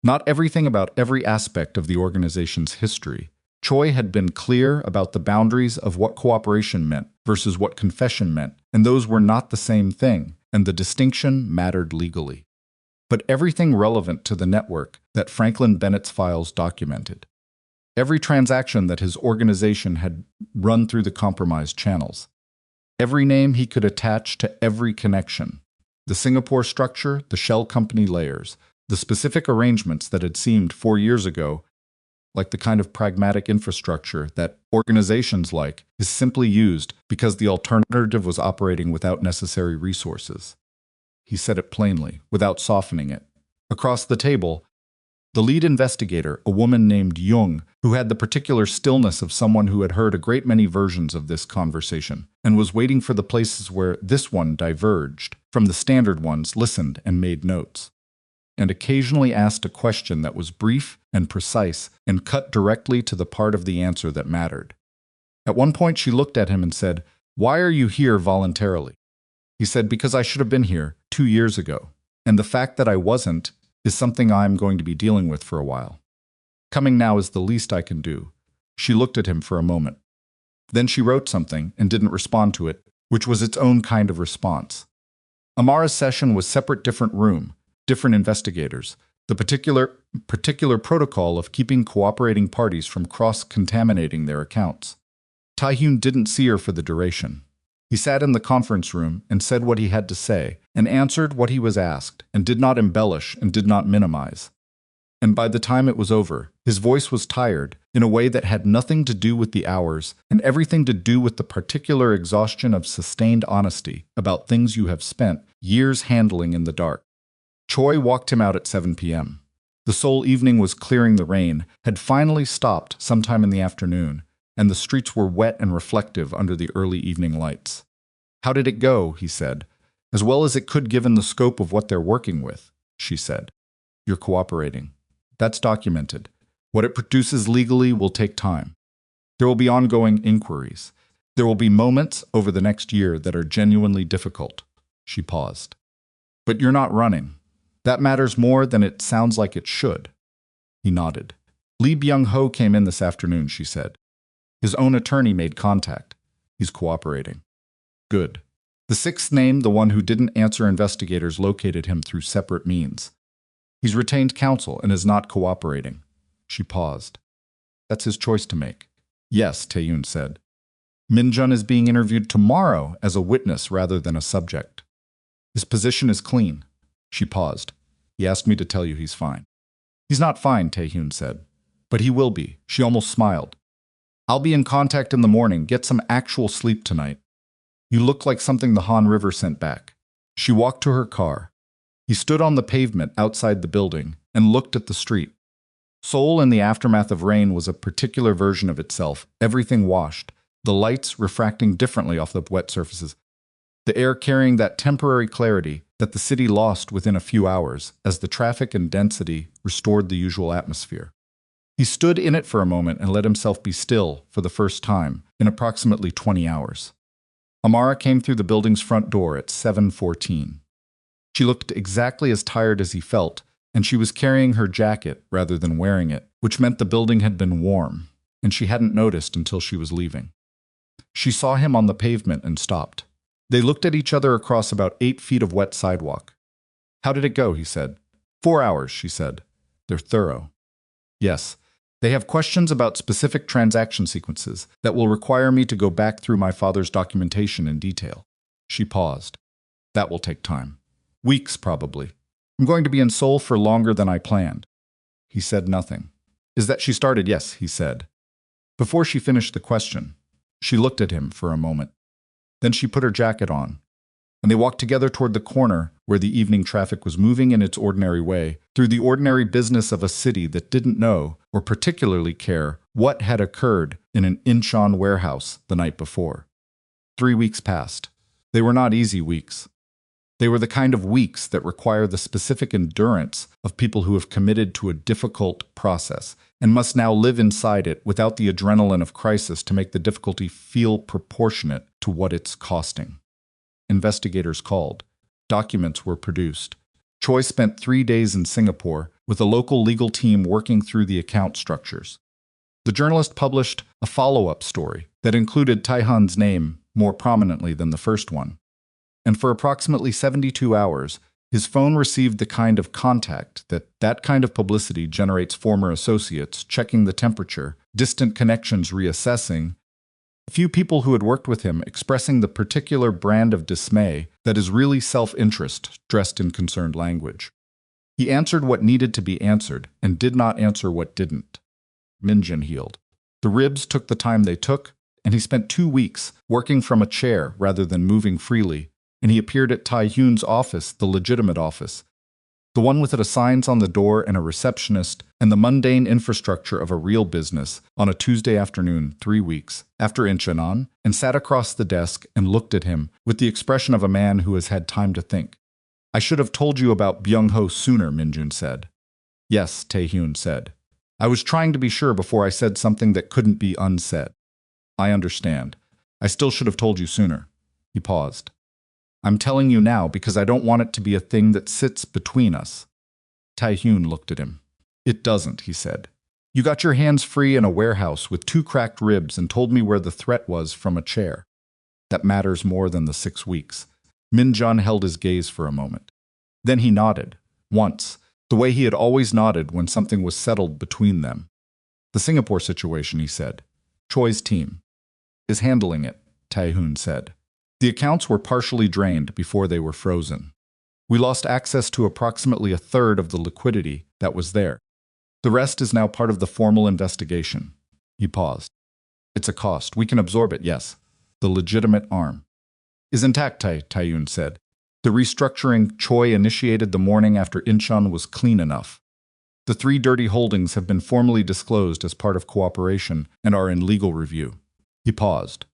Not everything about every aspect of the organization's history. Choi had been clear about the boundaries of what cooperation meant versus what confession meant, and those were not the same thing, and the distinction mattered legally. But everything relevant to the network that Franklin Bennett's files documented. Every transaction that his organization had run through the compromised channels. Every name he could attach to every connection. The Singapore structure, the shell company layers, the specific arrangements that had seemed 4 years ago like the kind of pragmatic infrastructure that organizations like is simply used because the alternative was operating without necessary resources. He said it plainly, without softening it. Across the table, the lead investigator, a woman named Jung, who had the particular stillness of someone who had heard a great many versions of this conversation and was waiting for the places where this one diverged from the standard ones, listened and made notes, and occasionally asked a question that was brief and precise and cut directly to the part of the answer that mattered. At one point she looked at him and said, "Why are you here voluntarily?" He said, "Because I should have been here 2 years ago, and the fact that I wasn't is something I'm going to be dealing with for a while. Coming now is the least I can do." She looked at him for a moment. Then she wrote something and didn't respond to it, which was its own kind of response. Amara's session was separate, different room, different investigators, the particular protocol of keeping cooperating parties from cross-contaminating their accounts. Tae-hyun didn't see her for the duration. He sat in the conference room and said what he had to say, and answered what he was asked, and did not embellish and did not minimize. And by the time it was over, his voice was tired in a way that had nothing to do with the hours and everything to do with the particular exhaustion of sustained honesty about things you have spent years handling in the dark. Choi walked him out at 7 p.m. The Seoul evening was clearing. The rain had finally stopped sometime in the afternoon, and the streets were wet and reflective under the early evening lights. "How did it go?" he said. "As well as it could given the scope of what they're working with," she said. "You're cooperating. That's documented. What it produces legally will take time. There will be ongoing inquiries. There will be moments over the next year that are genuinely difficult." She paused. "But you're not running. That matters more than it sounds like it should." He nodded. "Lee Byung-ho came in this afternoon," she said. "His own attorney made contact. He's cooperating." "Good." The sixth name, the one who didn't answer investigators, located him through separate means. He's retained counsel and is not cooperating. She paused. That's his choice to make. Yes, Tae-yoon said. Min-jun is being interviewed tomorrow as a witness rather than a subject. His position is clean. She paused. He asked me to tell you he's fine. He's not fine, Tae-yoon said. But he will be. She almost smiled. I'll be in contact in the morning. Get some actual sleep tonight. You look like something the Han River sent back. She walked to her car. He stood on the pavement outside the building and looked at the street. Seoul in the aftermath of rain was a particular version of itself, everything washed, the lights refracting differently off the wet surfaces, the air carrying that temporary clarity that the city lost within a few hours as the traffic and density restored the usual atmosphere. He stood in it for a moment and let himself be still for the first time in approximately 20 hours. Amara came through the building's front door at 7:14. She looked exactly as tired as he felt, and she was carrying her jacket rather than wearing it, which meant the building had been warm, and she hadn't noticed until she was leaving. She saw him on the pavement and stopped. They looked at each other across about 8 feet of wet sidewalk. How did it go, he said. 4 hours, she said. They're thorough. Yes. They have questions about specific transaction sequences that will require me to go back through my father's documentation in detail. She paused. That will take time. Weeks, probably. I'm going to be in Seoul for longer than I planned. He said nothing. Is that she started? Yes, he said. Before she finished the question, she looked at him for a moment. Then she put her jacket on, and they walked together toward the corner where the evening traffic was moving in its ordinary way, through the ordinary business of a city that didn't know or particularly care what had occurred in an Incheon warehouse the night before. 3 weeks passed. They were not easy weeks. They were the kind of weeks that require the specific endurance of people who have committed to a difficult process and must now live inside it without the adrenaline of crisis to make the difficulty feel proportionate to what it's costing. Investigators called. Documents were produced. Choi spent 3 days in Singapore with a local legal team working through the account structures. The journalist published a follow-up story that included Tae-hun's name more prominently than the first one. And for approximately 72 hours, his phone received the kind of contact that kind of publicity generates: former associates checking the temperature, distant connections reassessing, a few people who had worked with him expressing the particular brand of dismay that is really self-interest dressed in concerned language. He answered what needed to be answered and did not answer what didn't. Min-jun healed. The ribs took the time they took, and he spent 2 weeks working from a chair rather than moving freely, and he appeared at Tae-hyun's office, the legitimate office, the one with the signs on the door and a receptionist and the mundane infrastructure of a real business, on a Tuesday afternoon 3 weeks after Incheon, and sat across the desk and looked at him with the expression of a man who has had time to think. I should have told you about Byung-ho sooner, Min-jun said. Yes, Tae-hyun said. I was trying to be sure before I said something that couldn't be unsaid. I understand. I still should have told you sooner. He paused. I'm telling you now because I don't want it to be a thing that sits between us. Tae-hyun looked at him. It doesn't, he said. You got your hands free in a warehouse with 2 cracked ribs and told me where the threat was from a chair. That matters more than the 6 weeks. Min-jun held his gaze for a moment. Then he nodded, once, the way he had always nodded when something was settled between them. The Singapore situation, he said. Choi's team is handling it, Tae-hyun said. The accounts were partially drained before they were frozen. We lost access to approximately a third of the liquidity that was there. The rest is now part of the formal investigation. He paused. It's a cost. We can absorb it, yes. The legitimate arm is intact, Tae-hyun said. The restructuring Choi initiated the morning after Incheon was clean enough. The 3 dirty holdings have been formally disclosed as part of cooperation and are in legal review. He paused.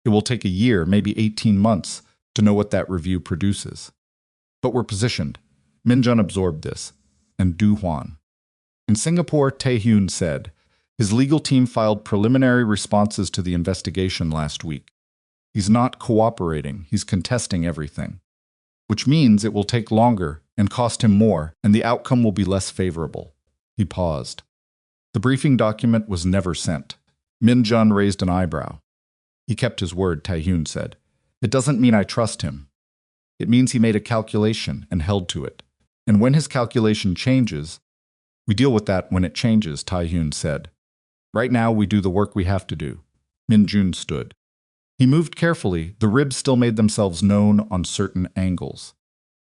It will take a year, maybe 18 months, to know what that review produces. But we're positioned. Min-jun absorbed this, and Du Hwan. In Singapore, Tae-hyun said, his legal team filed preliminary responses to the investigation last week. He's not cooperating, he's contesting everything. Which means it will take longer and cost him more, and the outcome will be less favorable. He paused. The briefing document was never sent. Min-jun raised an eyebrow. He kept his word, Tae-hyun said. It doesn't mean I trust him. It means he made a calculation and held to it. And when his calculation changes, we deal with that when it changes, Tae-hyun said. Right now, we do the work we have to do. Min-jun stood. He moved carefully, the ribs still made themselves known on certain angles.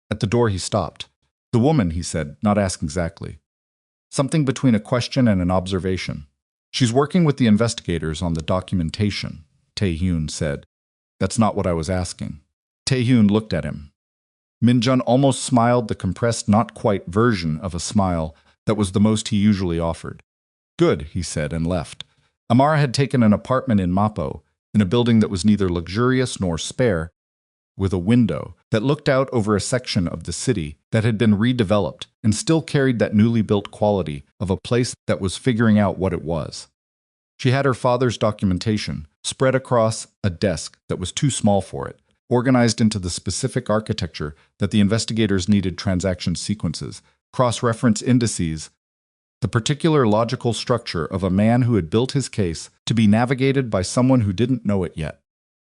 At the door, he stopped. The woman, he said, not asking exactly. Something between a question and an observation. She's working with the investigators on the documentation, Tae-hyun said. That's not what I was asking. Tae-hyun looked at him. Min-jun almost smiled, the compressed, not quite version of a smile that was the most he usually offered. Good, he said, and left. Amara had taken an apartment in Mapo, in a building that was neither luxurious nor spare, with a window that looked out over a section of the city that had been redeveloped and still carried that newly built quality of a place that was figuring out what it was. She had her father's documentation spread across a desk that was too small for it, organized into the specific architecture that the investigators needed: transaction sequences, cross-reference indices, the particular logical structure of a man who had built his case to be navigated by someone who didn't know it yet.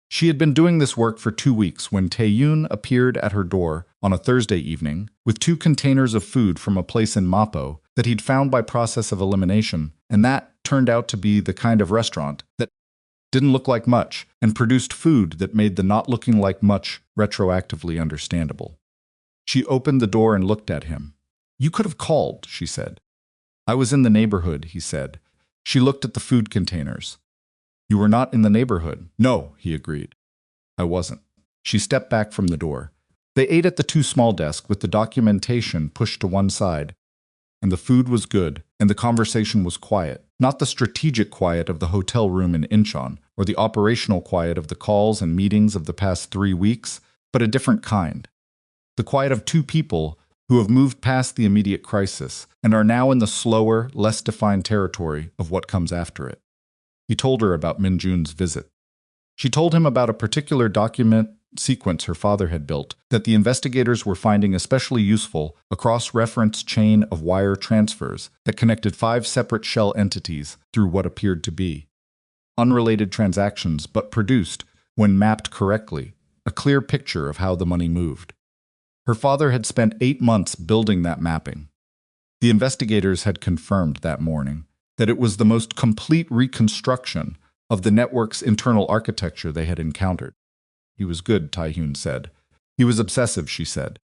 She had been doing this work for 2 weeks when Tae-hyun appeared at her door on a Thursday evening with 2 containers of food from a place in Mapo that he'd found by process of elimination, and that turned out to be the kind of restaurant that didn't look like much and produced food that made the not looking like much retroactively understandable. She opened the door and looked at him. You could have called, she said. I was in the neighborhood, he said. She looked at the food containers. You were not in the neighborhood. No, he agreed. I wasn't. She stepped back from the door. They ate at the 2 small desks with the documentation pushed to one side. And the food was good, and the conversation was quiet. Not the strategic quiet of the hotel room in Incheon, or the operational quiet of the calls and meetings of the past 3 weeks, but a different kind. The quiet of 2 people who have moved past the immediate crisis and are now in the slower, less defined territory of what comes after it. He told her about Min-jun's visit. She told him about a particular document sequence her father had built that the investigators were finding especially useful, a cross-reference chain of wire transfers that connected 5 separate shell entities through what appeared to be unrelated transactions, but produced, when mapped correctly, a clear picture of how the money moved. Her father had spent 8 months building that mapping. The investigators had confirmed that morning that it was the most complete reconstruction of the network's internal architecture they had encountered. He was good, Tae-hyun said. He was obsessive, she said,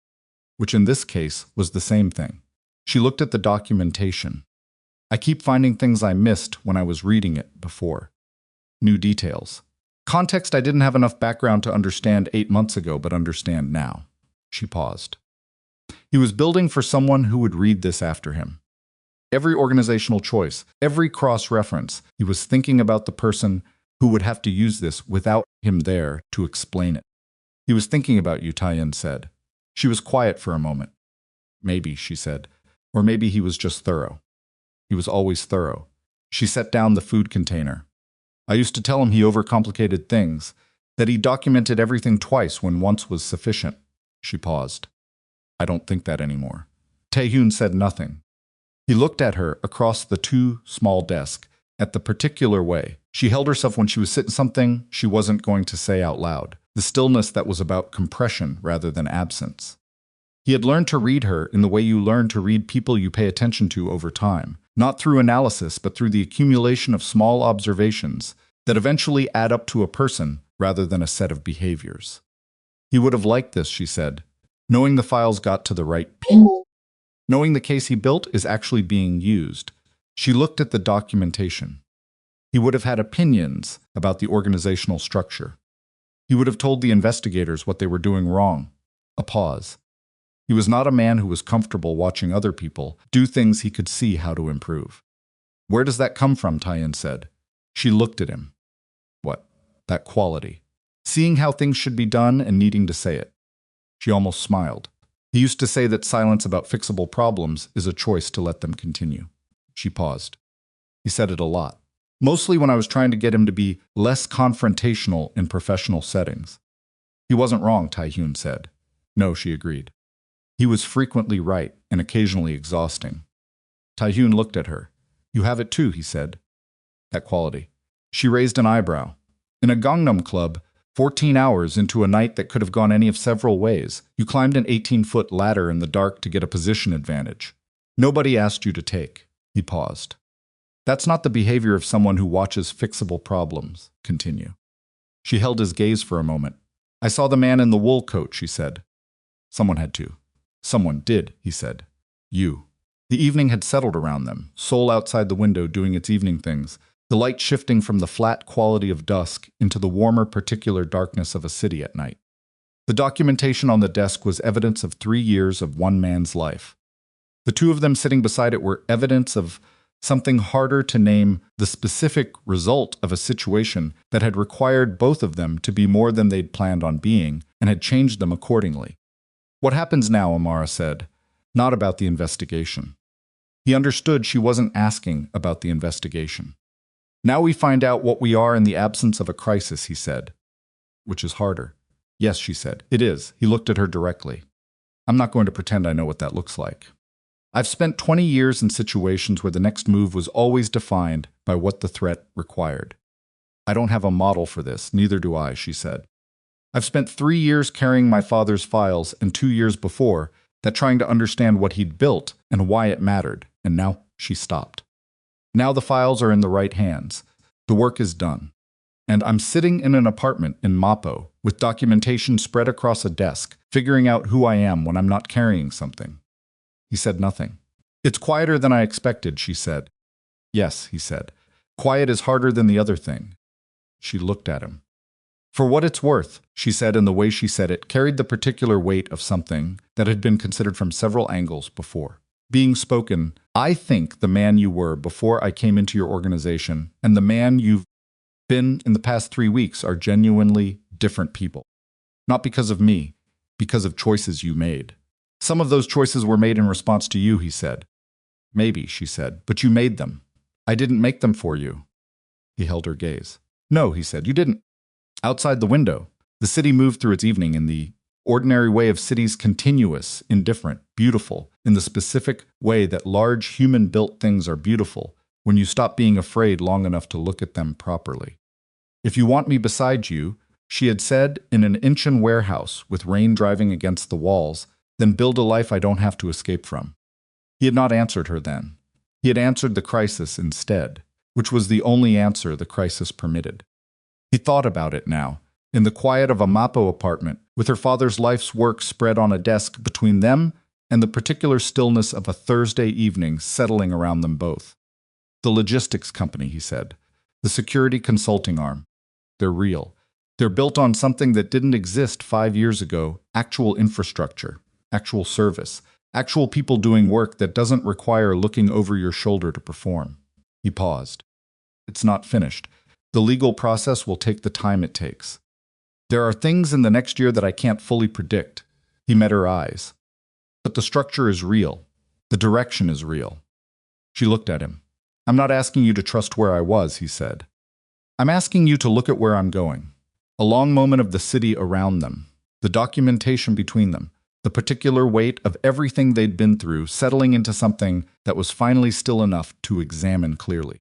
which in this case was the same thing. She looked at the documentation. I keep finding things I missed when I was reading it before. New details. Context I didn't have enough background to understand 8 months ago, but understand now. She paused. He was building for someone who would read this after him. Every organizational choice, every cross-reference, he was thinking about the person who would have to use this without him there to explain it. He was thinking about you, Tae-hyun said. She was quiet for a moment. Maybe, she said, or maybe he was just thorough. He was always thorough. She set down the food container. I used to tell him he overcomplicated things, that he documented everything twice when once was sufficient. She paused. I don't think that anymore. Tae-hyun said nothing. He looked at her across the 2 small desks, at the particular way she held herself when she was sitting something she wasn't going to say out loud, the stillness that was about compression rather than absence. He had learned to read her in the way you learn to read people you pay attention to over time, not through analysis but through the accumulation of small observations that eventually add up to a person rather than a set of behaviors. He would have liked this, she said, knowing the files got to the right people. Knowing the case he built is actually being used. She looked at the documentation. He would have had opinions about the organizational structure. He would have told the investigators what they were doing wrong. A pause. He was not a man who was comfortable watching other people do things he could see how to improve. Where does that come from, Tae-hyun said. She looked at him. What? That quality. Seeing how things should be done and needing to say it. She almost smiled. He used to say that silence about fixable problems is a choice to let them continue. She paused. He said it a lot. Mostly when I was trying to get him to be less confrontational in professional settings. He wasn't wrong, Tae-hyun said. No, she agreed. He was frequently right and occasionally exhausting. Tae-hyun looked at her. You have it too, he said. That quality. She raised an eyebrow. In a Gangnam club, 14 hours into a night that could have gone any of several ways, you climbed an 18-foot ladder in the dark to get a position advantage. Nobody asked you to take. He paused. That's not the behavior of someone who watches fixable problems. Continue. She held his gaze for a moment. I saw the man in the wool coat, she said. Someone had to. Someone did, he said. You. The evening had settled around them, soul outside the window doing its evening things, the light shifting from the flat quality of dusk into the warmer particular darkness of a city at night. The documentation on the desk was evidence of 3 years of one man's life. The two of them sitting beside it were evidence of something harder to name, the specific result of a situation that had required both of them to be more than they'd planned on being and had changed them accordingly. What happens now, Amara said, not about the investigation. He understood she wasn't asking about the investigation. Now we find out what we are in the absence of a crisis, he said. Which is harder. Yes, she said. It is. He looked at her directly. I'm not going to pretend I know what that looks like. I've spent 20 years in situations where the next move was always defined by what the threat required. I don't have a model for this, neither do I, she said. I've spent 3 years carrying my father's files and 2 years before that trying to understand what he'd built and why it mattered, and now she stopped. Now the files are in the right hands. The work is done. And I'm sitting in an apartment in Mapo with documentation spread across a desk, figuring out who I am when I'm not carrying something. He said nothing. It's quieter than I expected, she said. Yes, he said. Quiet is harder than the other thing. She looked at him. For what it's worth, she said, and the way she said it carried the particular weight of something that had been considered from several angles before. Being spoken, I think the man you were before I came into your organization and the man you've been in the past 3 weeks are genuinely different people. Not because of me, because of choices you made. Some of those choices were made in response to you, he said. Maybe, she said, but you made them. I didn't make them for you. He held her gaze. No, he said, you didn't. Outside the window, the city moved through its evening in the ordinary way of cities, continuous, indifferent, beautiful, in the specific way that large human-built things are beautiful when you stop being afraid long enough to look at them properly. If you want me beside you, she had said, in an Inchan warehouse with rain driving against the walls, then build a life I don't have to escape from. He had not answered her then. He had answered the crisis instead, which was the only answer the crisis permitted. He thought about it now, in the quiet of a Mapo apartment, with her father's life's work spread on a desk between them and the particular stillness of a Thursday evening settling around them both. The logistics company, he said. The security consulting arm. They're real. They're built on something that didn't exist 5 years ago, actual infrastructure, actual service, actual people doing work that doesn't require looking over your shoulder to perform. He paused. It's not finished. The legal process will take the time it takes. There are things in the next year that I can't fully predict. He met her eyes. But the structure is real. The direction is real. She looked at him. I'm not asking you to trust where I was, he said. I'm asking you to look at where I'm going. A long moment of the city around them, the documentation between them, the particular weight of everything they'd been through settling into something that was finally still enough to examine clearly.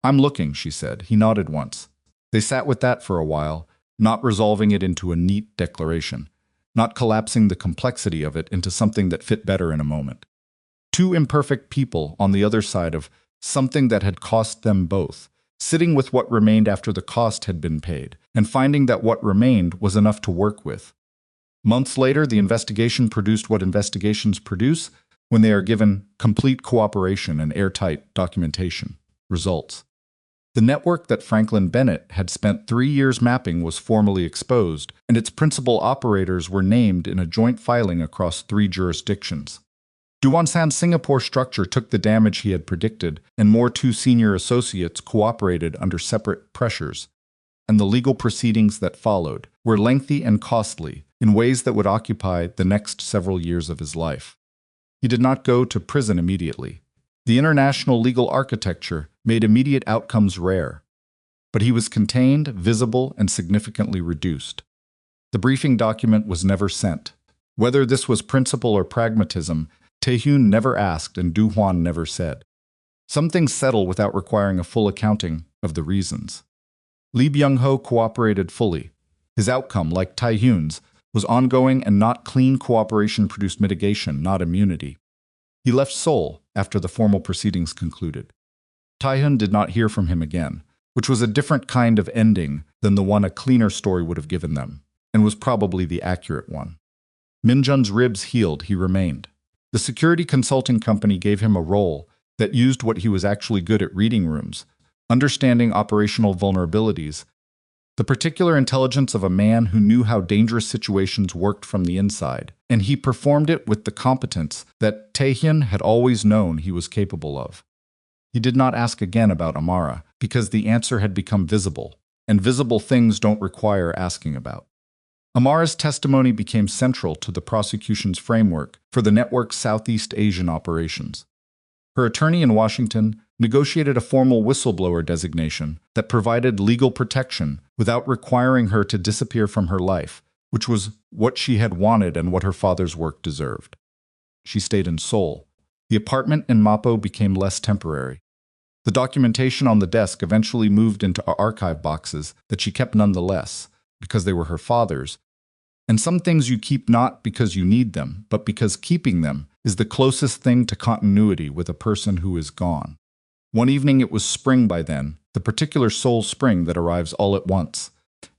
I'm looking, she said. He nodded once. They sat with that for a while, not resolving it into a neat declaration, not collapsing the complexity of it into something that fit better in a moment. Two imperfect people on the other side of something that had cost them both, sitting with what remained after the cost had been paid, and finding that what remained was enough to work with. Months later, the investigation produced what investigations produce when they are given complete cooperation and airtight documentation. Results. The network that Franklin Bennett had spent 3 years mapping was formally exposed, and its principal operators were named in a joint filing across 3 jurisdictions. Duansan's Singapore structure took the damage he had predicted, and more 2 senior associates cooperated under separate pressures, and the legal proceedings that followed were lengthy and costly in ways that would occupy the next several years of his life. He did not go to prison immediately. The international legal architecture made immediate outcomes rare, but he was contained, visible, and significantly reduced. The briefing document was never sent. Whether this was principle or pragmatism, Taehyun never asked and Du Hwan never said. Some things settle without requiring a full accounting of the reasons. Lee Byung-ho cooperated fully. His outcome, like Taehyun's, was ongoing and not clean cooperation produced mitigation, not immunity. He left Seoul after the formal proceedings concluded. Taehyun did not hear from him again, which was a different kind of ending than the one a cleaner story would have given them, and was probably the accurate one. Minjun's ribs healed, he remained. The security consulting company gave him a role that used what he was actually good at: reading rooms, understanding operational vulnerabilities, the particular intelligence of a man who knew how dangerous situations worked from the inside, and he performed it with the competence that Taehyun had always known he was capable of. He did not ask again about Amara, because the answer had become visible, and visible things don't require asking about. Amara's testimony became central to the prosecution's framework for the network's Southeast Asian operations. Her attorney in Washington negotiated a formal whistleblower designation that provided legal protection without requiring her to disappear from her life, which was what she had wanted and what her father's work deserved. She stayed in Seoul. The apartment in Mapo became less temporary. The documentation on the desk eventually moved into archive boxes that she kept nonetheless, because they were her father's. And some things you keep not because you need them, but because keeping them is the closest thing to continuity with a person who is gone. One evening it was spring by then, the particular Seoul spring that arrives all at once.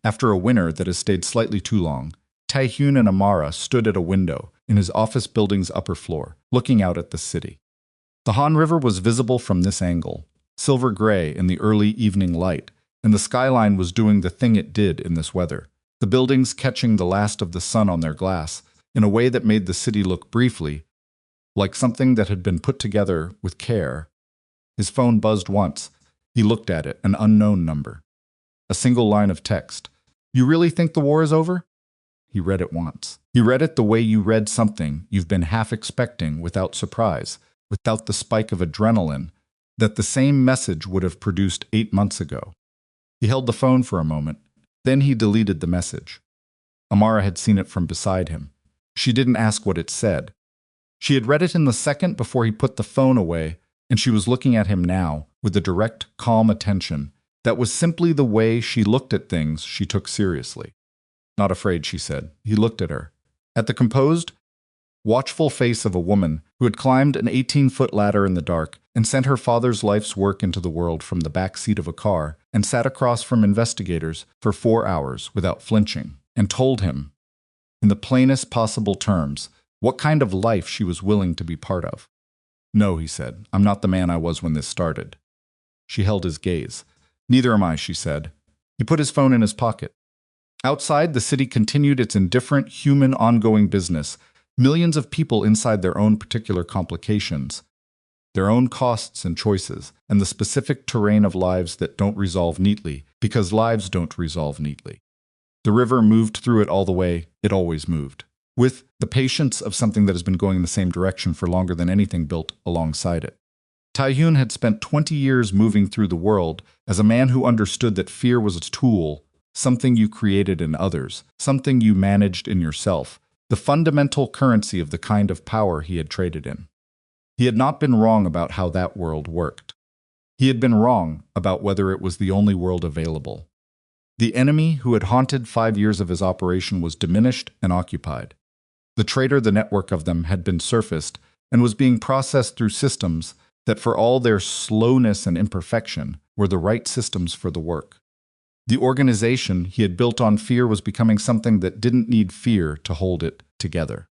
After a winter that has stayed slightly too long, Taehyun and Amara stood at a window in his office building's upper floor, looking out at the city. The Han River was visible from this angle, silver gray in the early evening light, and the skyline was doing the thing it did in this weather, the buildings catching the last of the sun on their glass in a way that made the city look briefly like something that had been put together with care. His phone buzzed once. He looked at it, an unknown number. A single line of text. "You really think the war is over?" He read it once. He read it the way you read something you've been half expecting without surprise, without the spike of adrenaline that the same message would have produced 8 months ago. He held the phone for a moment. Then he deleted the message. Amara had seen it from beside him. She didn't ask what it said. She had read it in the second before he put the phone away, and she was looking at him now with a direct, calm attention that was simply the way she looked at things she took seriously. "Not afraid," she said. He looked at her. At the composed, watchful face of a woman who had climbed an 18-foot ladder in the dark and sent her father's life's work into the world from the back seat of a car and sat across from investigators for 4 hours without flinching and told him, in the plainest possible terms, what kind of life she was willing to be part of. "No," he said, "I'm not the man I was when this started." She held his gaze. "Neither am I," she said. He put his phone in his pocket. Outside, the city continued its indifferent, human, ongoing business. Millions of people inside their own particular complications, their own costs and choices, and the specific terrain of lives that don't resolve neatly, because lives don't resolve neatly. The river moved through it all the way it always moved, with the patience of something that has been going in the same direction for longer than anything built alongside it. Taehyun had spent 20 years moving through the world as a man who understood that fear was a tool, something you created in others, something you managed in yourself, the fundamental currency of the kind of power he had traded in. He had not been wrong about how that world worked. He had been wrong about whether it was the only world available. The enemy who had haunted 5 years of his operation was diminished and occupied. The traitor, the network of them, had been surfaced and was being processed through systems that, for all their slowness and imperfection, were the right systems for the work. The organization he had built on fear was becoming something that didn't need fear to hold it together.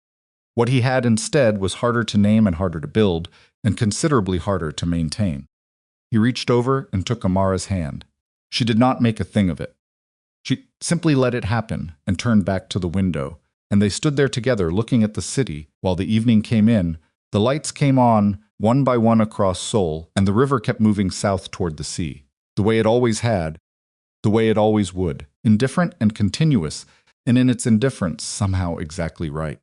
What he had instead was harder to name and harder to build, and considerably harder to maintain. He reached over and took Amara's hand. She did not make a thing of it. She simply let it happen and turned back to the window, and they stood there together looking at the city while the evening came in. The lights came on one by one across Seoul, and the river kept moving south toward the sea, the way it always had, the way it always would, indifferent and continuous, and in its indifference somehow exactly right.